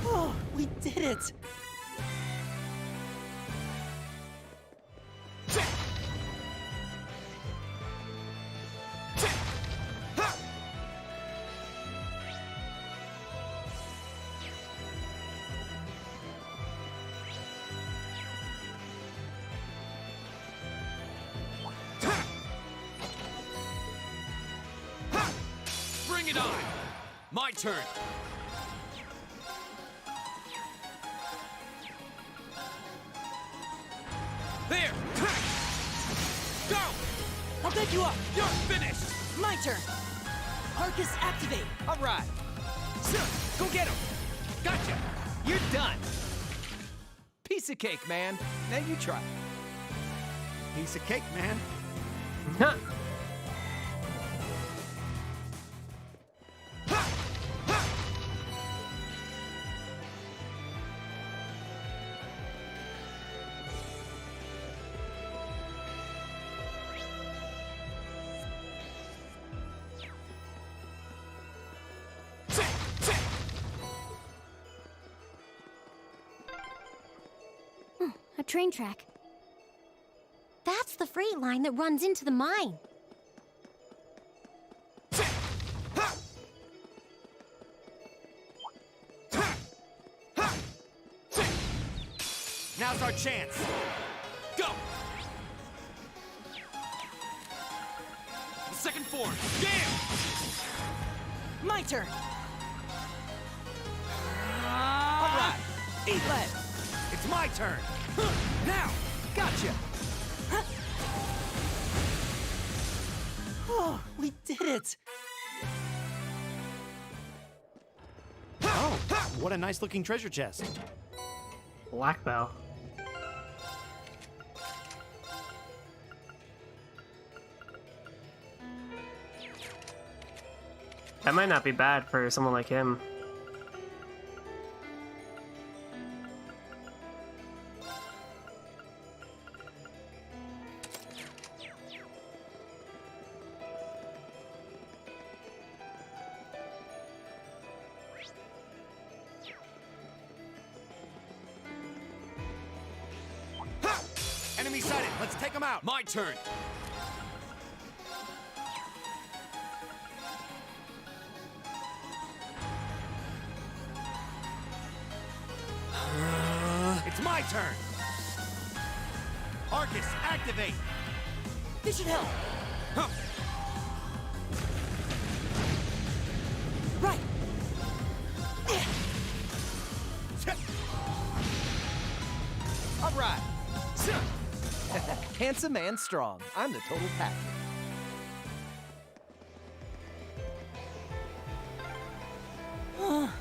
Oh, we did it. Bring it on! My turn! There! Go! I'll pick you up. You're finished! My turn. Arcus activate. All right. Go get him. Gotcha. You're done. Piece of cake, man. Now you try. Piece of cake, man. A train track. That's the freight line that runs into the mine. Now's our chance. Go! The second form. Yeah! My turn. All right. Eat lead. It's my turn. Now. Gotcha. Oh, we did it. Oh, what a nice looking treasure chest. Black bell. That might not be bad for someone like him. Enemy sighted. Let's take him out. My turn. It's my turn. Arcus, activate. This should help. Huh. Right. All right. Handsome and strong. I'm the total package. Oh,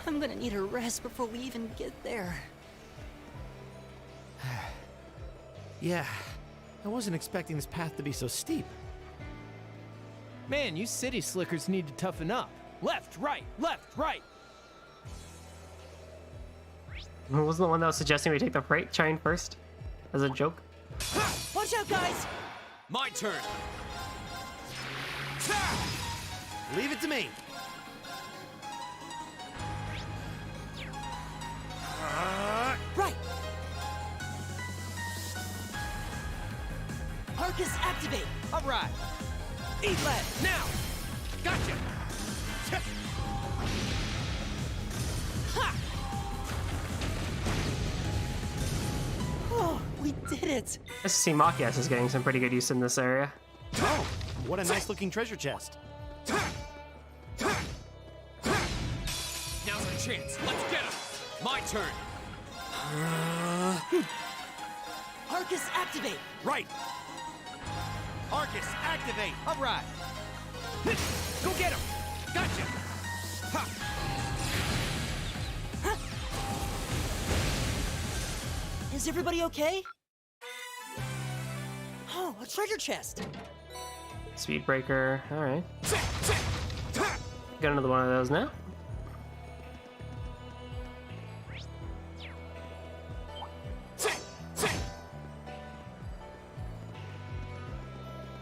I'm gonna need a rest before we even get there. Yeah, I wasn't expecting this path to be so steep. Man, you city slickers need to toughen up. Left, right, left, right. Wasn't the one that was suggesting we take the freight train first? As a joke? Watch out, guys! My turn. Leave it to me. Right! Arcus, activate! All right. Eat left, now! Gotcha! Ha! Oh, we did it! I see Machias is getting some pretty good use in this area. Oh, what a nice looking treasure chest. Now's our chance. Let's get him. My turn. Arcus, activate! Right! Arcus, activate! All right. Go get him! Gotcha! Ha! Is everybody okay? Oh, a treasure chest! Speed breaker. Alright. Got another one of those now.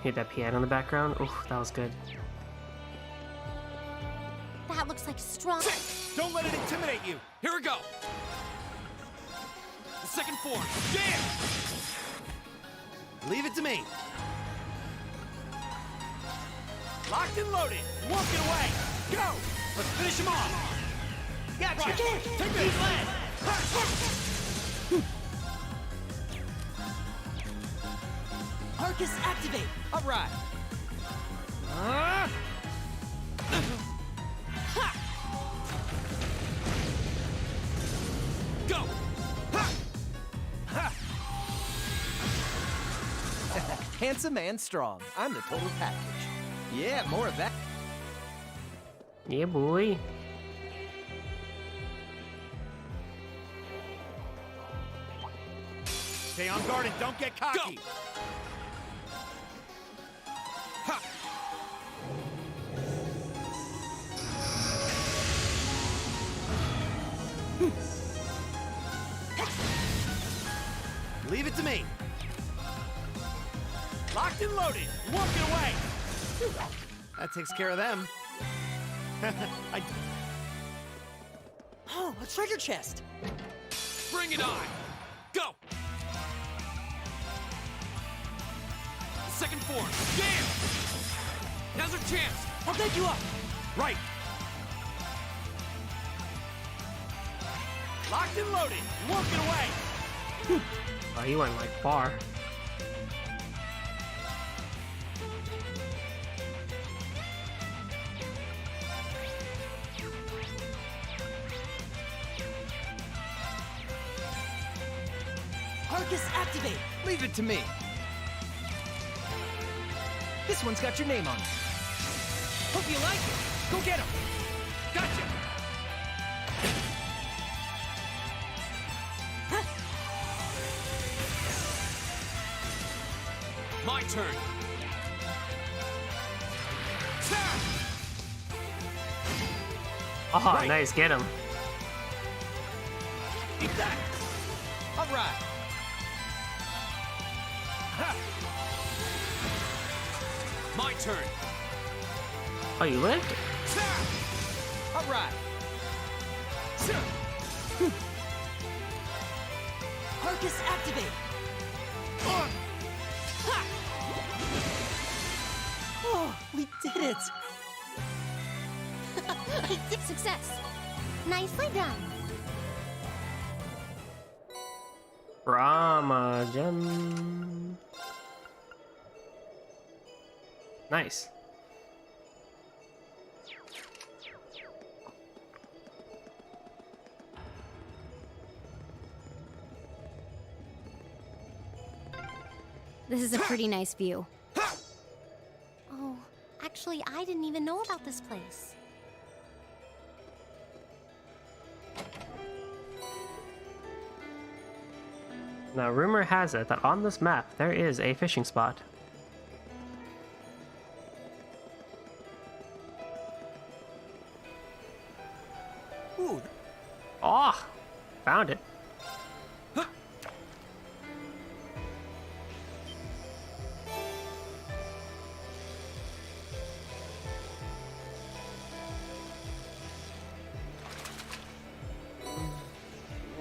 Hear that piano in the background? Ooh, that was good. That looks like strong. Don't let it intimidate you! Here we go. The second form. Yeah! Leave it to me. Locked and loaded. Walk it away. Go! Let's finish him off. Gotcha. Right. Take this. Arcus, activate! All right. Go! Handsome and strong. I'm the total package. Yeah, more of that. Yeah, boy. Stay on guard and don't get cocky. Go! Leave it to me. Locked and loaded. Walk it away. That takes care of them. Oh, a treasure chest! Bring it on. Go! The second form. Jam! Now's our chance. I'll take you up! Right. Locked and loaded. Walk it away. Oh, he went like far. Arcus, activate! Leave it to me. This one's got your name on it. Hope you like it. Go get him. Gotcha. My turn. Oh, right. Nice, get him. Eat that. All right. My turn. Oh, you lived? All right. Arcus, activate! Oh, we did it! Success! Nicely done! Brahma gem. Nice. This is a pretty nice view. Oh, actually, I didn't even know about this place. Now, rumor has it that on this map there is a fishing spot. Ooh. Oh, found it.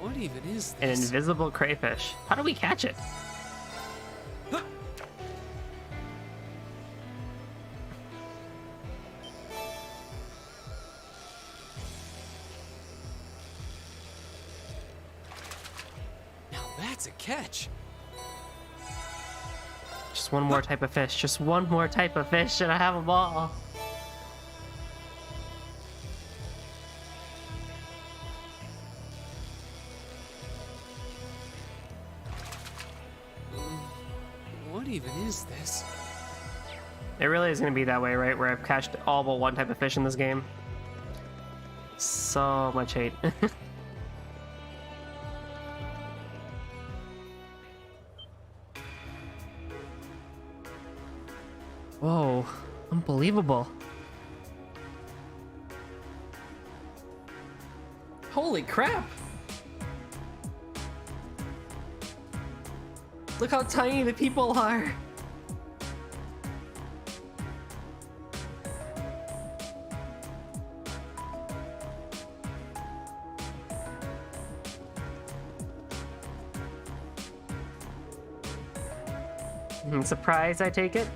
What even is An this? invisible crayfish. How do we catch it? Now that's a catch. Just one more type of fish. Just one more type of fish and I have them all. What even is this? It really is going to be that way, right? Where I've catched all but one type of fish in this game. So much hate. Whoa, unbelievable. Holy crap! Look how tiny the people are! Surprise, I take it?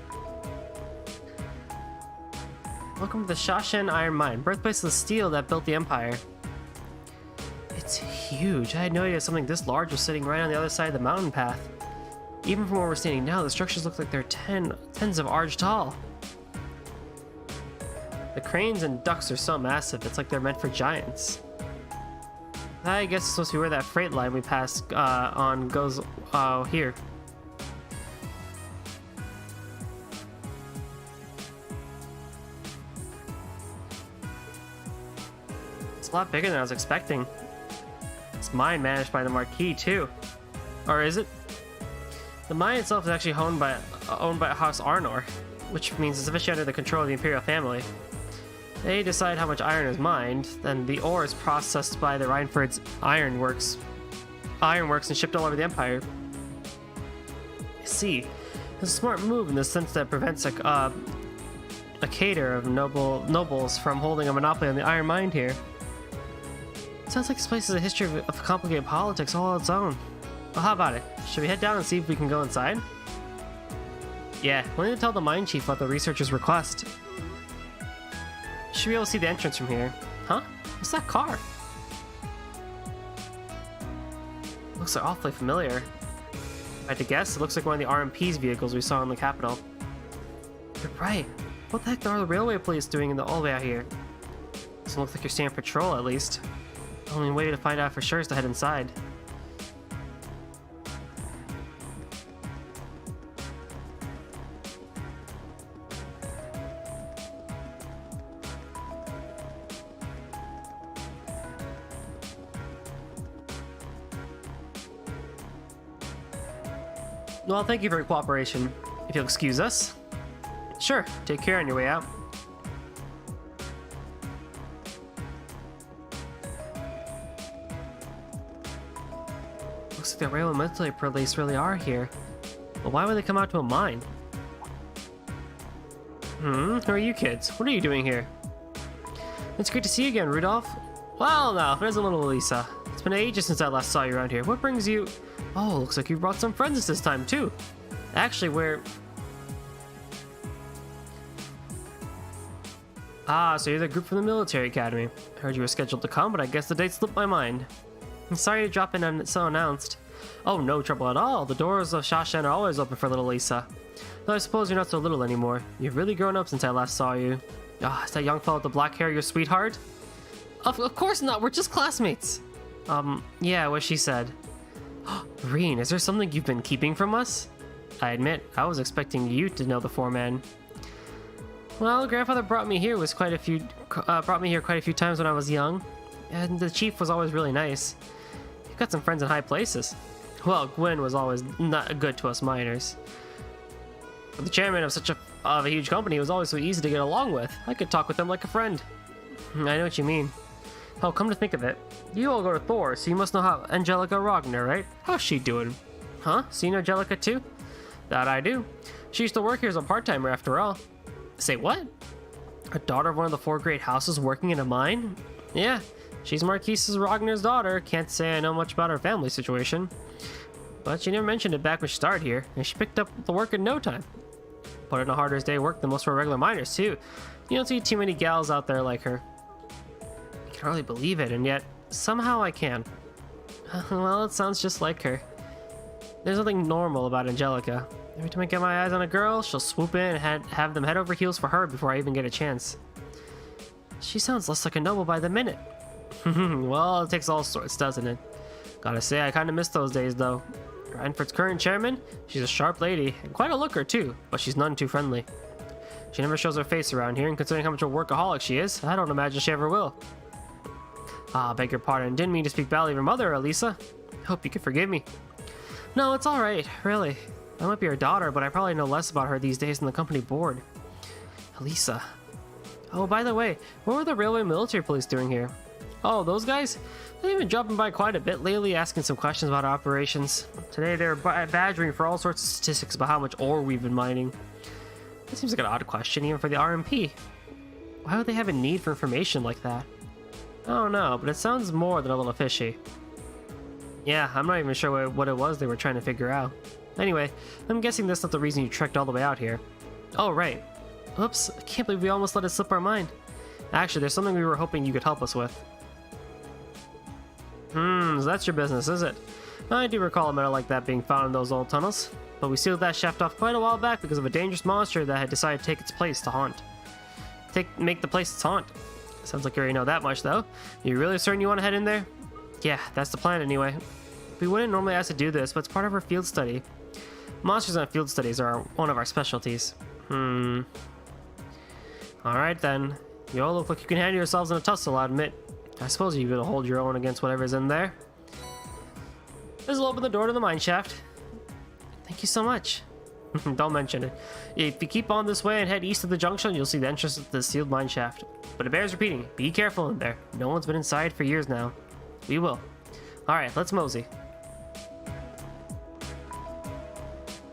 Welcome to the Shashin Iron Mine, birthplace of the steel that built the Empire. It's huge. I had no idea something this large was sitting right on the other side of the mountain path. Even from where we're standing now, the structures look like they're tens of arch tall. The cranes and ducts are so massive, it's like they're meant for giants. I guess it's supposed to be where that freight line we passed on goes here. It's a lot bigger than I was expecting. It's mine managed by the Marquis too. Or is it? The mine itself is actually owned by House Arnor, which means it's officially under the control of the Imperial family. They decide how much iron is mined, then the ore is processed by the Reinford's ironworks and shipped all over the Empire. I see. It's a smart move in the sense that it prevents a cadre of nobles from holding a monopoly on the iron mine here. Sounds like this place has a history of complicated politics all its own. Well, how about it? Should we head down and see if we can go inside? Yeah, we'll need to tell the mine chief about the researcher's request. Should be able to see the entrance from here. Huh? What's that car? Looks like awfully familiar. If I had to guess, it looks like one of the RMP's vehicles we saw in the capital. You're right. What the heck are the railway police doing all the way out here? Doesn't look like you're staying on patrol, at least. The only way to find out for sure is to head inside. Well, thank you for your cooperation. If you'll excuse us. Sure, take care on your way out. Looks like the railway military police really are here. But why would they come out to a mine? Who are you kids? What are you doing here? It's great to see you again, Rudolph. Well, now, there's a little Lisa. It's been ages since I last saw you around here. What brings you... Oh, looks like you brought some friends this time, too. Actually, we're... Ah, so you're the group from the military academy. I heard you were scheduled to come, but I guess the date slipped my mind. I'm sorry to drop in unannounced. Oh, no trouble at all. The doors of Shashin are always open for little Lisa. Though I suppose you're not so little anymore. You've really grown up since I last saw you. Ah, is that young fellow with the black hair your sweetheart? Of course not, we're just classmates. Yeah, what she said. Reen, is there something you've been keeping from us? I admit, I was expecting you to know the foreman. Well, Grandfather brought me here quite a few times when I was young, and the chief was always really nice. He got some friends in high places. Well, Gwen was always not good to us minors. But the chairman of such a huge company was always so easy to get along with. I could talk with him like a friend. I know what you mean. Oh, come to think of it, you all go to Thor, so you must know how Angelica Ragnar, right? How's she doing? Huh? So you know Angelica too? That I do. She used to work here as a part-timer after all. Say what? A daughter of one of the 4 great houses working in a mine? Yeah, she's Marquise's Ragnar's daughter. Can't say I know much about her family situation. But she never mentioned it back when she started here, and she picked up the work in no time. Put in a harder day's work than most of our regular miners too. You don't see too many gals out there like her. I can hardly believe it, and yet somehow I can. Well, it sounds just like her. There's nothing normal about Angelica. Every time I get my eyes on a girl, she'll swoop in and have them head over heels for her before I even get a chance. She sounds less like a noble by the minute. Well, it takes all sorts, doesn't it? Gotta say, I kinda miss those days, though. Reinford's current chairman, she's a sharp lady, and quite a looker, too, but she's none too friendly. She never shows her face around here, and considering how much of a workaholic she is, I don't imagine she ever will. Ah, beg your pardon, didn't mean to speak badly of your mother, Elisa. Hope you can forgive me. No, it's alright, really. I might be her daughter, but I probably know less about her these days than the company board. Elisa. Oh, by the way, what were the railway military police doing here? Oh, those guys? They've been dropping by quite a bit lately, asking some questions about our operations. Today they're badgering for all sorts of statistics about how much ore we've been mining. That seems like an odd question, even for the RMP. Why would they have a need for information like that? I don't know, but it sounds more than a little fishy. Yeah, I'm not even sure what it was they were trying to figure out. Anyway, I'm guessing that's not the reason you trekked all the way out here. Oh, right. Oops, I can't believe we almost let it slip our mind. Actually, there's something we were hoping you could help us with. So that's your business, is it? I do recall a metal like that being found in those old tunnels, but we sealed that shaft off quite a while back because of a dangerous monster that had decided to take its place to haunt. Make the place its haunt. Sounds like you already know that much, though. You really certain you want to head in there? Yeah, that's the plan anyway. We wouldn't normally ask to do this, but it's part of our field study. Monsters and field studies are one of our specialties. Alright then. You all look like you can handle yourselves in a tussle, I'll admit. I suppose you're gonna hold your own against whatever's in there. This will open the door to the mine shaft. Thank you so much. Don't mention it. If you keep on this way and head east of the junction, you'll see the entrance to the sealed mine shaft. But it bears repeating, be careful in there. No one's been inside for years now. We will. Alright, let's mosey.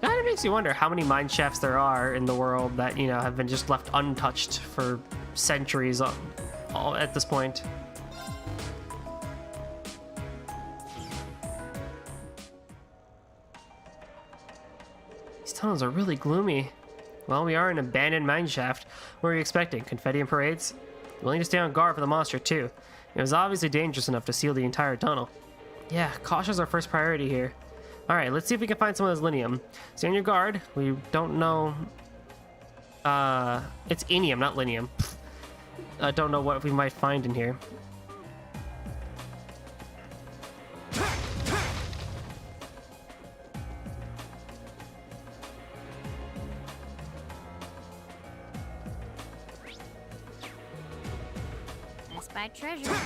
Kinda makes you wonder how many mine shafts there are in the world that, you know, have been just left untouched for centuries at this point. These tunnels are really gloomy. Well, we are in an abandoned mine shaft. What are you expecting? Confetti and parades? We'll need to stay on guard for the monster, too. It was obviously dangerous enough to seal the entire tunnel. Yeah, caution's our first priority here. Alright, let's see if we can find some of this linium. Stay on your guard. We don't know... it's inium, not linium. I don't know what we might find in here. Treasure.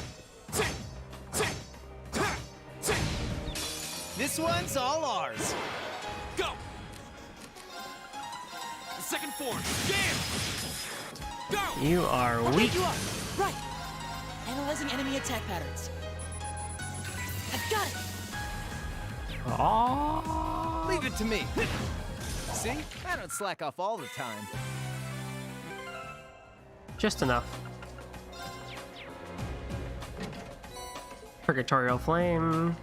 This one's all ours. Go! The second form, jam! Go! You are weak. You up. Right. Analyzing enemy attack patterns. I've got it. Aww. Leave it to me. See? I don't slack off all the time. Just enough. Purgatorial Flame.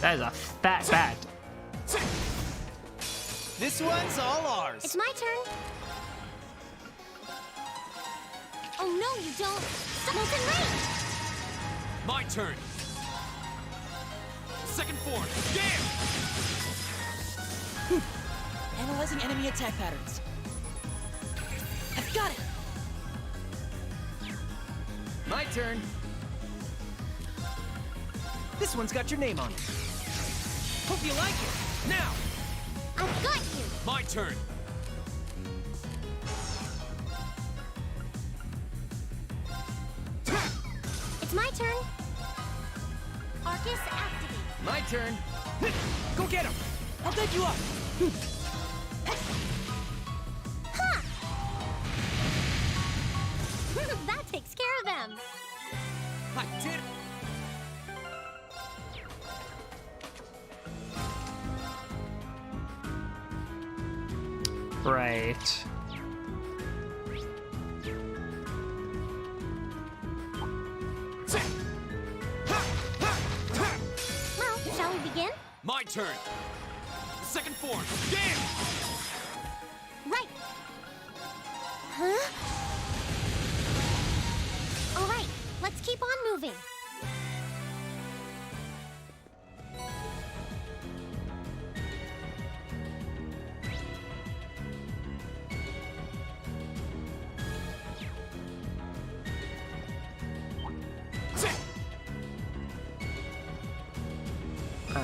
That is a fat bat. This one's all ours. It's my turn. Oh no, you don't. Someone's in range. My turn. Second form, jam! Analyzing enemy attack patterns. I've got it. My turn. This one's got your name on it. Hope you like it. Now! I've got you! My turn. It's my turn. Arcus activate. My turn. Go get him! I'll take you up! Ha! That takes care of them. I did it! Right. Well, shall we begin? My turn. Second form. Game! Right. Huh? All right, let's keep on moving.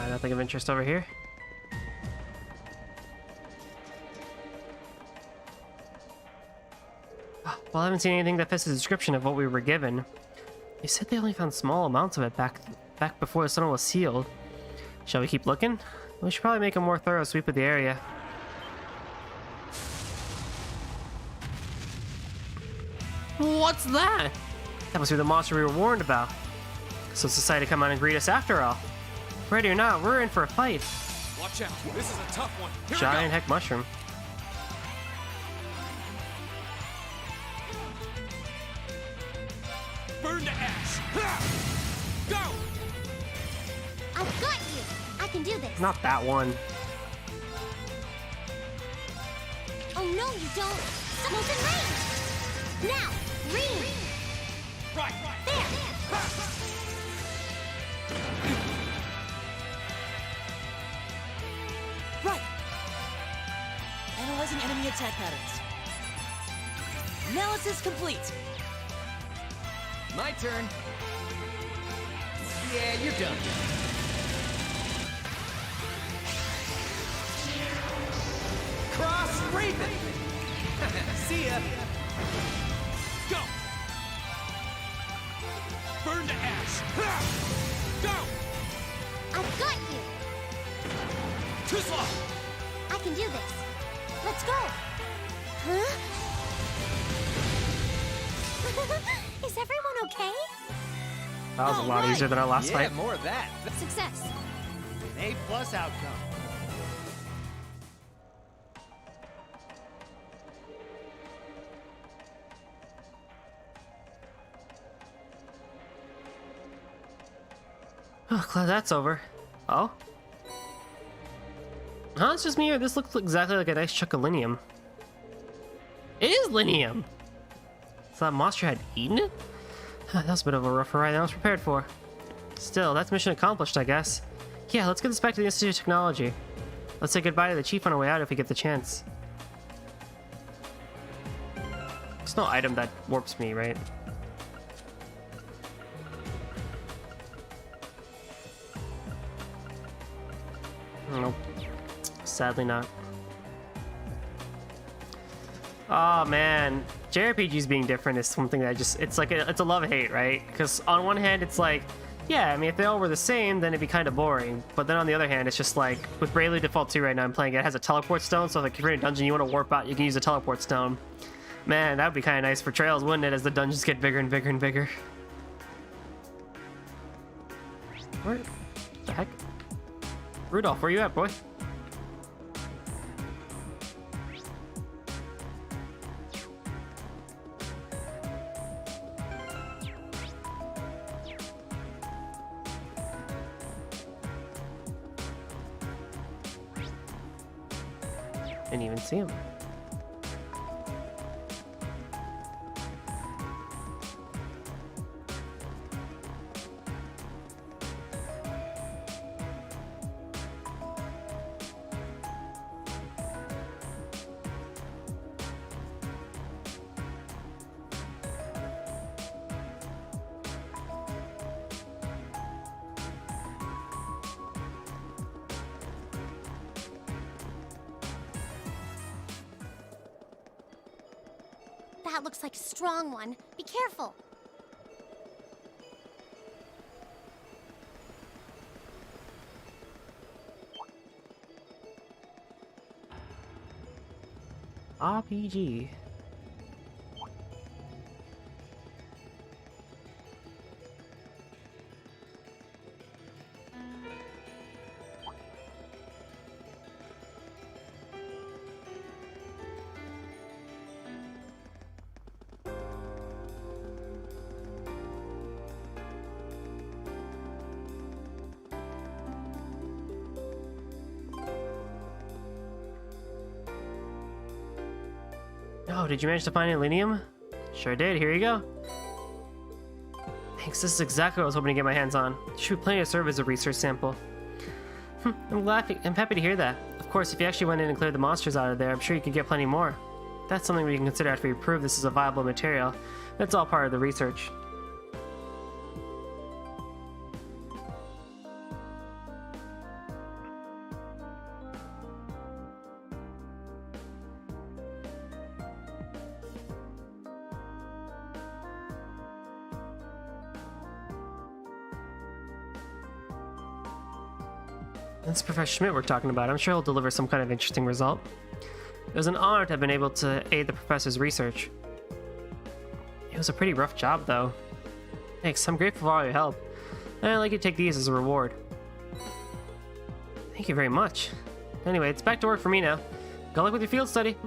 Nothing of interest over here. Well, I haven't seen anything that fits the description of what we were given. They said they only found small amounts of it back before the tunnel was sealed. Shall we keep looking? We should probably make a more thorough sweep of the area. What's that? That must be the monster we were warned about. So it's decided to come out and greet us after all. Ready or not, we're in for a fight. Watch out. This is a tough one. Here Giant we go. heck mushroom. Burn to ash. Go! I've got you. I can do this. Not that one. Oh no, you don't. Someone's in range. Now, ring. Right. There. Right. Analyzing enemy attack patterns. Analysis complete. My turn. Yeah, you're done. Cross Raven! See ya! Go! Burn to ash. Go! I've got you. Too slow. I can do this. Let's go. Huh? Is everyone okay? That was a lot easier than our last Yeah, fight. more of that. Success. An A+ outcome. Oh, glad that's over. Oh? Huh, it's just me, or this looks exactly like a nice chunk of linium. It is linium! So that monster had eaten it? That was a bit of a rougher ride than I was prepared for. Still, that's mission accomplished, I guess. Yeah, let's get this back to the Institute of Technology. Let's say goodbye to the Chief on our way out if we get the chance. There's no item that warps me, right? Nope. Sadly not. Oh man, JRPGs being different is something that it's like it's a love-hate, right? Because on one hand it's like, yeah, I mean if they all were the same then it'd be kind of boring. But then on the other hand it's just like, with Bravely Default 2 right now I'm playing, it has a teleport stone, so if you're in a dungeon you want to warp out, you can use a teleport stone. Man, that would be kind of nice for Trails, wouldn't it, as the dungeons get bigger and bigger and bigger. Where the heck? Rudolph, where you at, boy? Didn't even see him. That looks like a strong one. Be careful. RPG. Oh, did you manage to find Elenium? Sure did, here you go. Thanks, this is exactly what I was hoping to get my hands on. Should be plenty to serve as a research sample. I'm happy to hear that. Of course, if you actually went in and cleared the monsters out of there, I'm sure you could get plenty more. That's something we can consider after we prove this is a viable material. That's all part of the research. That's Professor Schmidt we're talking about. I'm sure he'll deliver some kind of interesting result. It was an honor to have been able to aid the professor's research. It was a pretty rough job, though. Thanks, I'm grateful for all your help. And I'd like you to take these as a reward. Thank you very much. Anyway, it's back to work for me now. Good luck with your field study.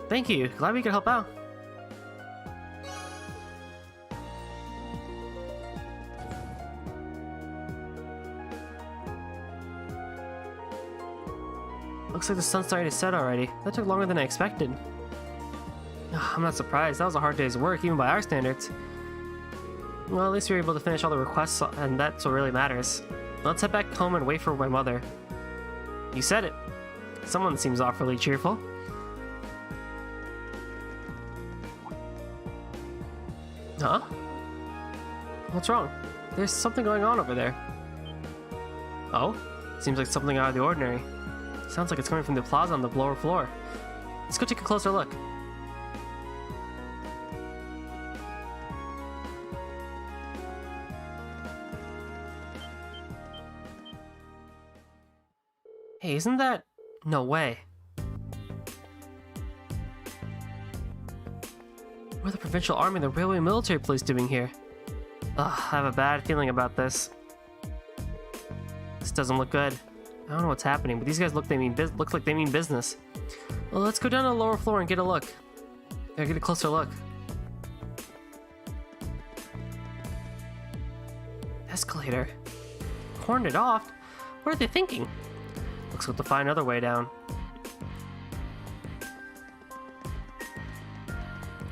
Thank you. Glad we could help out. Looks like the sun's starting to set already. That took longer than I expected. I'm not surprised. That was a hard day's work, even by our standards. Well, at least we were able to finish all the requests, and that's what really matters. Let's head back home and wait for my mother. You said it. Someone seems awfully cheerful. Huh? What's wrong? There's something going on over there. Oh? Seems like something out of the ordinary. Sounds like it's coming from the plaza on the lower floor. Let's go take a closer look. Hey, isn't that... No way. What are the provincial army and the railway military police doing here? Ugh, I have a bad feeling about this. This doesn't look good. I don't know what's happening, but these guys look like they mean business. Well, let's go down to the lower floor and get a look. Gotta get a closer look. Escalator. Horned it off? What are they thinking? Looks like they'll find another way down.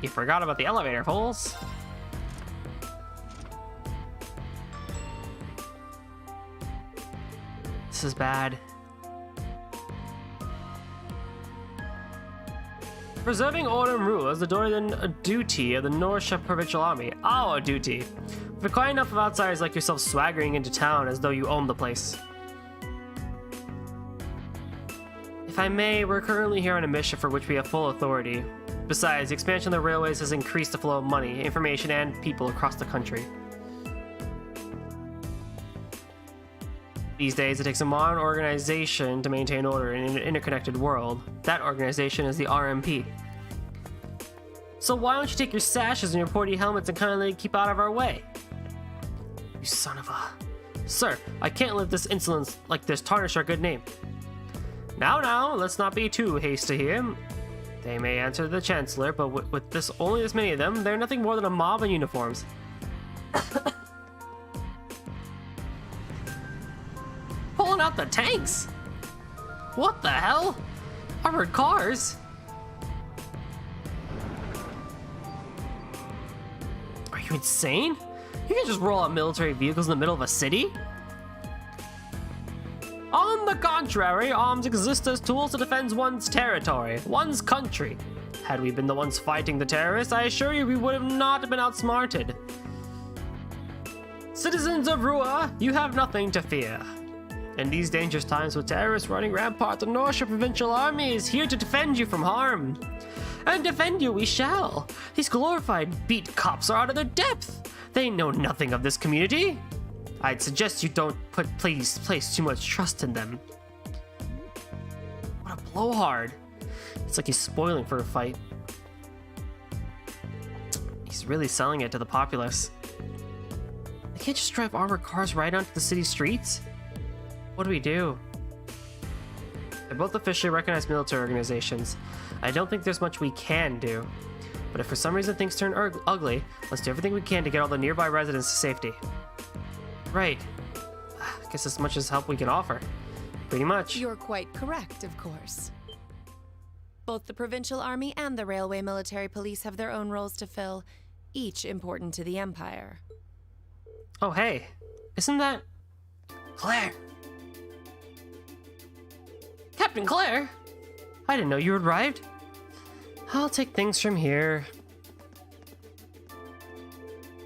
You forgot about the elevator, fools. This is bad. Preserving order and rule is the duty of the Norsha Provincial Army. Our duty. We've quite enough of outsiders like yourself swaggering into town as though you own the place. If I may, we're currently here on a mission for which we have full authority. Besides, the expansion of the railways has increased the flow of money, information, and people across the country. These days, it takes a modern organization to maintain order in an interconnected world. That organization is the RMP. So why don't you take your sashes and your pointy helmets and kindly keep out of our way? You son of a... Sir, I can't let this insolence like this tarnish our good name. Now, let's not be too hasty here. They may answer the Chancellor, but with only this many of them, they're nothing more than a mob in uniforms. Pulling out the tanks? What the hell? Armored cars? Are you insane? You can just roll out military vehicles in the middle of a city? On the contrary, arms exist as tools to defend one's territory, one's country. Had we been the ones fighting the terrorists, I assure you we would have not been outsmarted. Citizens of Roer, you have nothing to fear. In these dangerous times with terrorists running rampart, the Norsha Provincial Army is here to defend you from harm. And defend you we shall. These glorified beat cops are out of their depth. They know nothing of this community. I'd suggest you don't place too much trust in them. What a blowhard. It's like he's spoiling for a fight. He's really selling it to the populace. They can't just drive armored cars right onto the city streets? What do we do? They're both officially recognized military organizations. I don't think there's much we can do. But if for some reason things turn ugly, let's do everything we can to get all the nearby residents to safety. Right. I guess as much as help we can offer. Pretty much. You're quite correct, of course. Both the Provincial Army and the Railway Military Police have their own roles to fill, each important to the Empire. Oh, hey. Isn't that... Claire! Captain Claire! I didn't know you had arrived. I'll take things from here.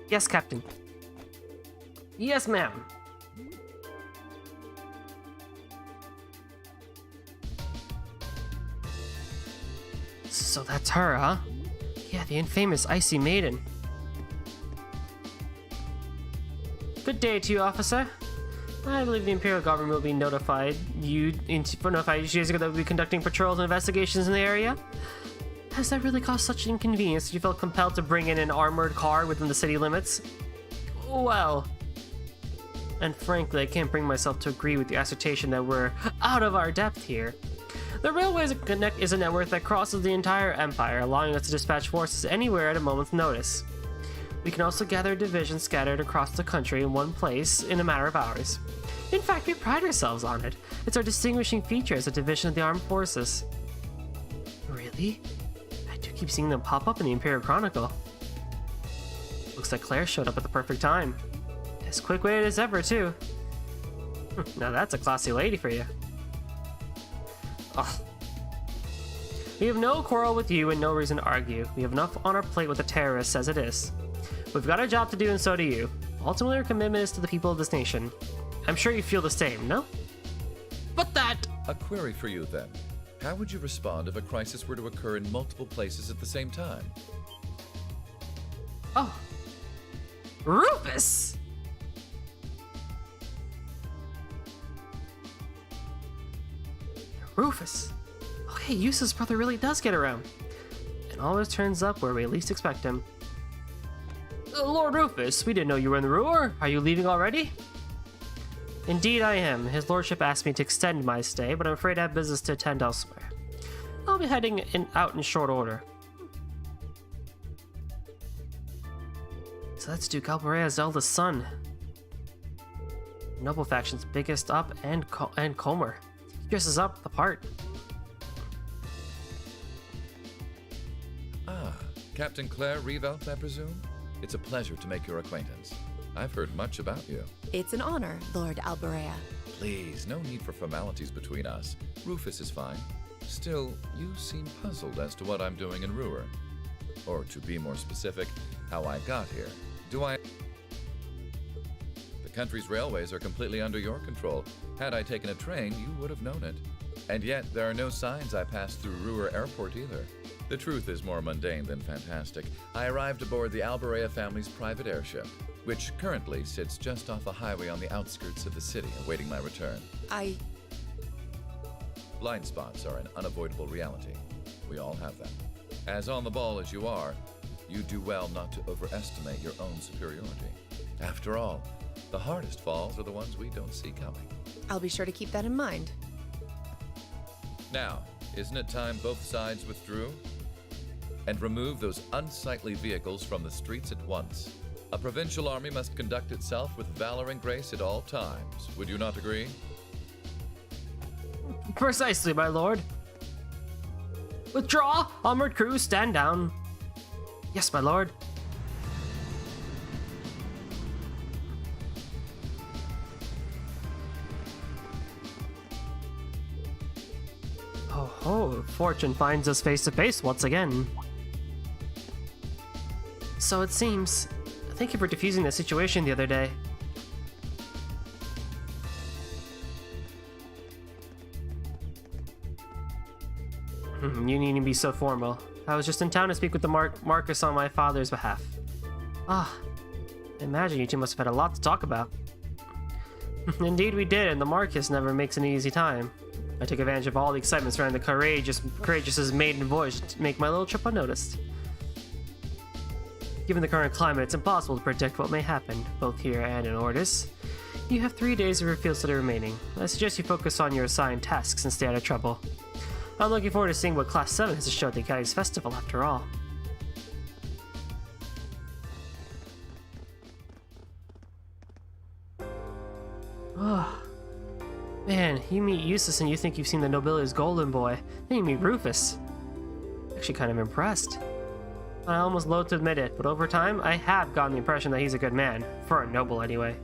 Yes, Captain. Yes, ma'am. So that's her, huh? Yeah, the infamous Icy Maiden. Good day to you, officer. I believe the Imperial government will be notified you years ago that we'll be conducting patrols and investigations in the area. Has that really caused such inconvenience that you felt compelled to bring in an armored car within the city limits? Well, and frankly, I can't bring myself to agree with the assertion that we're out of our depth here. The railway is a network that crosses the entire Empire, allowing us to dispatch forces anywhere at a moment's notice. We can also gather divisions scattered across the country in one place in a matter of hours. In fact, we pride ourselves on it. It's our distinguishing feature as a division of the armed forces. Really? I do keep seeing them pop up in the Imperial Chronicle. Looks like Claire showed up at the perfect time. As quick-witted as ever, too. Now that's a classy lady for you. Ugh. We have no quarrel with you and no reason to argue. We have enough on our plate with the terrorists as it is. We've got a job to do and so do you. Ultimately, our commitment is to the people of this nation. I'm sure you feel the same, no? But that... A query for you, then. How would you respond if a crisis were to occur in multiple places at the same time? Oh. Rufus! Rufus. Okay, Yusa's brother really does get around. And always turns up where we least expect him. Lord Rufus, we didn't know you were in the Roer. Are you leaving already? Indeed I am. His lordship asked me to extend my stay, but I'm afraid I have business to attend elsewhere. I'll be heading out in short order. So that's Duke Alberea's eldest son. Noble faction's biggest up and Comer. He dresses up the part. Ah, Captain Claire Reveldt, I presume? It's a pleasure to make your acquaintance. I've heard much about you. It's an honor, Lord Alberea. Please, no need for formalities between us. Rufus is fine. Still, you seem puzzled as to what I'm doing in Roer. Or to be more specific, how I got here. The country's railways are completely under your control. Had I taken a train, you would have known it. And yet, there are no signs I passed through Roer Airport either. The truth is more mundane than fantastic. I arrived aboard the Alberea family's private airship, which currently sits just off a highway on the outskirts of the city, awaiting my return. Blind spots are an unavoidable reality. We all have them. As on the ball as you are, you do well not to overestimate your own superiority. After all, the hardest falls are the ones we don't see coming. I'll be sure to keep that in mind. Now, isn't it time both sides withdrew? And remove those unsightly vehicles from the streets at once. A provincial army must conduct itself with valor and grace at all times. Would you not agree? Precisely, my lord. Withdraw! Armored crew, stand down. Yes, my lord. Oh, fortune finds us face to face once again. So it seems. Thank you for defusing the situation the other day. You need to be so formal. I was just in town to speak with the Marcus on my father's behalf. Ah, I imagine you two must have had a lot to talk about. Indeed we did, and the Marcus never makes an easy time. I took advantage of all the excitement surrounding the Courageous's maiden voyage to make my little trip unnoticed. Given the current climate, it's impossible to predict what may happen, both here and in Ordis. You have 3 days of your field study remaining. I suggest you focus on your assigned tasks and stay out of trouble. I'm looking forward to seeing what Class 7 has to show at the Guy's Festival, after all. Oh. Man, you meet Eustace and you think you've seen the nobility's golden boy. Then you meet Rufus. Actually kind of impressed. I almost loathe to admit it, but over time, I have gotten the impression that he's a good man. For a noble, anyway.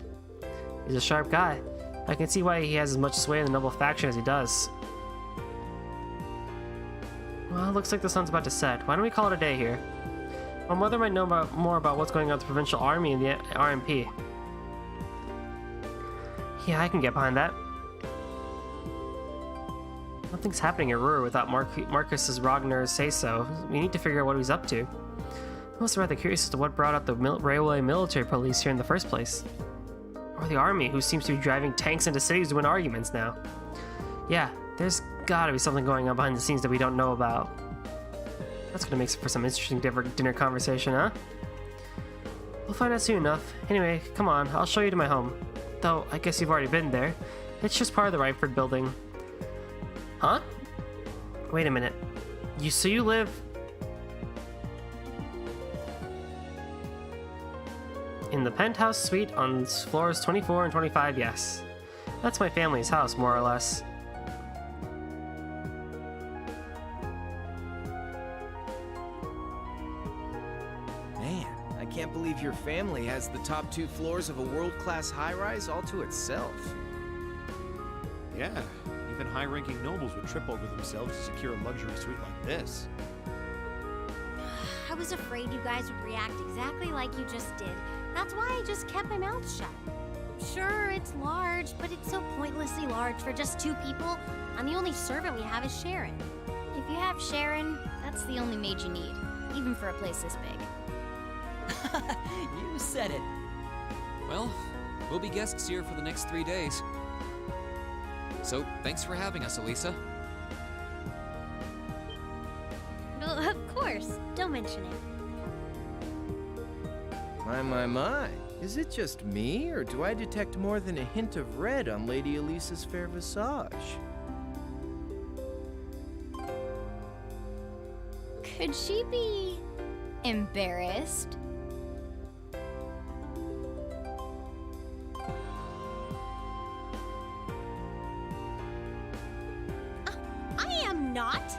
He's a sharp guy. I can see why he has as much sway in the noble faction as he does. Well, looks like the sun's about to set. Why don't we call it a day here? My mother might know more about what's going on with the Provincial Army and the RMP. Yeah, I can get behind that. Nothing's happening at Roer without Marcus's Ragnar's say-so. We need to figure out what he's up to. I'm also rather curious as to what brought out the railway military police here in the first place. Or the army, who seems to be driving tanks into cities to win arguments now. Yeah, there's gotta be something going on behind the scenes that we don't know about. That's gonna make for some interesting dinner conversation, huh? We'll find out soon enough. Anyway, come on, I'll show you to my home. Though, I guess you've already been there. It's just part of the Reinford building. Huh? Wait a minute. So you live... in the penthouse suite on floors 24 and 25, yes. That's my family's house, more or less. Man, I can't believe your family has the top 2 floors of a world-class high-rise all to itself. Yeah, even high-ranking nobles would trip over themselves to secure a luxury suite like this. I was afraid you guys would react exactly like you just did. That's why I just kept my mouth shut. Sure, it's large, but it's so pointlessly large for just 2 people, and the only servant we have is Sharon. If you have Sharon, that's the only maid you need, even for a place this big. You said it. Well, we'll be guests here for the next 3 days. So, thanks for having us, Elisa. Well, of course. Don't mention it. My. Is it just me, or do I detect more than a hint of red on Lady Elisa's fair visage? Could she be embarrassed? I am not.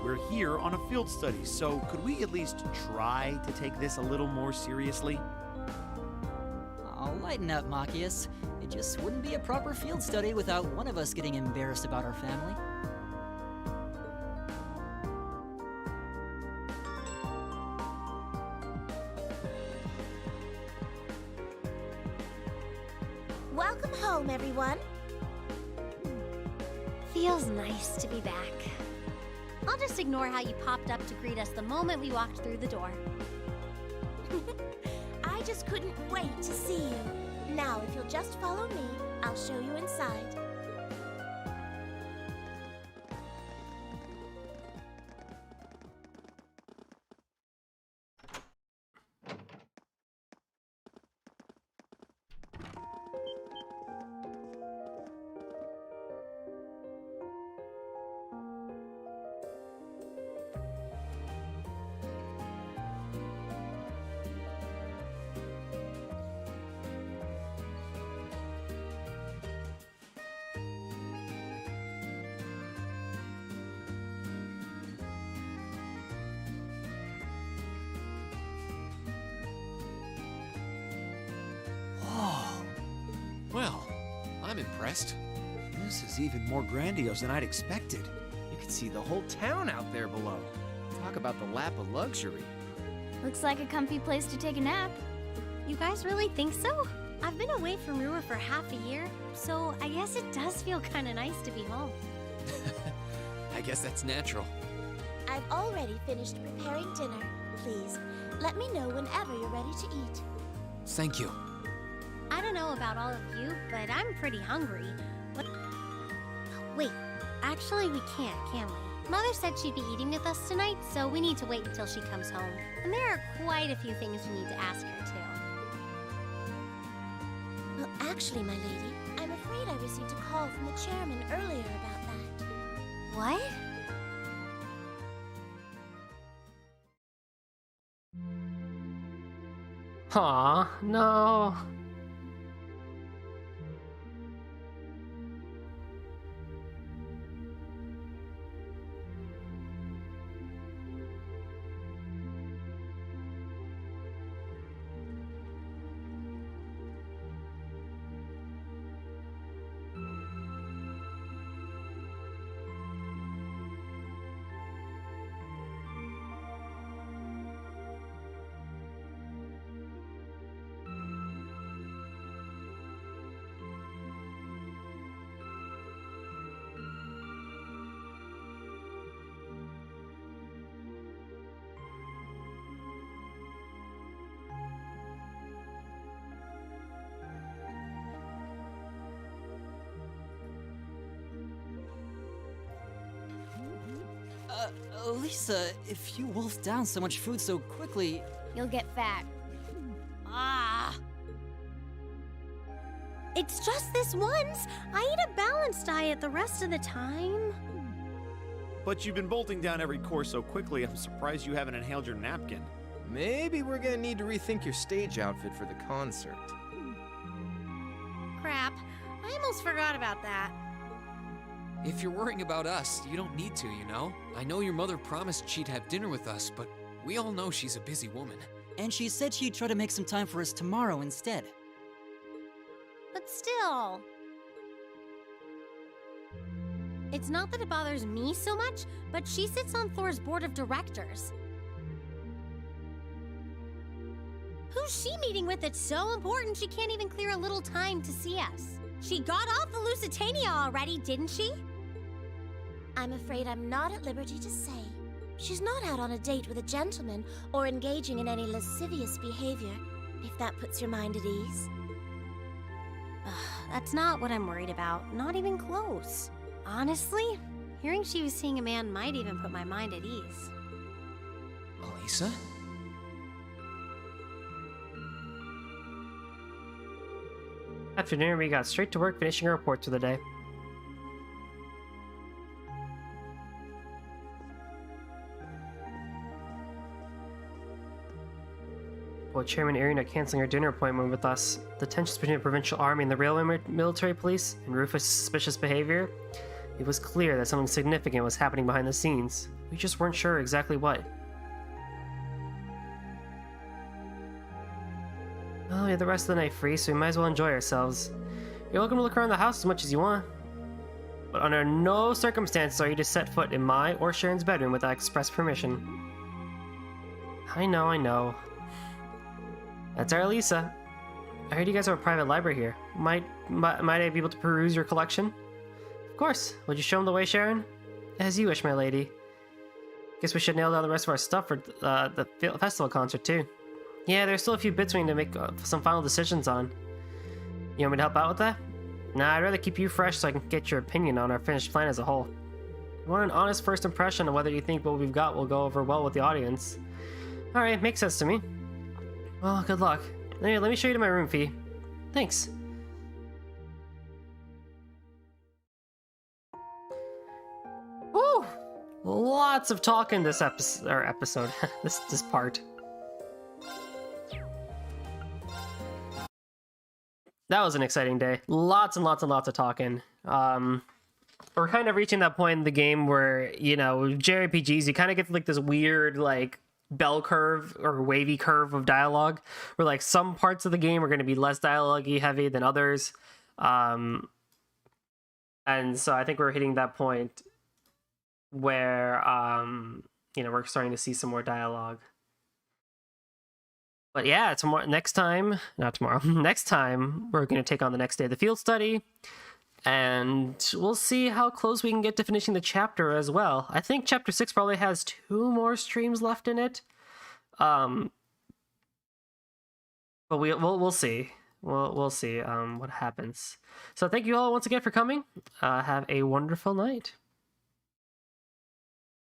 We're here on a field study, so could we at least try to take this a little more seriously? Oh, lighten up, Machias. It just wouldn't be a proper field study without one of us getting embarrassed about our family. Welcome home, everyone. Feels nice to be back. I'll just ignore how you popped up to greet us the moment we walked through the door. I just couldn't wait to see you. Now, if you'll just follow me, I'll show you inside. Well, I'm impressed. This is even more grandiose than I'd expected. You can see the whole town out there below. Talk about the lap of luxury. Looks like a comfy place to take a nap. You guys really think so? I I've been away from Roer for half a year, so I guess it does feel kind of nice to be home. I guess that's natural. I've already finished preparing dinner. Please, let me know whenever you're ready to eat. Thank you. I don't know about all of you, but I'm pretty hungry. What? Wait, actually we can't, can we? Mother said she'd be eating with us tonight, so we need to wait until she comes home. And there are quite a few things we need to ask her, too. Well, actually, my lady, I'm afraid I received a call from the chairman earlier about that. What? Aw, no. Lisa, if you wolf down so much food so quickly... You'll get fat. Ah! It's just this once. I eat a balanced diet the rest of the time. But you've been bolting down every course so quickly, I'm surprised you haven't inhaled your napkin. Maybe we're gonna need to rethink your stage outfit for the concert. Crap. I almost forgot about that. If you're worrying about us, you don't need to, you know? I know your mother promised she'd have dinner with us, but we all know she's a busy woman. And she said she'd try to make some time for us tomorrow instead. But still... It's not that it bothers me so much, but she sits on Thor's board of directors. Who's she meeting with that's so important she can't even clear a little time to see us? She got off the Lusitania already, didn't she? I'm afraid I'm not at liberty to say. She's not out on a date with a gentleman or engaging in any lascivious behavior, if that puts your mind at ease. That's not what I'm worried about. Not even close. Honestly, hearing she was seeing a man might even put my mind at ease. Elisa? After dinner, we got straight to work finishing our reports for the day. With Chairman Irina canceling her dinner appointment with us, the tensions between the provincial army and the railway military police, and Rufus' suspicious behavior, it was clear that something significant was happening behind the scenes. We just weren't sure exactly what. Well, we have the rest of the night free, so we might as well enjoy ourselves. You're welcome to look around the house as much as you want. But under no circumstances are you to set foot in my or Sharon's bedroom without express permission. I know. That's our Lisa. I heard you guys have a private library here. Might I be able to peruse your collection? Of course. Would you show them the way, Sharon? As you wish, my lady. Guess we should nail down the rest of our stuff for the festival concert, too. Yeah, there's still a few bits we need to make some final decisions on. You want me to help out with that? Nah, I'd rather keep you fresh so I can get your opinion on our finished plan as a whole. I want an honest first impression of whether you think what we've got will go over well with the audience. Alright, makes sense to me. Well, good luck. Anyway, let me show you to my room, Fee. Thanks. Woo! Lots of talk in this episode. this part. That was an exciting day. Lots and lots and lots of talking. We're kind of reaching that point in the game where, you know, with JRPGs, you kind of get like this weird, like, bell curve or wavy curve of dialogue where like some parts of the game are going to be less dialogue-y heavy than others. And so I think we're hitting that point where, you know, we're starting to see some more dialogue. But yeah, tomorrow, next time, not tomorrow, next time, we're going to take on the next day of the field study. And we'll see how close we can get to finishing the chapter as well. I think chapter 6 probably has 2 more streams left in it. But we'll see. We'll see what happens. So thank you all once again for coming. Have a wonderful night.